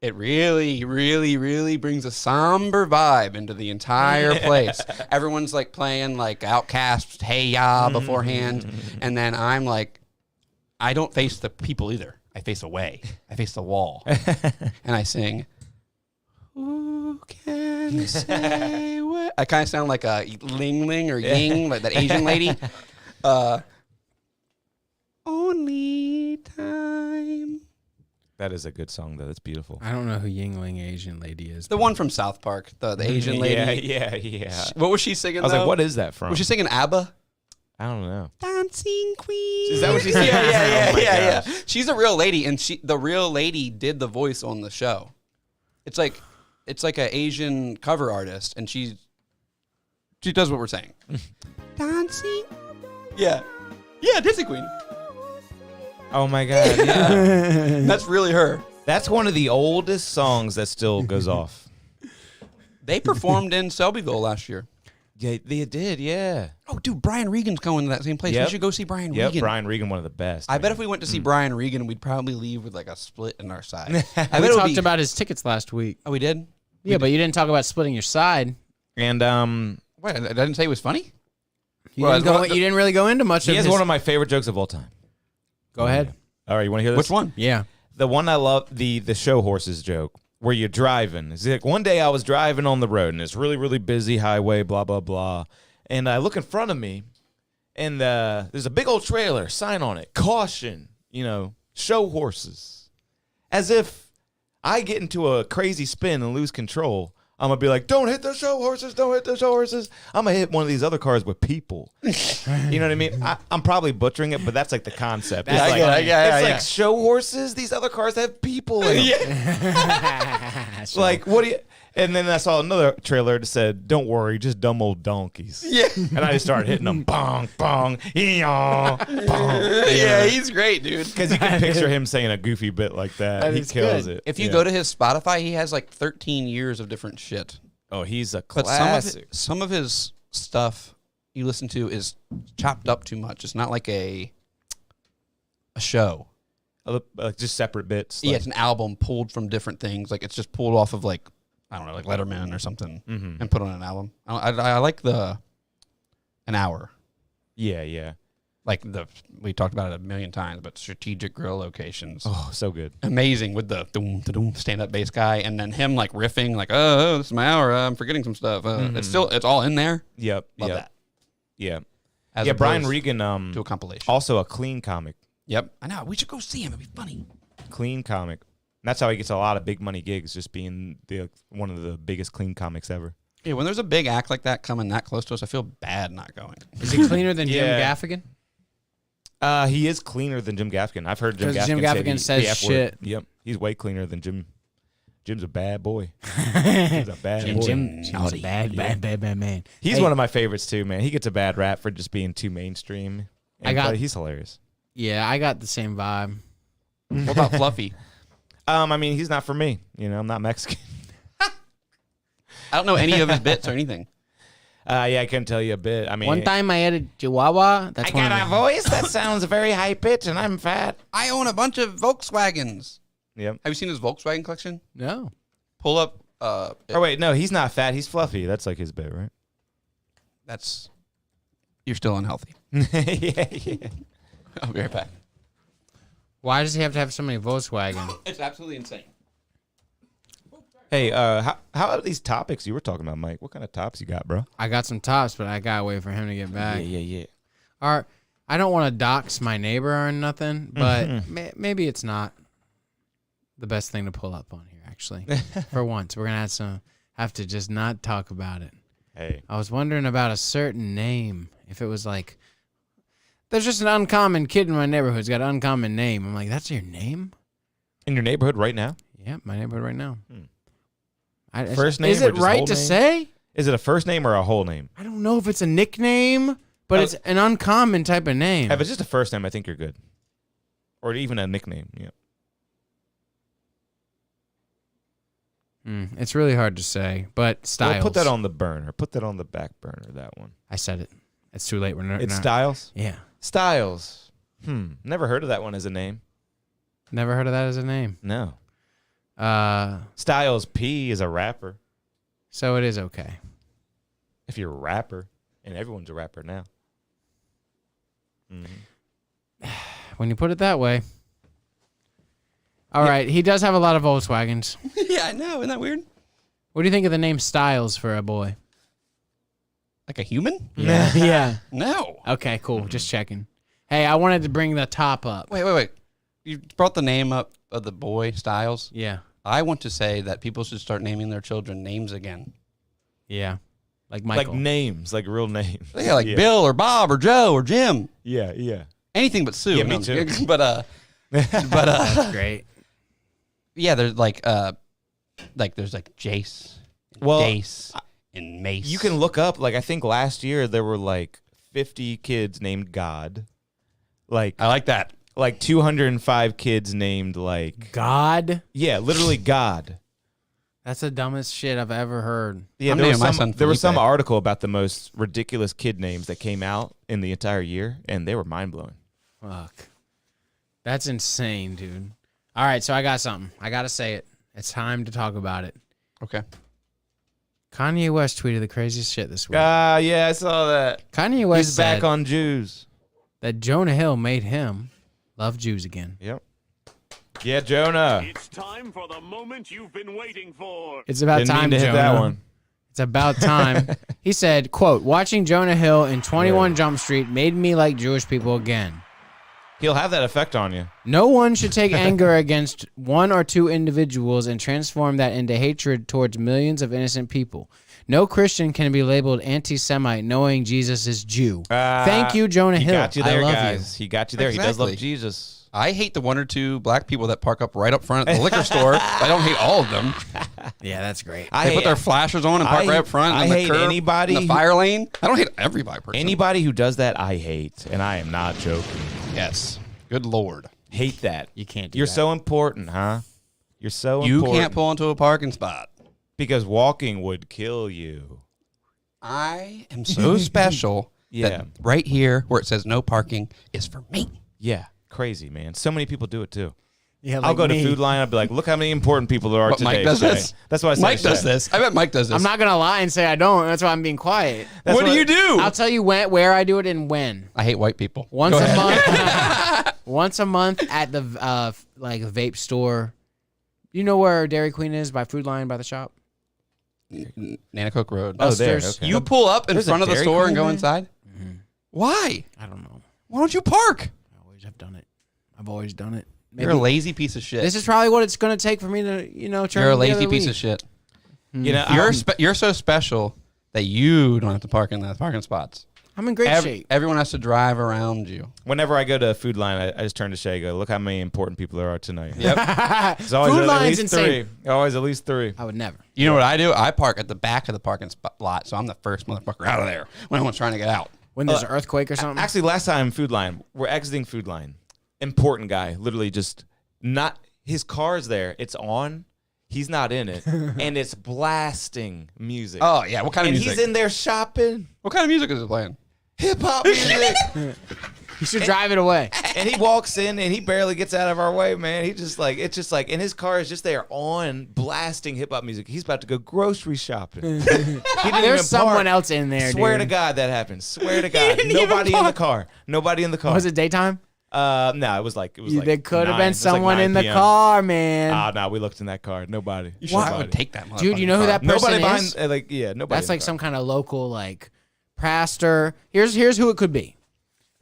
it really, really, really brings a somber vibe into the entire place. Everyone's like playing like Outcast, Hey Ya beforehand. And then I'm like, I don't face the people either. I face away. I face the wall. And I sing, who can say what? I kind of sound like a Ling Ling or Ying, like that Asian lady. Only time. That is a good song, though. That's beautiful. I don't know who Yingling Asian lady is. The one from South Park, the Asian lady. Yeah. What was she singing? I was like, though? what is that from? Was she singing ABBA? I don't know. Dancing Queen. Is that what she said? Yeah. Oh my Yeah. gosh. She's a real lady, and the real lady did the voice on the show. It's like an Asian cover artist, and she does what we're saying. Dancing. Yeah. Dancing Queen. Oh my God. Yeah. That's really her. That's one of the oldest songs that still goes off. They performed in Selbyville last year. Yeah, they did. Yeah. Oh, dude, Brian Regan's going to that same place. Yep. We should go see Brian Yep. Regan. Brian Regan, one of the best. I bet man. if we went to see Brian Regan, we'd probably leave with like a split in our side. I bet we it would talked be- about his tickets last week. Oh, we did? Yeah, but you didn't talk about splitting your side. And Wait, I didn't say it was funny. You didn't really go into much he of has his... one of my favorite jokes of all time. Go ahead. All right, you want to hear this? Which one? Yeah. The one I love, the show horses joke, where you're driving. It's like, one day I was driving on the road, and it's really, really busy highway, blah, blah, blah. And I look in front of me, and there's a big old trailer, sign on it, caution, show horses. As if I get into a crazy spin and lose control, I'm going to be like, don't hit the show horses, don't hit the show horses. I'm going to hit one of these other cars with people. You know what I mean? I'm probably butchering it, but that's like the concept. It's like show horses, these other cars have people in them. Like, what do you... And then I saw another trailer that said, don't worry, just dumb old donkeys. Yeah. And I just started hitting them. Bong, bong, bong, bong. Yeah, he's great, dude. Because you can picture him saying a goofy bit like that. He kills it. If you go to his Spotify, he has like 13 years of different shit. Oh, he's a But classic. some of his stuff you listen to is chopped up too much. It's not like a show. Like just separate bits. Yeah, Like, it's an album pulled from different things. Like it's just pulled off of like, I don't know, like Letterman or something, and put on an album. I like an hour. yeah. Like we talked about it a million times, but strategic grill locations. Oh, so good. Amazing with the stand-up bass guy, and then him like riffing, like, oh, this is my hour. I'm forgetting some stuff. It's all in there. Yep. Love that. Yeah. As Brian opposed Regan, to a compilation. also a clean comic. Yep, I know. We should go see him. It'd be funny. Clean comic. And that's how he gets a lot of big money gigs, just being one of the biggest clean comics ever. Yeah, when there's a big act like that coming that close to us, I feel bad not going. Is he cleaner than Jim Yeah. Gaffigan? He is cleaner than Jim Gaffigan. I've heard Jim 'Cause Gaffigan, Jim Gaffigan say the says F word. shit. Yep, he's way cleaner than Jim. Jim's a bad boy. He's a bad boy. Jim's a bad man. He's Hey, one of my favorites too, man. He gets a bad rap for just being too mainstream. But he's hilarious. Yeah, I got the same vibe. What about Fluffy? I mean, he's not for me. I'm not Mexican. I don't know any of his bits or anything. Yeah, I couldn't tell you a bit. I mean, One time I had a Chihuahua. I got a voice that sounds very high pitched, and I'm fat. I own a bunch of Volkswagens. Yep. Have you seen his Volkswagen collection? No. Pull up. Oh wait, no, he's not fat. He's fluffy. That's like his bit, right? You're still unhealthy. yeah. I'll be right back. Why does he have to have so many Volkswagen? It's absolutely insane. Hey, how are these topics you were talking about, Mike? What kind of tops you got, bro? I got some tops, but I gotta wait for him to get back. Yeah. All right, I don't want to dox my neighbor or nothing, but maybe it's not the best thing to pull up on here. Actually, for once, we're gonna have to just not talk about it. Hey, I was wondering about a certain name. If it was like, there's just an uncommon kid in my neighborhood who's got an uncommon name. I'm like, that's your name? in your neighborhood right now? Yeah, my neighborhood right now. First name Is or it just right whole to name? say? Is it a first name or a whole name? I don't know if it's a nickname, but it's an uncommon type of name. If it's just a first name, I think you're good. Or even a nickname. Yeah. It's really hard to say, but Styles. Well, put that on the burner. Put that on the back burner, that one. I said it. It's too late. We're not. It's Styles? Yeah. Styles. Never heard of that one as a name. Never heard of that as a name. No. Styles P is a rapper. So it is okay. If you're a rapper, and everyone's a rapper now. When you put it that way. All right. He does have a lot of Volkswagens. Yeah, I know. Isn't that weird? What do you think of the name Styles for a boy? Like a human? Yeah. Yeah. No. Okay, cool. Just checking. Hey, I wanted to bring the top up. Wait. You brought the name up of the boy, Styles. Yeah. I want to say that people should start naming their children names again. Yeah. Like Michael. Like names, like real names. Yeah, like Bill or Bob or Joe or Jim. Yeah. Anything but Sue. Yeah, me too. But That's great. yeah, there's like there's like Jace, Well, Jace, and Mace. You can look up, like, I think last year there were like 50 kids named God. I like that. Like 205 kids named like God? yeah, literally God. That's the dumbest shit I've ever heard. Yeah, I'm there was naming my son there was some Felipe. article about the most ridiculous kid names that came out in the entire year, and they were mind blowing. Fuck. That's insane, dude. All right, so I got something. I got to say it. It's time to talk about it. Okay. Kanye West tweeted the craziest shit this week. Yeah, I saw that. Kanye West He's said back on Jews. that Jonah Hill made him love Jews again. Yep. Yeah, Jonah. It's time for the moment you've been waiting for. It's about Didn't time, mean to Jonah. hit that one. It's about time. He said, quote, watching Jonah Hill in 21 Jump Street made me like Jewish people again. He'll have that effect on you. No one should take anger against one or two individuals and transform that into hatred towards millions of innocent people. No Christian can be labeled anti-Semite knowing Jesus is Jew. Thank you, Jonah He Hill. got you there, I love guys. He got you there. He does Exactly. love Jesus. I hate the one or two black people that park up right up front at the liquor store. I don't hate all of them. you. Yeah, that's great. They put their flashers on and park right up front. I on the hate curb, anybody in the fire lane. I don't hate everybody. Person. Anybody who does that, I hate, and I am not joking. Yes. Good Lord. Hate that. You can't do You're that. so important, huh? You're so You important. can't pull into a parking spot. Because walking would kill you. I am so special Yeah. that right here where it says no parking is for me. Yeah, crazy, man. So many people do it too. Yeah, I'll like go to me. Food Line. I'll be like, look how many important people there are But today. Mike does Shay. this. That's why I said Mike does Shay. this. I bet Mike does this. I'm not going to lie and say I don't. That's why I'm being quiet. That's what do you do? I'll tell you where I do it and when. I hate white people. Once Go a ahead. month. Once a month at the like vape store. You know where Dairy Queen is by Food Line by the shop? Nanacoke Road. Oh, there. Buster's. Okay. You pull up in There's a front of the Dairy store Queen and go there? inside? Why? I don't know. Why don't you park? I always have done it. I've always done it. You're a lazy piece of shit. This is probably what it's going to take for me to, turn You're a the lazy other piece leaf. of shit. You know, You're so special that you don't have to park in the parking spots. I'm in great shape. Everyone has to drive around you. whenever I go to Food Line, I just turn to Shay and go, look how many important people there are tonight. Yep. It's always Food at Line's least insane. three. Always at least three. I would never. You know what I do? I park at the back of the parking lot, so I'm the first motherfucker out of there when anyone's trying to get out. When there's an earthquake or something. Actually, last time Food Line, we're exiting Food Line. Important guy, literally just not, his car's there. It's on. He's not in it. And it's blasting music. Oh, yeah. What kind of and music? he's in there shopping. What kind of music is it playing? Hip hop music. You should drive it away. And he walks in and he barely gets out of our way, man. He just like, it's just like, and his car is just there on blasting hip hop music. He's about to go grocery shopping. He didn't even There's someone park. else in there, Swear dude. to God that happened. Swear to God. didn't even Nobody in the park. car. Nobody in the car. Was it daytime? No, it was like There could have 9. been It was like someone 9 in the PM. car, man. Ah, no, we looked in that car. Nobody. I would take that motherfucker. Dude, you know who that person Nobody is? behind, nobody. That's in like the some kind of local like pastor. Here's who it could be.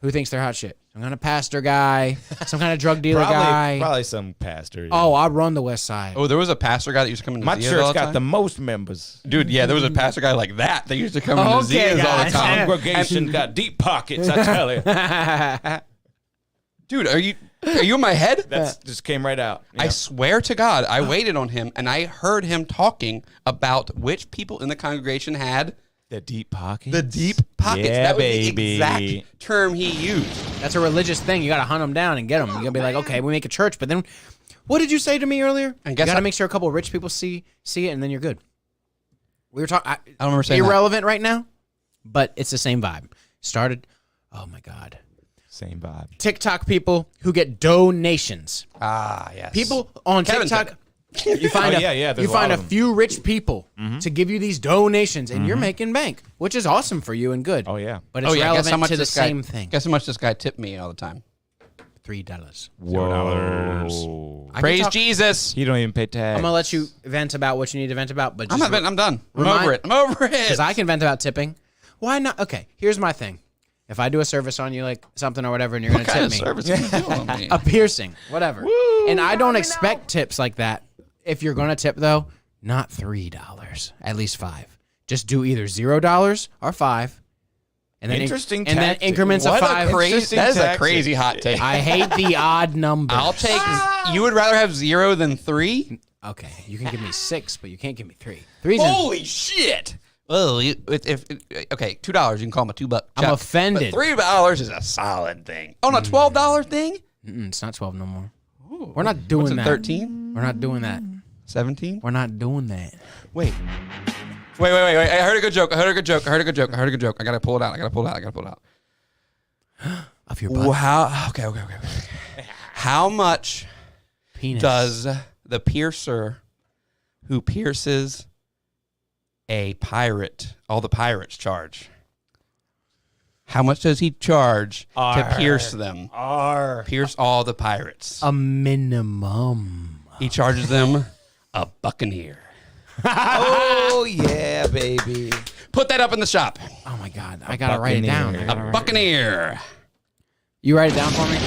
Who thinks they're hot shit? Some kind of pastor guy, some kind of drug dealer car. guy. Probably some pastor. Yeah. Oh, I run the West Side. Oh, there was a pastor guy that used to come in my the Zias church all got time? the most members. Dude, yeah, there was a pastor guy like that that used to come in the Okay, Zias all the guys. time. Congregation got deep pockets, I tell you. Dude, are you in my head? That just came right out. I Yeah. swear to God, I waited on him and I heard him talking about which people in the congregation had The deep pockets. the deep pockets. Yeah, that was baby. the exact term he used. That's a religious thing. You got to hunt them down and get them. You got to be like, okay, we make a church, but then what did you say to me earlier? And You guess got to I- make sure a couple of rich people see it, and then you're good. We were talking. I don't remember saying that. irrelevant right now, but it's the same vibe. Started. Oh my God. Same vibe. TikTok people who get donations. Ah, yes. People on Kevin TikTok. said You find Oh, yeah, there's you a lot find a of them. few rich people to give you these donations, and you're making bank, which is awesome for you and good. Oh, yeah. But it's Oh, yeah. Guess how relevant much to the this guy, same thing. Guess how much this guy tipped me all the time? $3. Whoa. I can Praise talk- Jesus. He don't even pay tax. I'm gonna let you vent about what you need to vent about, but I'm just not. I'm done. I'm remind- over it. I'm over it. because I can vent about tipping. Why not? Okay, here's my thing. If I do a service on you, like something or whatever, and you're What gonna kind tip of me, service are you doing on me? a piercing, whatever, and I don't expect tips like that. If you're gonna tip though, not $3, at least $5. Just do either $0 or $5, and then Interesting and then tactic. increments What of a $5. crazy. That is a tactic. crazy hot take. I hate the odd numbers. I'll take. You would rather have 0 than 3? Okay, you can give me 6, but you can't give me 3. 3's Holy shit! Well, if okay, $2 you can call them a $2. I'm check. offended. But $3 is a solid thing. On a $12 thing? it's not 12 no more. We're not doing What's it, that. 13? We're not doing that. 17? We're not doing that. Wait. Wait. I heard a good joke. I gotta pull it out. Of your butt. Wow. Okay. How much Penis. does the piercer who pierces a pirate, all the pirates charge? How much does he charge to pierce them? Pierce all the pirates. A minimum. He charges them a buccaneer. Oh yeah, baby. Put that up in the shop. Oh my God, I gotta write it down. A buccaneer. You write it down for me?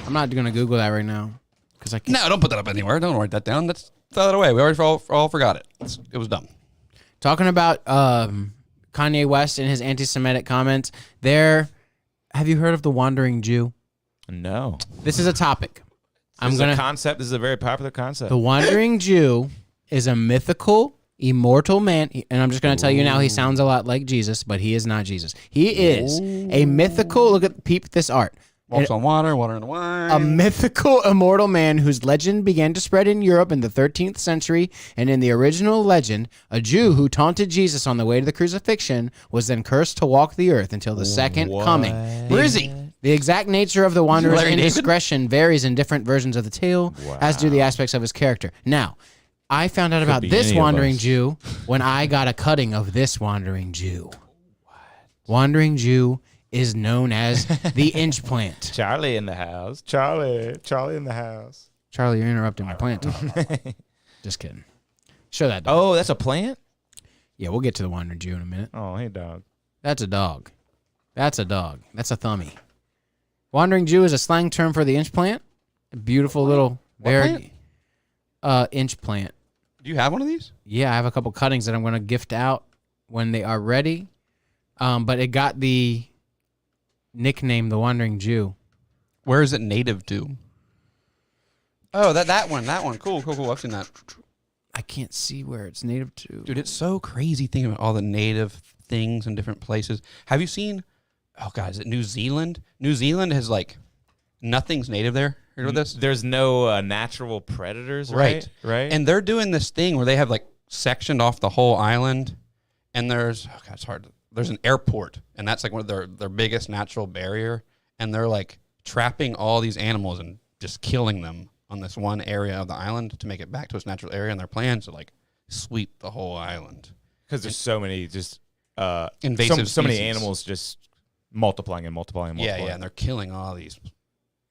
I'm not gonna Google that right now because I can't. No, don't put that up anywhere. Don't write that down. Let's throw that away. We already all forgot it. It was dumb. Talking about Kanye West and his anti-Semitic comments. Have you heard of the Wandering Jew? No. This is a topic. This is a concept. This is a very popular concept. The Wandering Jew is a mythical, immortal man, and I'm just going to tell you now, he sounds a lot like Jesus, but he is not Jesus. He is a mythical. Peep this art. Walks on water, water in the wine. A mythical, immortal man whose legend began to spread in Europe in the 13th century, and in the original legend, a Jew who taunted Jesus on the way to the crucifixion was then cursed to walk the earth until the second coming. Where is he? The exact nature of the wanderer's Larry David? indiscretion varies in different versions of the tale, as do the aspects of his character. Now, I found out about be this any of Wandering us. Jew when I got a cutting of this Wandering Jew. Wandering Jew is known as the inch plant. Charlie in the house. Charlie in the house. Charlie, you're interrupting my plant talk. Just kidding. Show that dog. Oh, that's a plant? Yeah, we'll get to the Wandering Jew in a minute. Oh, hey, dog. That's a dog. That's a dog. That's a thumbie. Wandering Jew is a slang term for the inch plant. A beautiful little very inch plant. Do you have one of these? Yeah, I have a couple cuttings that I'm going to gift out when they are ready. But it got the nickname the Wandering Jew. Where is it native to? Oh, that one. Cool. I've seen that. I can't see where it's native to. Dude, it's so crazy thinking about all the native things in different places. Have you seen, oh God, is it New Zealand? New Zealand has like, nothing's native there. Heard of this? There's no natural predators, right? Right. And they're doing this thing where they have like sectioned off the whole island, and there's, oh God, it's hard. There's an airport, and that's like one of their biggest natural barrier, and they're like trapping all these animals and just killing them on this one area of the island to make it back to its natural area, and their plans to like sweep the whole island. Because there's so many just invasive so many species. animals just multiplying and multiplying and multiplying. Yeah, and they're killing all these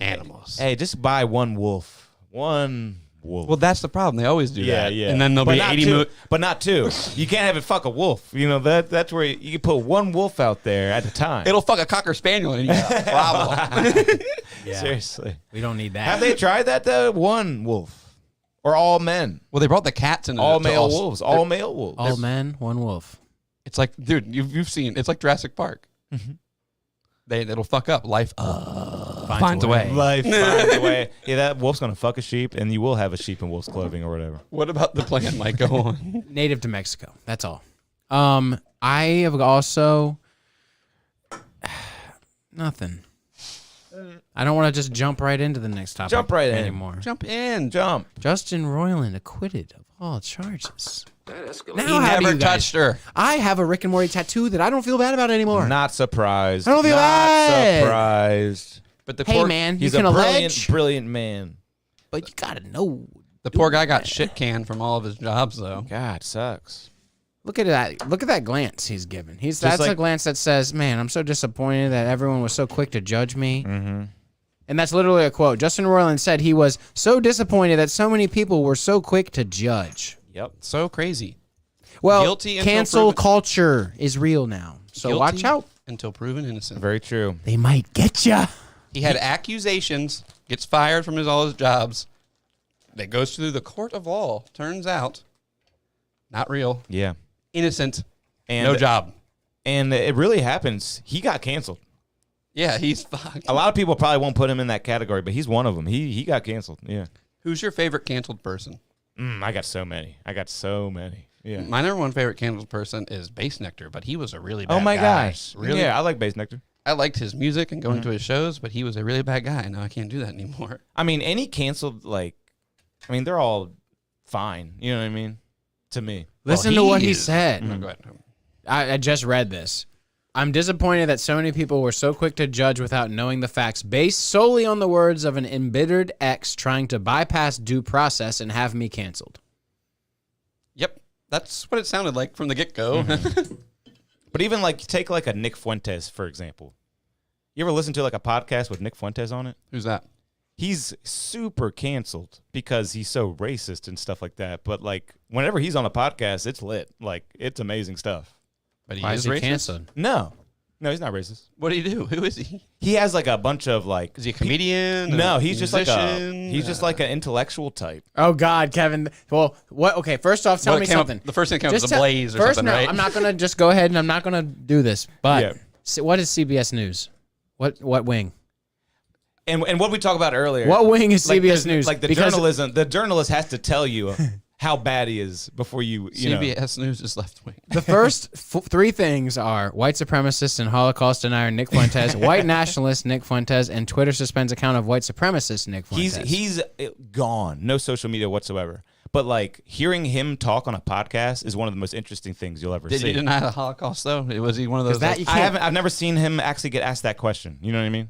animals. Hey, just buy one wolf. One wolf. Well, that's the problem. They always do that. Yeah. And then there'll be 80 but not two. You can't have it fuck a wolf. You know, that's where you can put one wolf out there at a time. It'll fuck a cocker spaniel and you got a problem. Yeah. Seriously. We don't need that. Have they tried that though? One wolf. Or all men. Well, they brought the cats into All it. male wolves. All male wolves. All men, one wolf. It's like, dude, you've seen, it's like Jurassic Park. It'll fuck up. Life finds a way. Life finds a way. Yeah, that wolf's gonna fuck a sheep, and you will have a sheep in wolf's clothing or whatever. What about the plan, Mike? Go on. Native to Mexico. That's all. I have also nothing. I don't want to just jump right into the next topic. Jump right in. anymore. Jump in. Jump. Justin Roiland acquitted of all charges. He Now, how do never you guys- touched her. I have a Rick and Morty tattoo that I don't feel bad about anymore. Not surprised. I don't feel Not bad. surprised. But the Hey poor, man, He's you can a brilliant, allege, brilliant man. but you gotta know. the poor guy got shit canned from all of his jobs, though. God, sucks. Look at that! Look at that glance he's given. That's like- a glance that says, "Man, I'm so disappointed that everyone was so quick to judge me." Mm-hmm. And that's literally a quote. Justin Roiland said he was so disappointed that so many people were so quick to judge. Yep. So crazy. Well, Guilty until cancel proven- culture is real now, so Guilty watch out. until proven innocent. Very true. They might get ya. He had accusations, gets fired from all his jobs. That goes through the court of law. Turns out, not real. Yeah. Innocent. And no job. And it really happens. He got canceled. Yeah, he's fucked. A lot of people probably won't put him in that category, but he's one of them. He got canceled. Yeah. Who's your favorite canceled person? I got so many. Yeah. My number one favorite canceled person is Bass Nectar, but he was a really bad guy. Oh my gosh. Really? Yeah, I like Bass Nectar. I liked his music and going to his shows, but he was a really bad guy. Now I can't do that anymore. I mean, any canceled, they're all fine. You know what I mean? To me. Listen to what he said. No, go ahead. I just read this. I'm disappointed that so many people were so quick to judge without knowing the facts, based solely on the words of an embittered ex trying to bypass due process and have me canceled. Yep. That's what it sounded like from the get-go. But even like take like a Nick Fuentes, for example. You ever listen to like a podcast with Nick Fuentes on it? Who's that? He's super canceled because he's so racist and stuff like that. But like whenever he's on a podcast, it's lit. Like it's amazing stuff. But Why is he racist? canceled? No, he's not racist. What do you do? Who is he? He has like a bunch of like. Is he a comedian? No, A he's just musician? like an intellectual type. Oh God, Kevin. Well, what? Okay, first off, tell What me came up- something. the first thing that came up was Just a tell- blaze or first, something, no, right? I'm not gonna just go ahead and I'm not gonna do this. But Yeah. what is CBS News? What wing? And what we talked about earlier. What wing is like CBS the- News? Like the Because- journalism, the journalist has to tell you how bad he is before you know. CBS News is left wing. The first three things are white supremacist and Holocaust denier Nick Fuentes, white nationalist Nick Fuentes, and Twitter suspends account of white supremacist Nick Fuentes. He's gone. No social media whatsoever. But like hearing him talk on a podcast is one of the most interesting things you'll ever Did see. he deny the Holocaust though? Was he one of those? that like- you I've never seen him actually get asked that question. You know what I mean?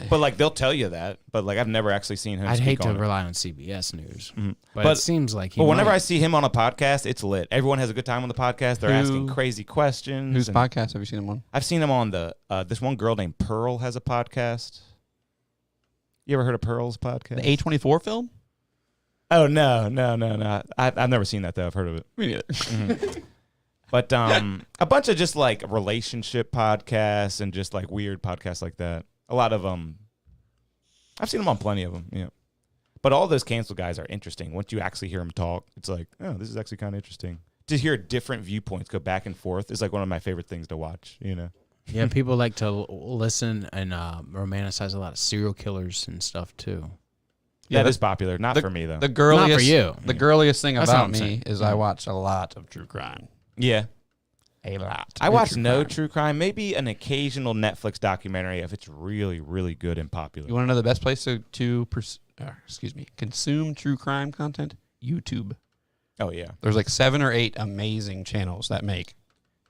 But like they'll tell you that. But like I've never actually seen him. I'd speak hate to on it. rely on CBS News, but, But- it seems like he. But whenever might. I see him on a podcast, it's lit. Everyone has a good time on the podcast. They're asking crazy questions. Whose and podcast have you seen him on? I've seen him on the this one girl named Pearl has a podcast. You ever heard of Pearl's podcast? The A24 film? Oh no. I've never seen that though. I've heard of it. Me neither. But a bunch of just like relationship podcasts and just like weird podcasts like that. A lot of I've seen them on plenty of them. Yeah. But all those cancel guys are interesting. Once you actually hear them talk, it's like, oh, this is actually kind of interesting. To hear different viewpoints go back and forth is like one of my favorite things to watch. You know. Yeah, people like to listen and romanticize a lot of serial killers and stuff too. That is popular. Not for me though. The girliest, Not for you. The girliest thing That's what about I'm me saying. is I watch a lot of true crime. Yeah. A lot. I watch no true crime. Maybe an occasional Netflix documentary if it's really, really good and popular. You want to know the best place to consume true crime content? YouTube. Oh yeah. There's like 7 or 8 amazing channels that make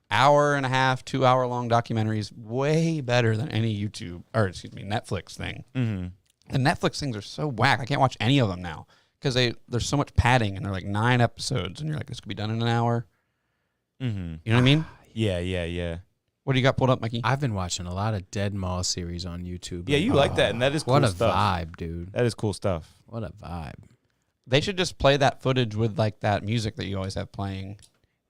hour and a half, 2 hour long documentaries way better than any Netflix thing. Mm-hmm. The Netflix things are so whack. I can't watch any of them now because there's so much padding and they're like 9 episodes and you're like, this could be done in an hour. Mm-hmm. You know what I mean? Yeah. What do you got pulled up, Mikey? I've been watching a lot of Dead Mall series on YouTube. Yeah, you like that, and that is cool what a stuff. vibe, dude. That is cool stuff. What a vibe. They should just play that footage with like that music that you always have playing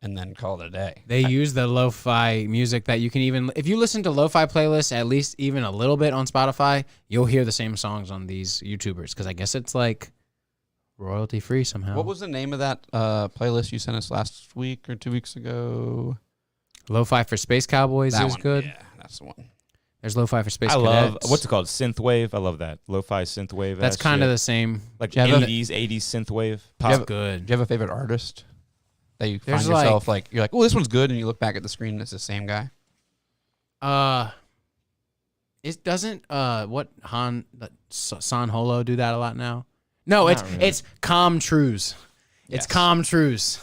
and then call it a day. They use the lo-fi music that you can even, if you listen to lo-fi playlists at least even a little bit on Spotify, you'll hear the same songs on these YouTubers because I guess it's like royalty free somehow. What was the name of that playlist you sent us last week or 2 weeks ago? Lo-fi for Space Cowboys That is one. good. Yeah, that's the one. There's lo-fi for Space I Cadets. love what's it called? Synthwave. I love that. Lo-fi synthwave. That's kind of the same. like Do you have a- 80s synthwave. That's Pop. good. Do you have a favorite artist that you There's find yourself like you're like, oh, this one's good, and you look back at the screen and it's the same guy? It doesn't San Holo do that a lot now? No, Not really. it's Com Trues. It's Yes. Com Trues.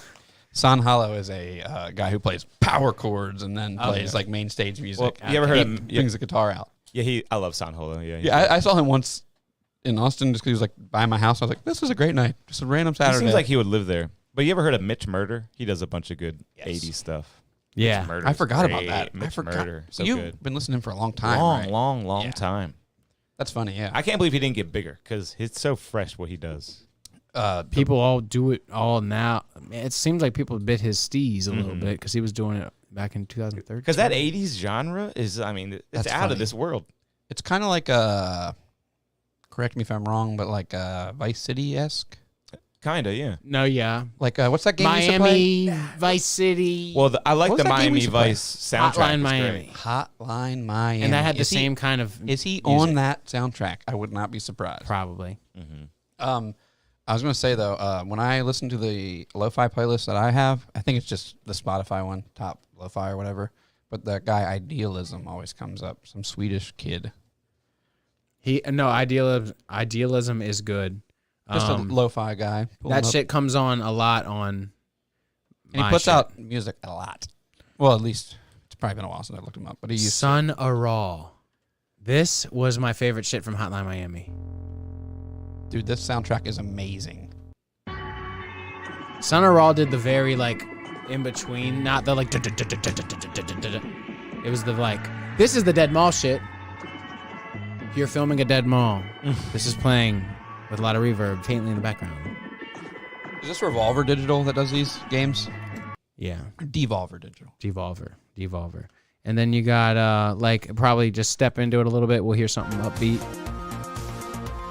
San Hollow is a guy who plays power chords and then plays like main stage music. Well, you ever heard he of- brings the guitar out? Yeah, I love San Holo. Yeah, he's Yeah, good. I saw him once in Austin just because he was like by my house. I was like, this is a great night. Just a random He Saturday. seems like he would live there. But you ever heard of Mitch Murder? He does a bunch of good 80s stuff. Yeah. Mitch Murder's I forgot about great. that. I Mitch forgot. Murder, so You've good. been listening for a long time, right? Long Yeah. time. That's funny, yeah. I can't believe he didn't get bigger because it's so fresh what he does. People all do it all now. It seems like people bit his steez a little bit because he was doing it back in 2013. Because that 80s genre is, I mean, it's That's out funny. of this world. It's kind of like correct me if I'm wrong, but like Vice City-esque. Kind of, yeah. No, yeah. Like, what's that game you used to play? Miami, Vice City, Well, I like What was the that game we Miami used to play? Vice soundtrack. Hotline It's Miami. great. Hotline Miami. and that had the Is he- same kind of Is he music. on that soundtrack? I would not be surprised. probably. I was going to say, though, when I listen to the lo-fi playlist that I have, I think it's just the Spotify one, top lo-fi or whatever, but that guy Idealism always comes up, some Swedish kid. Idealism is good. Just a lo-fi guy. pulling That up. shit comes on a lot on. And he puts out music a lot. Well, at least it's probably been a while since I looked him up, but he used to. Sun Aral. This was my favorite shit from Hotline Miami. Dude, this soundtrack is amazing. Sun Aral did the very like in between, not the like. It was the like. This is the Dead Mall shit. You're filming a Dead Mall. This is playing with a lot of reverb faintly in the background. Is this Revolver Digital that does these games? Yeah. Devolver Digital. Devolver. And then you got like probably just step into it a little bit. We'll hear something upbeat.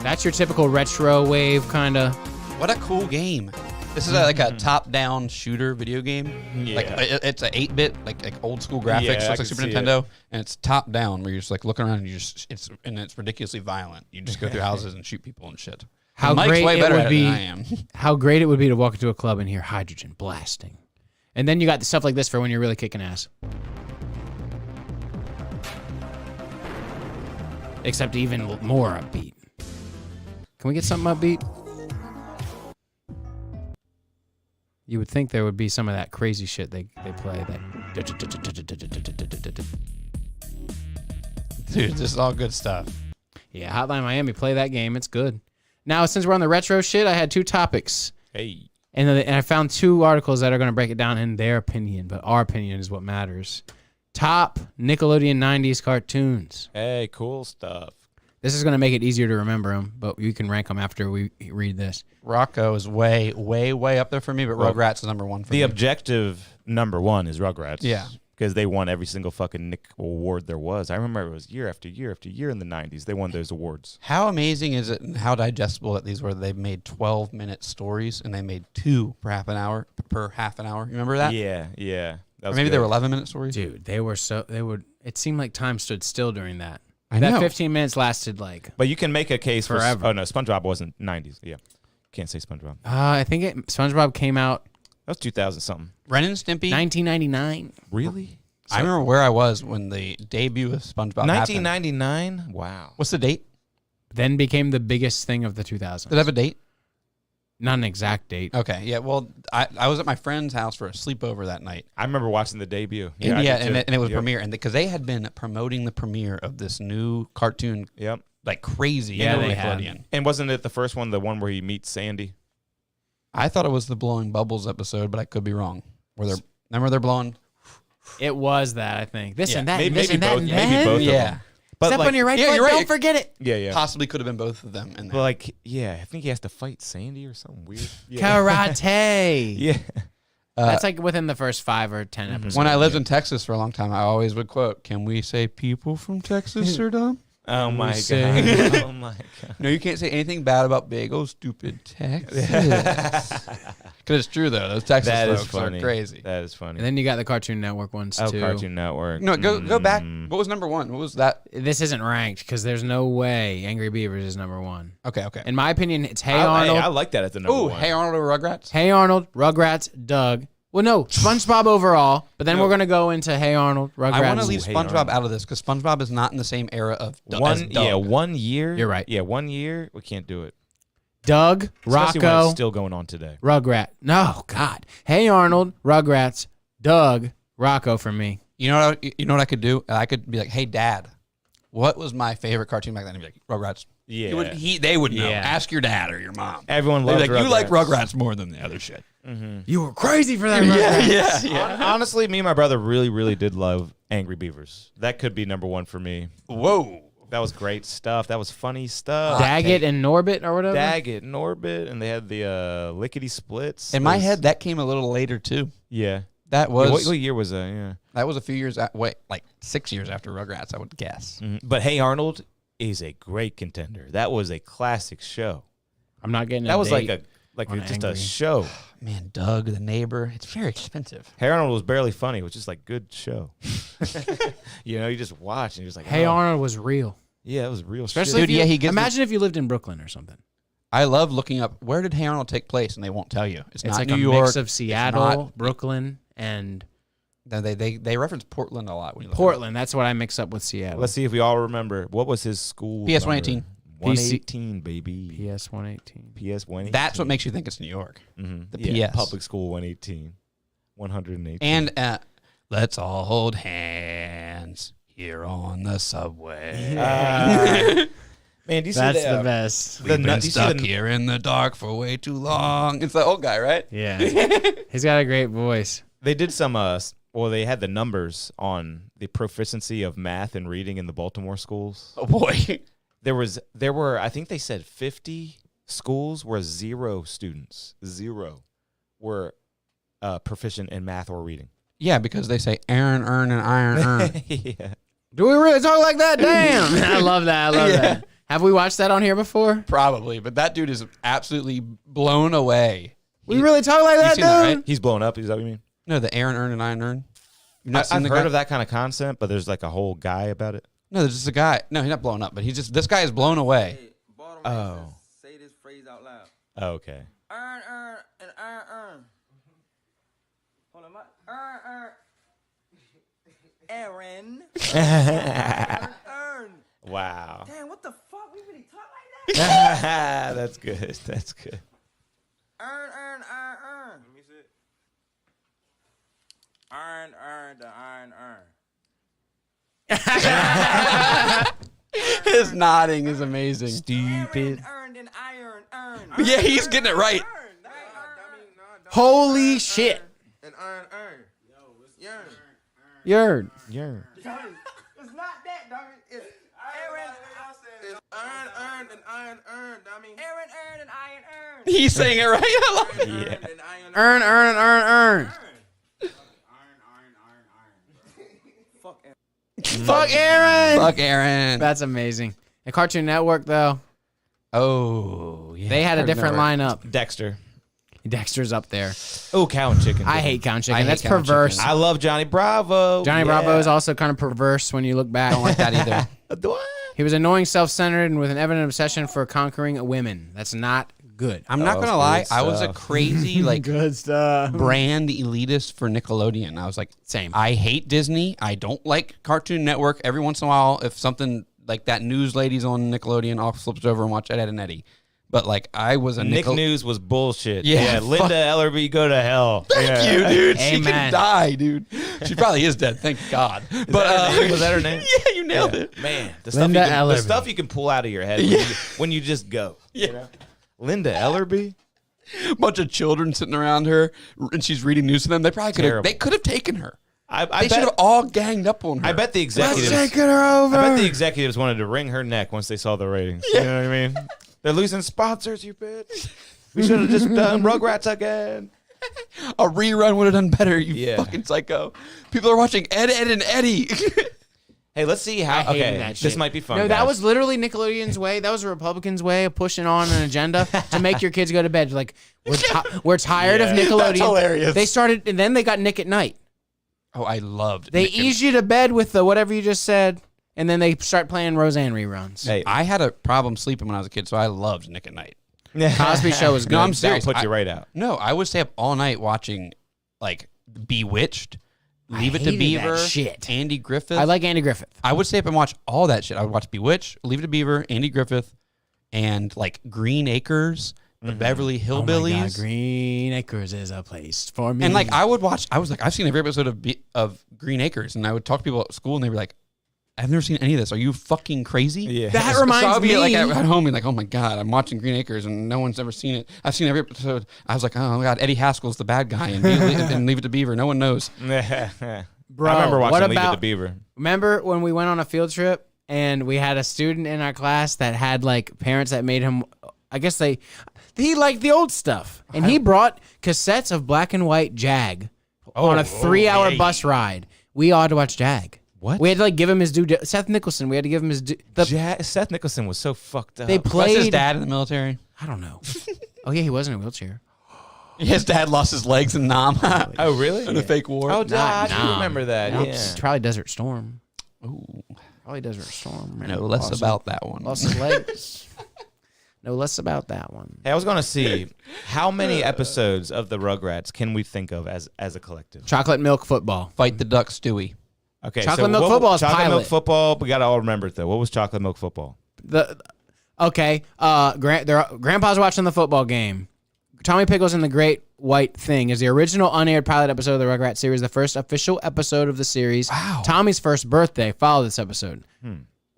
That's your typical retro wave kind of. What a cool game. This is like a top-down shooter video game. Yeah. Like it's a 8-bit, like old school graphics, Yeah, I just like can Super see Nintendo, and it's top-down where you're just like looking around and it's ridiculously violent. You just go through houses and shoot people and shit. How And Mike's great way it better would at be. it than I am. How great it would be to walk into a club and hear hydrogen blasting. And then you got the stuff like this for when you're really kicking ass. Except even more upbeat. Can we get something upbeat? You would think there would be some of that crazy shit they play. Dude, this is all good stuff. Yeah, Hotline Miami, play that game. It's good. Now, since we're on the retro shit, I had 2 topics. Hey. And I found 2 articles that are going to break it down in their opinion, but our opinion is what matters. Top Nickelodeon 90s cartoons. Hey, cool stuff. This is going to make it easier to remember them, but you can rank them after we read this. Rocco is way, way, way up there for me, but Rugrats is number 1 for me. The objective number 1 is Rugrats. Yeah. Because they won every single fucking Nick award there was. I remember it was year after year after year in the 90s. They won those awards. How amazing is it and how digestible that these were? They made 12-minute stories and they made 2 per half an hour. You remember that? Yeah. That Or was maybe they good. were 11-minute stories. Dude, it seemed like time stood still during that. I That know. 15 minutes lasted like, But you can make a case Forever. for... Oh, no, SpongeBob wasn't 90s. Yeah. Can't say SpongeBob. I think SpongeBob came out That was 2000-something. Ren and Stimpy. 1999. Really? I remember where I was when the debut of SpongeBob happened. 1999? Wow. What's the date? Then became the biggest thing of the 2000s. Did it have a date? Not an exact date. Okay, yeah. Well, I was at my friend's house for a sleepover that night. I remember watching the debut. I did too. and it was Yep. premiere, and because they had been promoting the premiere of this new cartoon Yep. like crazy. Yeah, on they had. Nickelodeon. And wasn't it the first one, the one where he meets Sandy? I thought it was the blowing bubbles episode, but I could be wrong. Remember they're blowing? It was that, I think. This Yeah, and that, maybe- and this maybe and that, both- and maybe then. both of Yeah. them. But Step like, on your right yeah, foot, you're right. don't forget it. Yeah. Possibly could have been both of them in But there. like, yeah, I think he has to fight Sandy or something weird. Yeah. Karate. Yeah. That's like within the first 5 or 10 episodes. When I lived in Texas for a long time, I always would quote, "Can we say people from Texas are dumb?" Oh my say- god. Oh my god. No, you can't say anything bad about big old stupid Texas. Because it's true though; those Texas That is folks funny. are crazy. That is funny. And then you got the Cartoon Network ones too. Cartoon Network. No, go back. What was number 1? What was that? This isn't ranked because there's no way Angry Beavers is number 1. Okay. In my opinion, it's Hey I Arnold. like that as the number Ooh, one. Hey Arnold or Rugrats? Hey Arnold, Rugrats, Doug. Well, no, SpongeBob overall. But then No. we're gonna go into Hey Arnold, Rugrats. I want to leave Hey SpongeBob Arnold. out of this because SpongeBob is not in the same era of as One Doug. 1 year. You're right. Yeah, 1 year. We can't do it. Doug, Especially when Rocco, it's still going on today. Rugrat. No, God. Hey Arnold, Rugrats, Doug, Rocco for me. You know what I could do? I could be like, "Hey, Dad, what was my favorite cartoon back then?" And he'd be like, "Rugrats." Yeah. They would know. Yeah. Ask your dad or your mom. Everyone They'd loves be like, "You like Rugrats more than the other shit." You were crazy for that. Rugrats. Honestly, me and my brother really, really did love Angry Beavers. That could be number 1 for me. Whoa. That was great stuff. That was funny stuff. Daggett and Norbit or whatever. Daggett, Norbit, and they had the lickety splits. In my head, that came a little later too. Yeah. That was What year was that? Yeah. that was a few years. Like 6 years after Rugrats, I would guess. But Hey Arnold is a great contender. That was a classic show. I'm not getting That was like date. just a Angry. show. Man, Doug the neighbor. It's very expensive. Hey Arnold was barely funny. It was just like good show. You just watch and you're just like, Hey oh. Arnold was real. Yeah, it was real Especially shit. Dude, if you, he gives imagine if you lived in Brooklyn or something. I love looking up where did Hey Arnold take place, and they won't tell you. It's It's not like New a York. mix of Seattle, not- Brooklyn, and No, they reference Portland a lot when you look Portland. That's what I mix up with Seattle. Let's see if we all remember. What was his school? PS number? 118. 118, baby. PS 118. PS 118. That's what makes you think it's New York. The PS. Public school 118. 118. And let's all hold hands here on the subway. Man, do you see That's the, the best. the We've been nut- do you see stuck the- here in the dark for way too long. It's the old guy, right? Yeah. He's got a great voice. They did some they had the numbers on the proficiency of math and reading in the Baltimore schools. Oh boy. There were I think they said 50 schools where 0 students were proficient in math or reading. Yeah, because they say Aaron, earn, and iron, earn. Yeah. Do we really talk like that? Damn. I love that. I love that. Have we watched that on here before? Probably, but that dude is absolutely blown away. We really talk like that, You've dude? seen that, right? He's blown up. Is that what you mean? No, the Aaron, earn, and iron, earn. You've not seen I've the heard guy? of that kind of concept, but there's like a whole guy about it. No, there's just a guy. No, he's not blown up, but this guy is blown away. Oh. Say this phrase out loud. Okay. Earn, and earn. Hold on, earn. Aaron. Earn. Wow. Damn, what the fuck? We really talk like that? That's good. That's good. Earn. Let me see it. Earn, the iron, His nodding is amazing. Stupid. Earned and iron. Yeah, he's getting it right. Holy shit. And iron. Yerd. Yeah. It's not that, dummy. It's Aaron. It's earned and iron, dummy. Aaron, earned and iron, earned. He's saying it right. I love it. Yeah. And iron, Earn. Fuck Aaron. Fuck Aaron. Fuck Aaron. That's amazing. The Cartoon Network, though, Oh, yeah. they had a different lineup. Dexter. Dexter's up there. Oh, Cow and Chicken. I hate Count Chicken. I hate That's Cow and perverse. Chicken. I love Johnny Bravo. Johnny Yeah. Bravo is also kind of perverse when you look back. Don't like that either. What? He was annoying, self-centered, and with an evident obsession for conquering women. That's not good. I'm not Oh, gonna lie. good I was a stuff. crazy good stuff. brand elitist for Nickelodeon. I was like, Same. I hate Disney. I don't like Cartoon Network. Every once in a while, if something like that news ladies on Nickelodeon, I'll flip over and watch Ed, Ed and Eddie. But like, I was a Nick News was bullshit. Yeah, Linda fuck. Ellerby, go to hell. Thank you, dude. She Amen. can die, dude. She probably is dead. Thank God. But Was that her name? yeah, you nailed it. Man, the Linda the Ellerby. stuff you can pull out of your head when you just go. Yeah. You know? Linda Ellerby? A bunch of children sitting around her, and she's reading news to them. They probably could have. Terrible. They could have taken her. I They should have all ganged up on her. I bet the executives. her over. I bet the executives wanted to wring her neck once they saw the ratings. You know what I mean? They're losing sponsors, you bitch. We should have just done Rugrats again. A rerun would have done better, you Yeah. fucking psycho. People are watching Ed, Ed, and Eddie. Hey, let's see how. I hated Okay, that this shit. might be fun. No, that guys. was literally Nickelodeon's way. That was a Republican's way of pushing on an agenda to make your kids go to bed. Like, we're tired of Yeah. Nickelodeon. That's hilarious. They started, and then they got Nick at Night. Oh, I loved They Nick and- ease you to bed with the whatever you just said, and then they start playing Roseanne reruns. Hey, I had a problem sleeping when I was a kid, so I loved Nick at Night. Cosby Show was good. No, I'm That'll serious. put you right out. No, I would stay up all night watching, like, Bewitched, Leave It to hated that Beaver, shit. Andy Griffith. I like Andy Griffith. I would stay up and watch all that shit. I would watch Bewitched, Leave It to Beaver, Andy Griffith, and, like, Green Acres, the Beverly Oh my Hillbillies. God, Green Acres is a place for me. And, like, I would watch, I was like, I've seen every episode of Green Acres, and I would talk to people at school, and they'd be like, I've never seen any of this. Are you fucking crazy? Yeah. that So reminds I'll be me. like at home and like, oh my God, I'm watching Green Acres and no one's ever seen it. I've seen every episode. I was like, oh my God, Eddie Haskell's the bad guy and Leave It to Beaver. No one knows. Bro, I remember watching what Leave It about- to Beaver. Remember when we went on a field trip and we had a student in our class that had like parents that made him, I guess he liked the old stuff. And he brought cassettes of black and white Jag on a 3-hour bus ride. We all had to watch Jag. What? We had to like give him his due. Seth Nicholson. We had to give him his due. Seth Nicholson was so fucked up. They Was played. his dad in the military? I don't know. Oh yeah, he was in a wheelchair. His dad lost his legs in Nam Oh, really? in a fake war. Oh, Not I do Nam. remember that. No, Yeah. it's probably Desert Storm. Ooh, Probably Desert Storm. I know less about that one. Lost his legs. No less about that one. Hey, I was going to see how many episodes of the Rugrats can we think of as a collective? Chocolate milk football. Fight the Duck Stewie. Okay, Chocolate Milk Football is Chocolate pilot. Milk Football. We got to all remember it though. What was Chocolate Milk Football? Grandpa's watching the football game. Tommy Pickles and the Great White Thing is the original unaired pilot episode of the Rugrats series, the first official episode of the series. Wow. Tommy's first birthday followed this episode.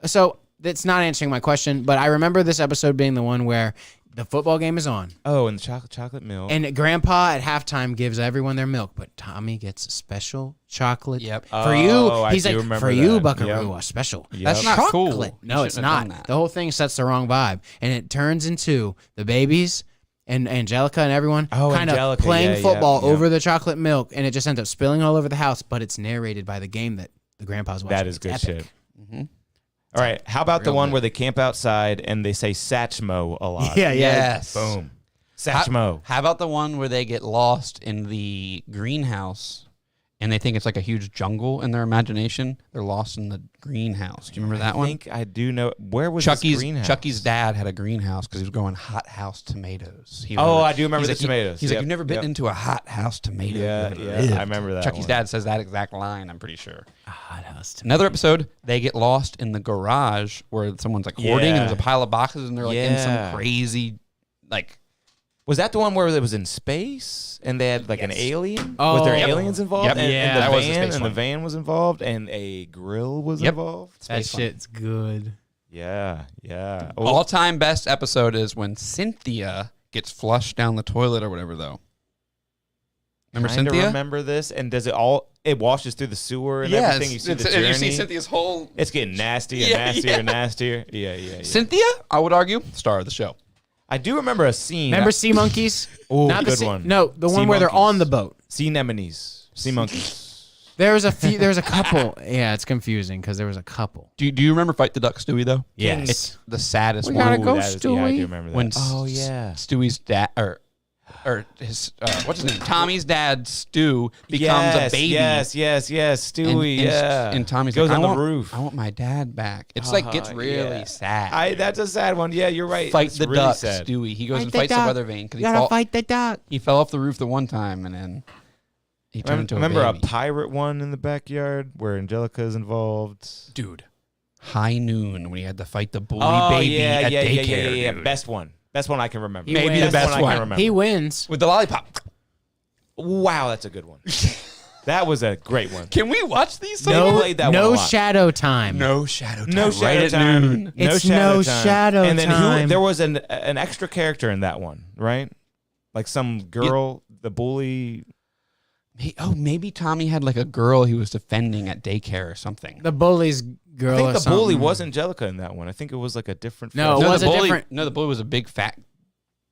So that's not answering my question, but I remember this episode being the one where the football game is on. Oh, and the chocolate milk. And Grandpa at halftime gives everyone their milk, but Tommy gets a special chocolate. Yep. For you, Oh, he's I do like, remember for you, that. Buckaroo, Yep. a special. Yep. That's not cool. Chocolate. You No, it's shouldn't have not. done that. The whole thing sets the wrong vibe, and it turns into the babies and Angelica and everyone Oh, kind of Angelica, playing yeah, football yeah. over the chocolate milk, and it just ends up spilling all over the house. But it's narrated by the game that the grandpa's watching. That is It's good epic. shit. All right, how about the Real one good. where they camp outside and they say Satchmo a lot? Yeah, yeah. Yes. Boom. How, Satchmo. how about the one where they get lost in the greenhouse and they think it's like a huge jungle in their imagination? They're lost in the greenhouse. Do you remember that I one? think I do know. Where was this greenhouse? Chucky's dad had a greenhouse because he was growing hothouse tomatoes. I do remember he's the tomatoes. He's like, Yep, you've never been yep. into a hothouse tomato. Yeah, You've never yeah, lived." I remember that Chucky's one. dad says that exact line, I'm pretty sure. Hothouse to Another episode, they get lost in the garage where someone's like hoarding and Yeah. there's a pile of boxes and they're like in Yeah. some crazy, like, Was that the one where it was in space and they had like an alien? Oh. Was there Yep. aliens involved? Yep. And, Yeah. and the That was the van space and the one. van was involved and a grill was Yep. involved. That Space one. shit's good. Yeah, yeah. Oh, All-time best episode is when Cynthia gets flushed down the toilet or whatever, though. Remember kinda Cynthia? remember this? And does it washes through the sewer and Yes. everything? You see the And journey. you see Cynthia's whole... It's getting nastier, Yeah, nastier, yeah. and nastier. Yeah, yeah, yeah. Cynthia, I would argue, star of the show. I do remember a scene. Remember sea monkeys? Ooh, Not the good sea- one. No, the Sea one where they're monkeys. on the boat. Sea anemones. Sea monkeys. There's a couple. Yeah, it's confusing because there was a couple. Do you remember Fight the Duck, Stewie, though? Yes. It's the saddest We one. gotta go, Yeah, I Stewie. do remember that. When Oh, yeah. Stewie's dad, or his, what's his name? Tommy's dad, Stu, becomes a baby. Yes, Stewie, and, yeah. And Tommy's goes like, on I the want, roof. I want my dad back. It's like gets really yeah. sad. That's a sad one. Yeah, you're right. Fight It's the really duck, sad. Stewie. He goes Fight and the fights the duck. weather vane because You gotta fight the duck. he fell off the roof the one time and then he turned into Remember a a baby. pirate one in the backyard where Angelica is involved? Dude, High Noon when he had to fight the bully Oh, baby yeah, at yeah, daycare. yeah. dude. Best one. Best one I can remember. Maybe the best I one. can remember. He wins. With the lollipop. Wow, that's a good one. That was a great one. Can we watch these? No, played that one a no lot. shadow time. No shadow time. No right shadow at time. noon. It's no shadow And then time. there was an extra character in that one, right? Like some girl, the bully. Maybe Tommy had like a girl he was defending at daycare or something. The bully's girl. I think or the bully something. was Angelica in that one. I think it was like a different. No, friend. it was the a bully, different- No, the bully was a big fat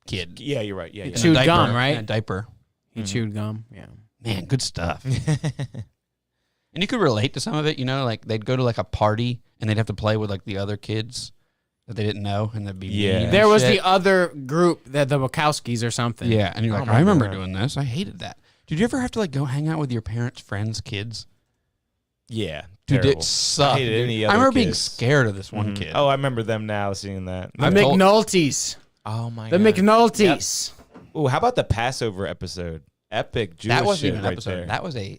kid. Yeah, you're right. Yeah, He yeah. chewed Diaper. gum, right? Yeah, diaper. He chewed gum. Yeah. Man, good stuff. And you could relate to some of it, you know, like they'd go to like a party and they'd have to play with like the other kids that they didn't know and they'd be Yeah. mean and There was shit. the other group, the Wachowskis or something. Yeah, and you're like, Oh my I remember God. doing this. I hated that. Did you ever have to like go hang out with your parents' friends' kids? Yeah, Dude, terrible. it sucked. I hated dude. any I other remember being kids. scared of this one Mhm. kid. Oh, I remember them now seeing that. The I've told- McNultys. Oh my The god. McNultys. Oh, how about the Passover episode? Epic Jewish that wasn't shit even an right episode. there. That was a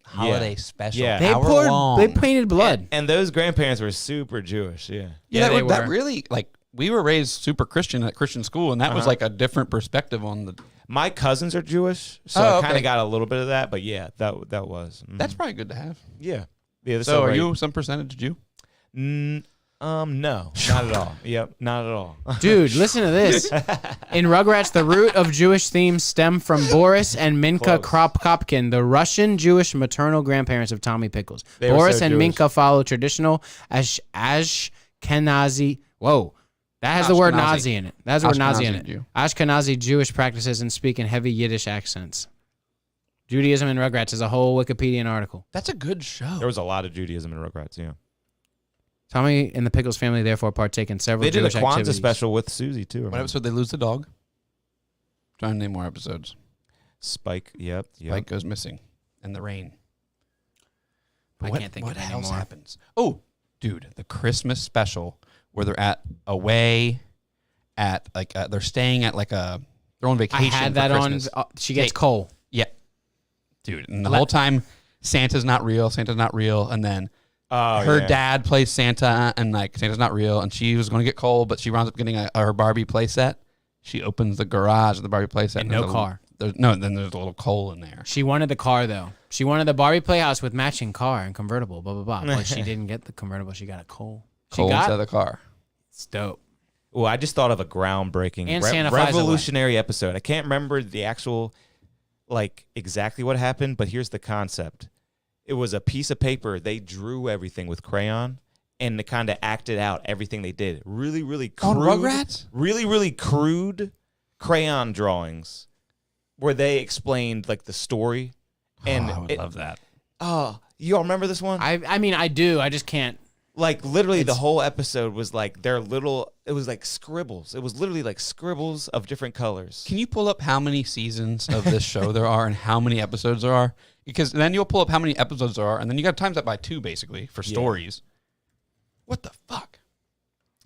holiday special. Yeah. They hour poured. long. They painted blood. And those grandparents were super Jewish. Yeah. Yeah, they that were. really like we were raised super Christian at Christian school, and that was like a different perspective on the. My cousins are Jewish, so Oh, I kind okay. of got a little bit of that. But yeah, that was. Mhm. That's probably good to have. yeah. Yeah. So, are you some percentage Jew? No, not at all. Yep, not at all. Dude, listen to this. In Rugrats, the root of Jewish themes stem from Boris and Minka Kropotkin, the Russian Jewish maternal grandparents of Tommy Pickles. They were Boris so and Jewish. Minka follow traditional Ashkenazi. Whoa. That has the word Ashkenazi. Nazi in it. That has the word Nazi in Ashkenazi it. Jew. Ashkenazi Jewish practices and speak in heavy Yiddish accents. Judaism in Rugrats is a whole Wikipedian article. That's a good show. There was a lot of Judaism in Rugrats. Yeah. Tommy and the Pickles family therefore partake in several They did a Jewish Kwanzaa activities. special with Susie too. What remember? episode they lose the dog? Trying to name more episodes. Spike. Yep. Spike goes missing in the rain. I What- can't think what of it else anymore. happens? Oh, dude, the Christmas special where they're at away at like they're staying at like they're on I vacation. had for that on. Christmas. She gets Hey. coal. Yeah, dude, and the whole time Santa's not real, and then Oh, her yeah. dad plays Santa, and like Santa's not real, and she was going to get coal, but she winds up getting her Barbie playset. She opens the garage of the Barbie playset, And no there's a- car. Then there's a little coal in there. She wanted the car though. She wanted the Barbie Playhouse with matching car and convertible. Blah blah blah. But she didn't get the convertible. She got a coal. She Coal got instead of the car. it's dope. Oh, I just thought of a groundbreaking, And Santa flies away. revolutionary episode. I can't remember the actual, like, exactly what happened, but here's the concept. It was a piece of paper. They drew everything with crayon, and they kind of acted out everything they did. Really, really crude. On Rugrats? Really, really crude crayon drawings where they explained, like, the story. And I would love that. Oh, you all remember this one? I mean, I do. I just can't. Like, literally, the whole episode was like their little, it was like scribbles. It was literally like scribbles of different colors. Can you pull up how many seasons of this show there are and how many episodes there are? Because then you'll pull up how many episodes there are, and then you got to times that by 2, basically, for stories. What the fuck?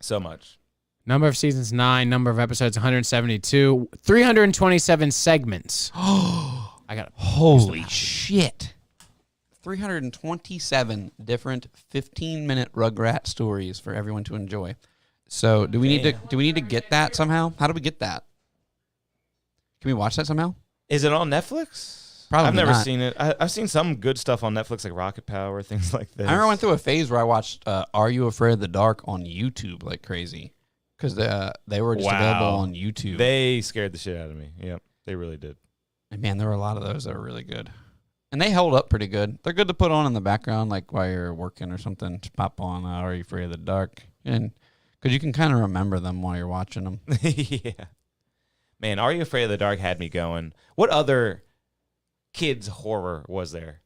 So much. Number of seasons 9, number of episodes 172, 327 segments. I got Holy shit. 327 different 15-minute Rugrat stories for everyone to enjoy. So, do we need to get that somehow? How do we get that? Can we watch that somehow? Is it on Netflix? Probably I've never not. seen it. I've seen some good stuff on Netflix, like Rocket Power, things like this. I remember I went through a phase where I watched Are You Afraid of the Dark on YouTube like crazy. Because they were just available on YouTube. They scared the shit out of me. Yep, they really did. And man, there were a lot of those that were really good. And they held up pretty good. They're good to put on in the background, like while you're working or something. Just pop on Are You Afraid of the Dark? And because you can kind of remember them while you're watching them. Yeah. Man, Are You Afraid of the Dark had me going. What other kids' horror was there?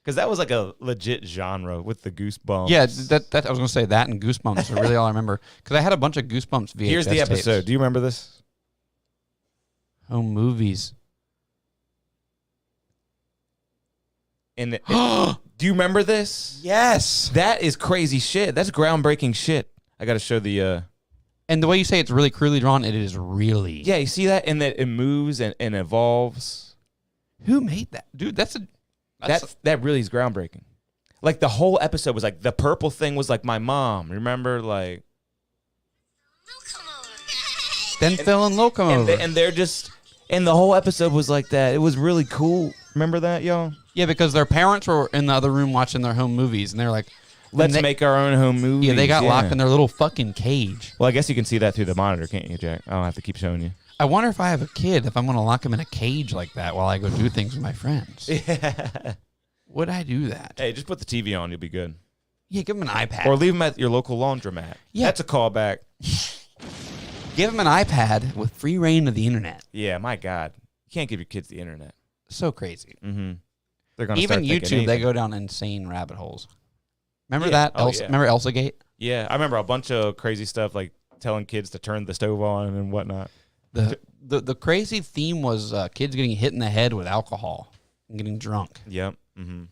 Because that was like a legit genre with the Goosebumps. Yeah, that I was going to say that and Goosebumps are really all I remember. Because I had a bunch of Goosebumps VHS Here's the episode. tapes. Do you remember this? Home movies. And do you remember this? Yes. That is crazy shit. That's groundbreaking shit. I got to show the... And the way you say it's really crudely drawn, it is really. Yeah, you see that? And that it moves and evolves. Who made that? Dude, That really is groundbreaking. Like, the whole episode was like, the purple thing was like my mom. Remember? Like... Then Phil and Locomotive. And they're just... And the whole episode was like that. It was really cool. Remember that, y'all? Yeah, because their parents were in the other room watching their home movies, and they're like, Let's make our own home movie. Yeah, they got locked in their little fucking cage. Well, I guess you can see that through the monitor, can't you, Jack? I don't have to keep showing you. I wonder if I have a kid, if I'm going to lock him in a cage like that while I go do things with my friends. Yeah. Would I do that? Hey, just put the TV on. You'll be good. Yeah, give him an iPad. Or leave them at your local laundromat. Yeah. That's a callback. Give him an iPad with free reign of the internet. Yeah, my God. You can't give your kids the internet. So crazy. Mm-hmm. They're gonna Even start thinking YouTube, they anything. go down insane rabbit holes. Remember Yeah. that? Oh, yeah. Remember Elsa Gate? Yeah, I remember a bunch of crazy stuff like telling kids to turn the stove on and whatnot. The crazy theme was kids getting hit in the head with alcohol and getting drunk. Yep. Mm-hmm.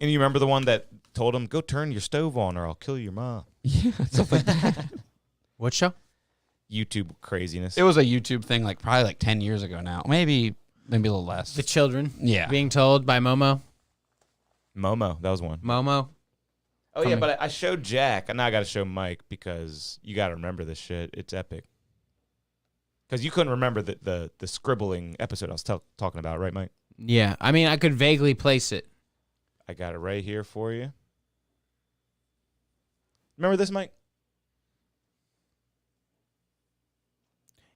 And you remember the one that told them, go turn your stove on or I'll kill your mom? Yeah, stuff like that. What show? YouTube craziness. It was a YouTube thing, like probably like 10 years ago now. Maybe a little less. The children. Yeah. Being told by Momo. Momo, that was one. Momo. Oh, yeah, but I showed Jack, and now I got to show Mike because you got to remember this shit. It's epic. Because you couldn't remember the scribbling episode I was talking about, right, Mike? Yeah. I mean, I could vaguely place it. I got it right here for you. Remember this, Mike?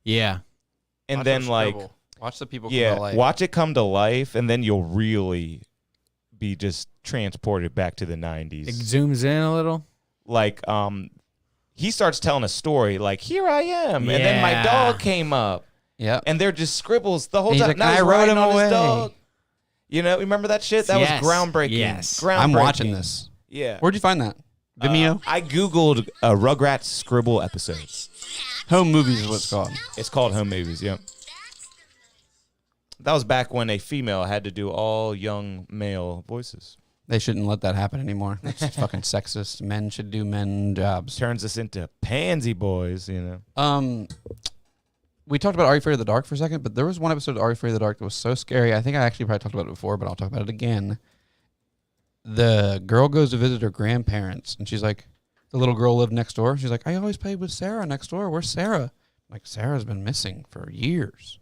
Yeah. And Watch then, them like, scribble. Watch the people come to life. watch it come to life, and then you'll really be just transported back to the 90s. It zooms in a little. Like, he starts telling a story, like, here I am, and then my Yeah. dog came up. Yeah. And they're just scribbles the whole And he's time. like, Now I he's rode riding him on his away. dog. You know, remember that shit? That Yes. was groundbreaking. Yes. Groundbreaking. I'm watching this. Yeah. Where'd you find that? Vimeo? I Googled a Rugrats Scribble episode. Home Movies is what it's called. It's called Home Movies, yep. That was back when a female had to do all young male voices. They shouldn't let that happen anymore. That's fucking sexist. Men should do men jobs. Turns us into pansy boys, you know. We talked about Are You Afraid of the Dark for a second, but there was one episode of Are You Afraid of the Dark that was so scary. I think I actually probably talked about it before, but I'll talk about it again. The girl goes to visit her grandparents, and she's like, the little girl lived next door. She's like, I always played with Sarah next door. Where's Sarah? Like, Sarah's been missing for years.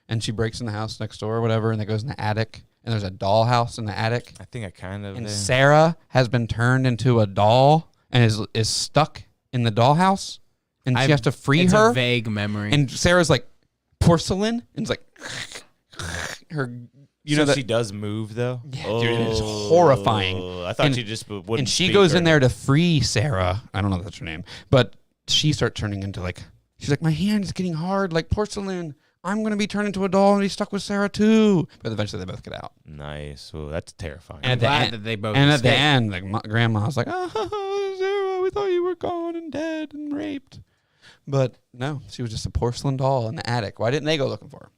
And she breaks in the house next door or whatever, and it goes in the attic, and there's a dollhouse in the attic. I think I kind of... And Sarah has been turned into a doll and is stuck in the dollhouse. and she has to free it's her. a vague memory. And Sarah's like porcelain, and it's like her. You know that she does move though. Yeah, dude, it's horrifying. I thought And- she just wouldn't. and she speak goes or in there to free Sarah. I don't know if that's her name, but she starts turning into like she's like, my hand is getting hard like porcelain. I'm gonna be turned into a doll and be stuck with Sarah too. But eventually they both get out. Nice. Well, that's terrifying. And glad that they both And at the escaped. end, like grandma's like, oh, Sarah, we thought you were gone and dead and raped. But no, she was just a porcelain doll in the attic. Why didn't they go looking for her?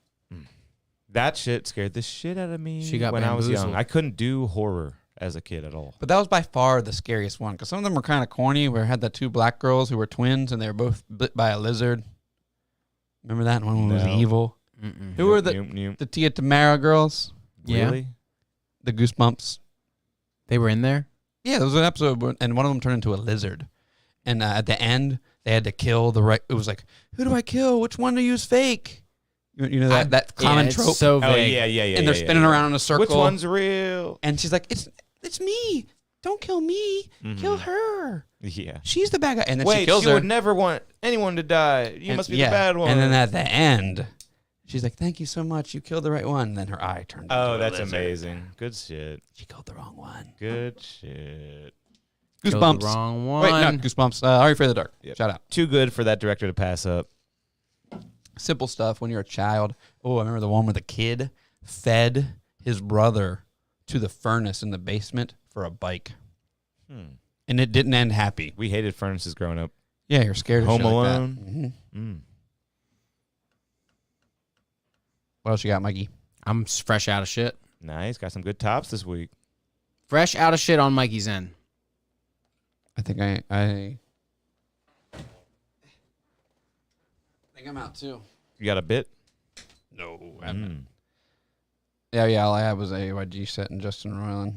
That shit scared the shit out of me She got when I was young. bamboozled. I couldn't do horror as a kid at all. But that was by far the scariest one because some of them were kind of corny. Where I had the two black girls who were twins and they were both bit by a lizard. Remember that one was No. evil? Mm-mm. Who were Nope. the Tia Tamara girls? Yeah. Really? The Goosebumps. They were in there? Yeah, there was an episode and one of them turned into a lizard. And at the end, they had to kill the right. It was like, who do I kill? Which one to use fake? You know that common it's trope. so Oh vague. yeah. and they're spinning around in a circle. Which one's real? And she's like, it's me. Don't kill me. Kill her. Yeah. She's the bad guy. And then Wait, she kills she her. would never want anyone to die. You And- must be yeah. the bad one. And then at the end, she's like, thank you so much. You killed the right one. And then her eye turned into oh, a that's lizard. amazing. Good shit. She killed the wrong one. Good shit. Killed the Goosebumps. wrong one. Wait, not Goosebumps. Are You Afraid of the Dark? Yep. Shout out. Too good for that director to pass up. Simple stuff when you're a child. Oh, I remember the one where the kid fed his brother to the furnace in the basement for a bike. And it didn't end happy. We hated furnaces growing up. Yeah, you're scared of Home shit like that. Alone. Mhm. What else you got, Mikey? I'm fresh out of shit. Nice. Got some good tops this week. Fresh out of shit on Mikey's end. I think I think I'm out too. You got a bit? No. Mm. Yeah, all I had was a AYG set and Justin Roiland.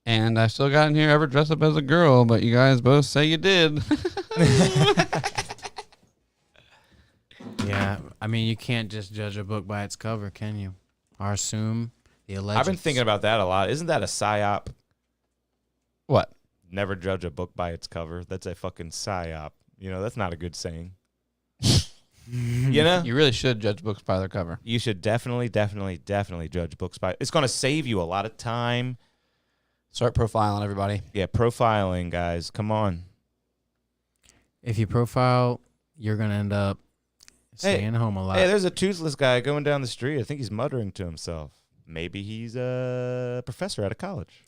And I still got in here, ever dress up as a girl, but you guys both say you did. Yeah, I mean, you can't just judge a book by its cover, can you? Or assume the alleged. I've been thinking about that a lot. Isn't that a psyop? What? Never judge a book by its cover. That's a fucking psyop. You know, that's not a good saying. You know? You really should judge books by their cover. You should definitely judge books by. It's going to save you a lot of time. Start profiling everybody. Yeah, profiling, guys. Come on. If you profile, you're gonna end up staying home a lot. Hey, there's a toothless guy going down the street. I think he's muttering to himself. Maybe he's a professor at a college.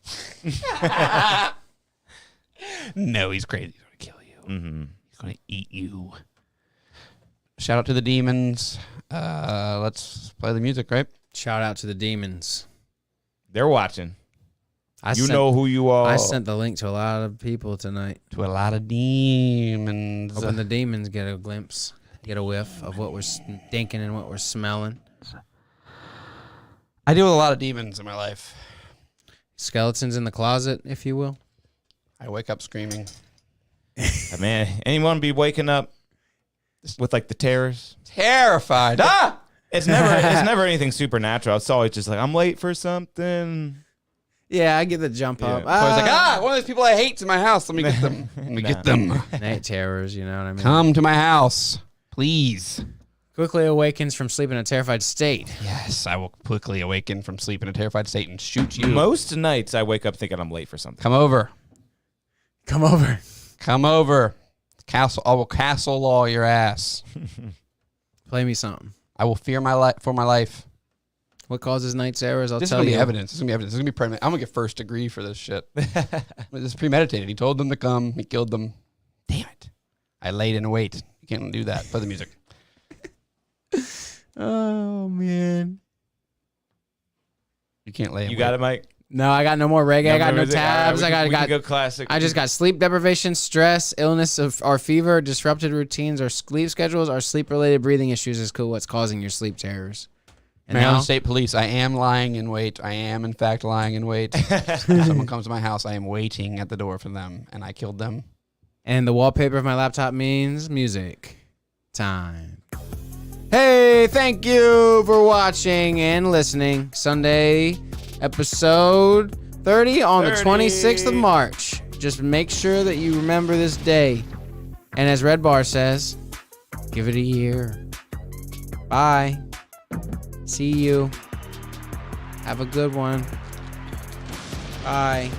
No, he's crazy. He's going to kill you. Mm-hmm. He's going to eat you. Shout out to the demons. Let's play the music, right? Shout out to the demons. They're watching. I You sent, know who you are. I sent the link to a lot of people tonight. To a lot of demons. Hoping the demons get a glimpse, get a whiff of what we're stinking and what we're smelling. I deal with a lot of demons in my life. Skeletons in the closet, if you will. I wake up screaming. Man, anyone be waking up with like the terrors? Terrified. Ah! It's never anything supernatural. It's always just like, I'm late for something. Yeah, I get the jump up. Yeah. So I was like, one of those people I hate's in my house. Let me get them. Let me get them. Night terrors, you know what I mean? Come to my house, please. Quickly awakens from sleep in a terrified state. Yes, I will quickly awaken from sleep in a terrified state and shoot you. Most nights I wake up thinking I'm late for something. Come over. Come over. Come over. I will castle law your ass. Play me something. I will fear my life for my life. What causes night terrors? I'll This is tell gonna you. be evidence. This is gonna be evidence. This is gonna be premeditated. I'm gonna get first degree for this shit. This is premeditated. He told them to come. He killed them. Damn it! I laid in wait. You can't do that. Play the music. Oh, man. You can't lay. In You wait. got it, Mike? No, I got no more reggae. I got no music? All right, tabs. we I can got go classic. I just got sleep deprivation, stress, illness or fever, disrupted routines or sleep schedules, or sleep-related breathing issues is cool. What's causing your sleep terrors? And Maryland now, State Police. I am lying in wait. I am, in fact, lying in wait. Someone comes to my house. I am waiting at the door for them, and I killed them. and the wallpaper of my laptop means music time. Hey, thank you for watching and listening. Sunday episode 30 on the 26th of March. Just make sure that you remember this day. And as Red Bar says, give it a year. Bye. See you. Have a good one. Bye.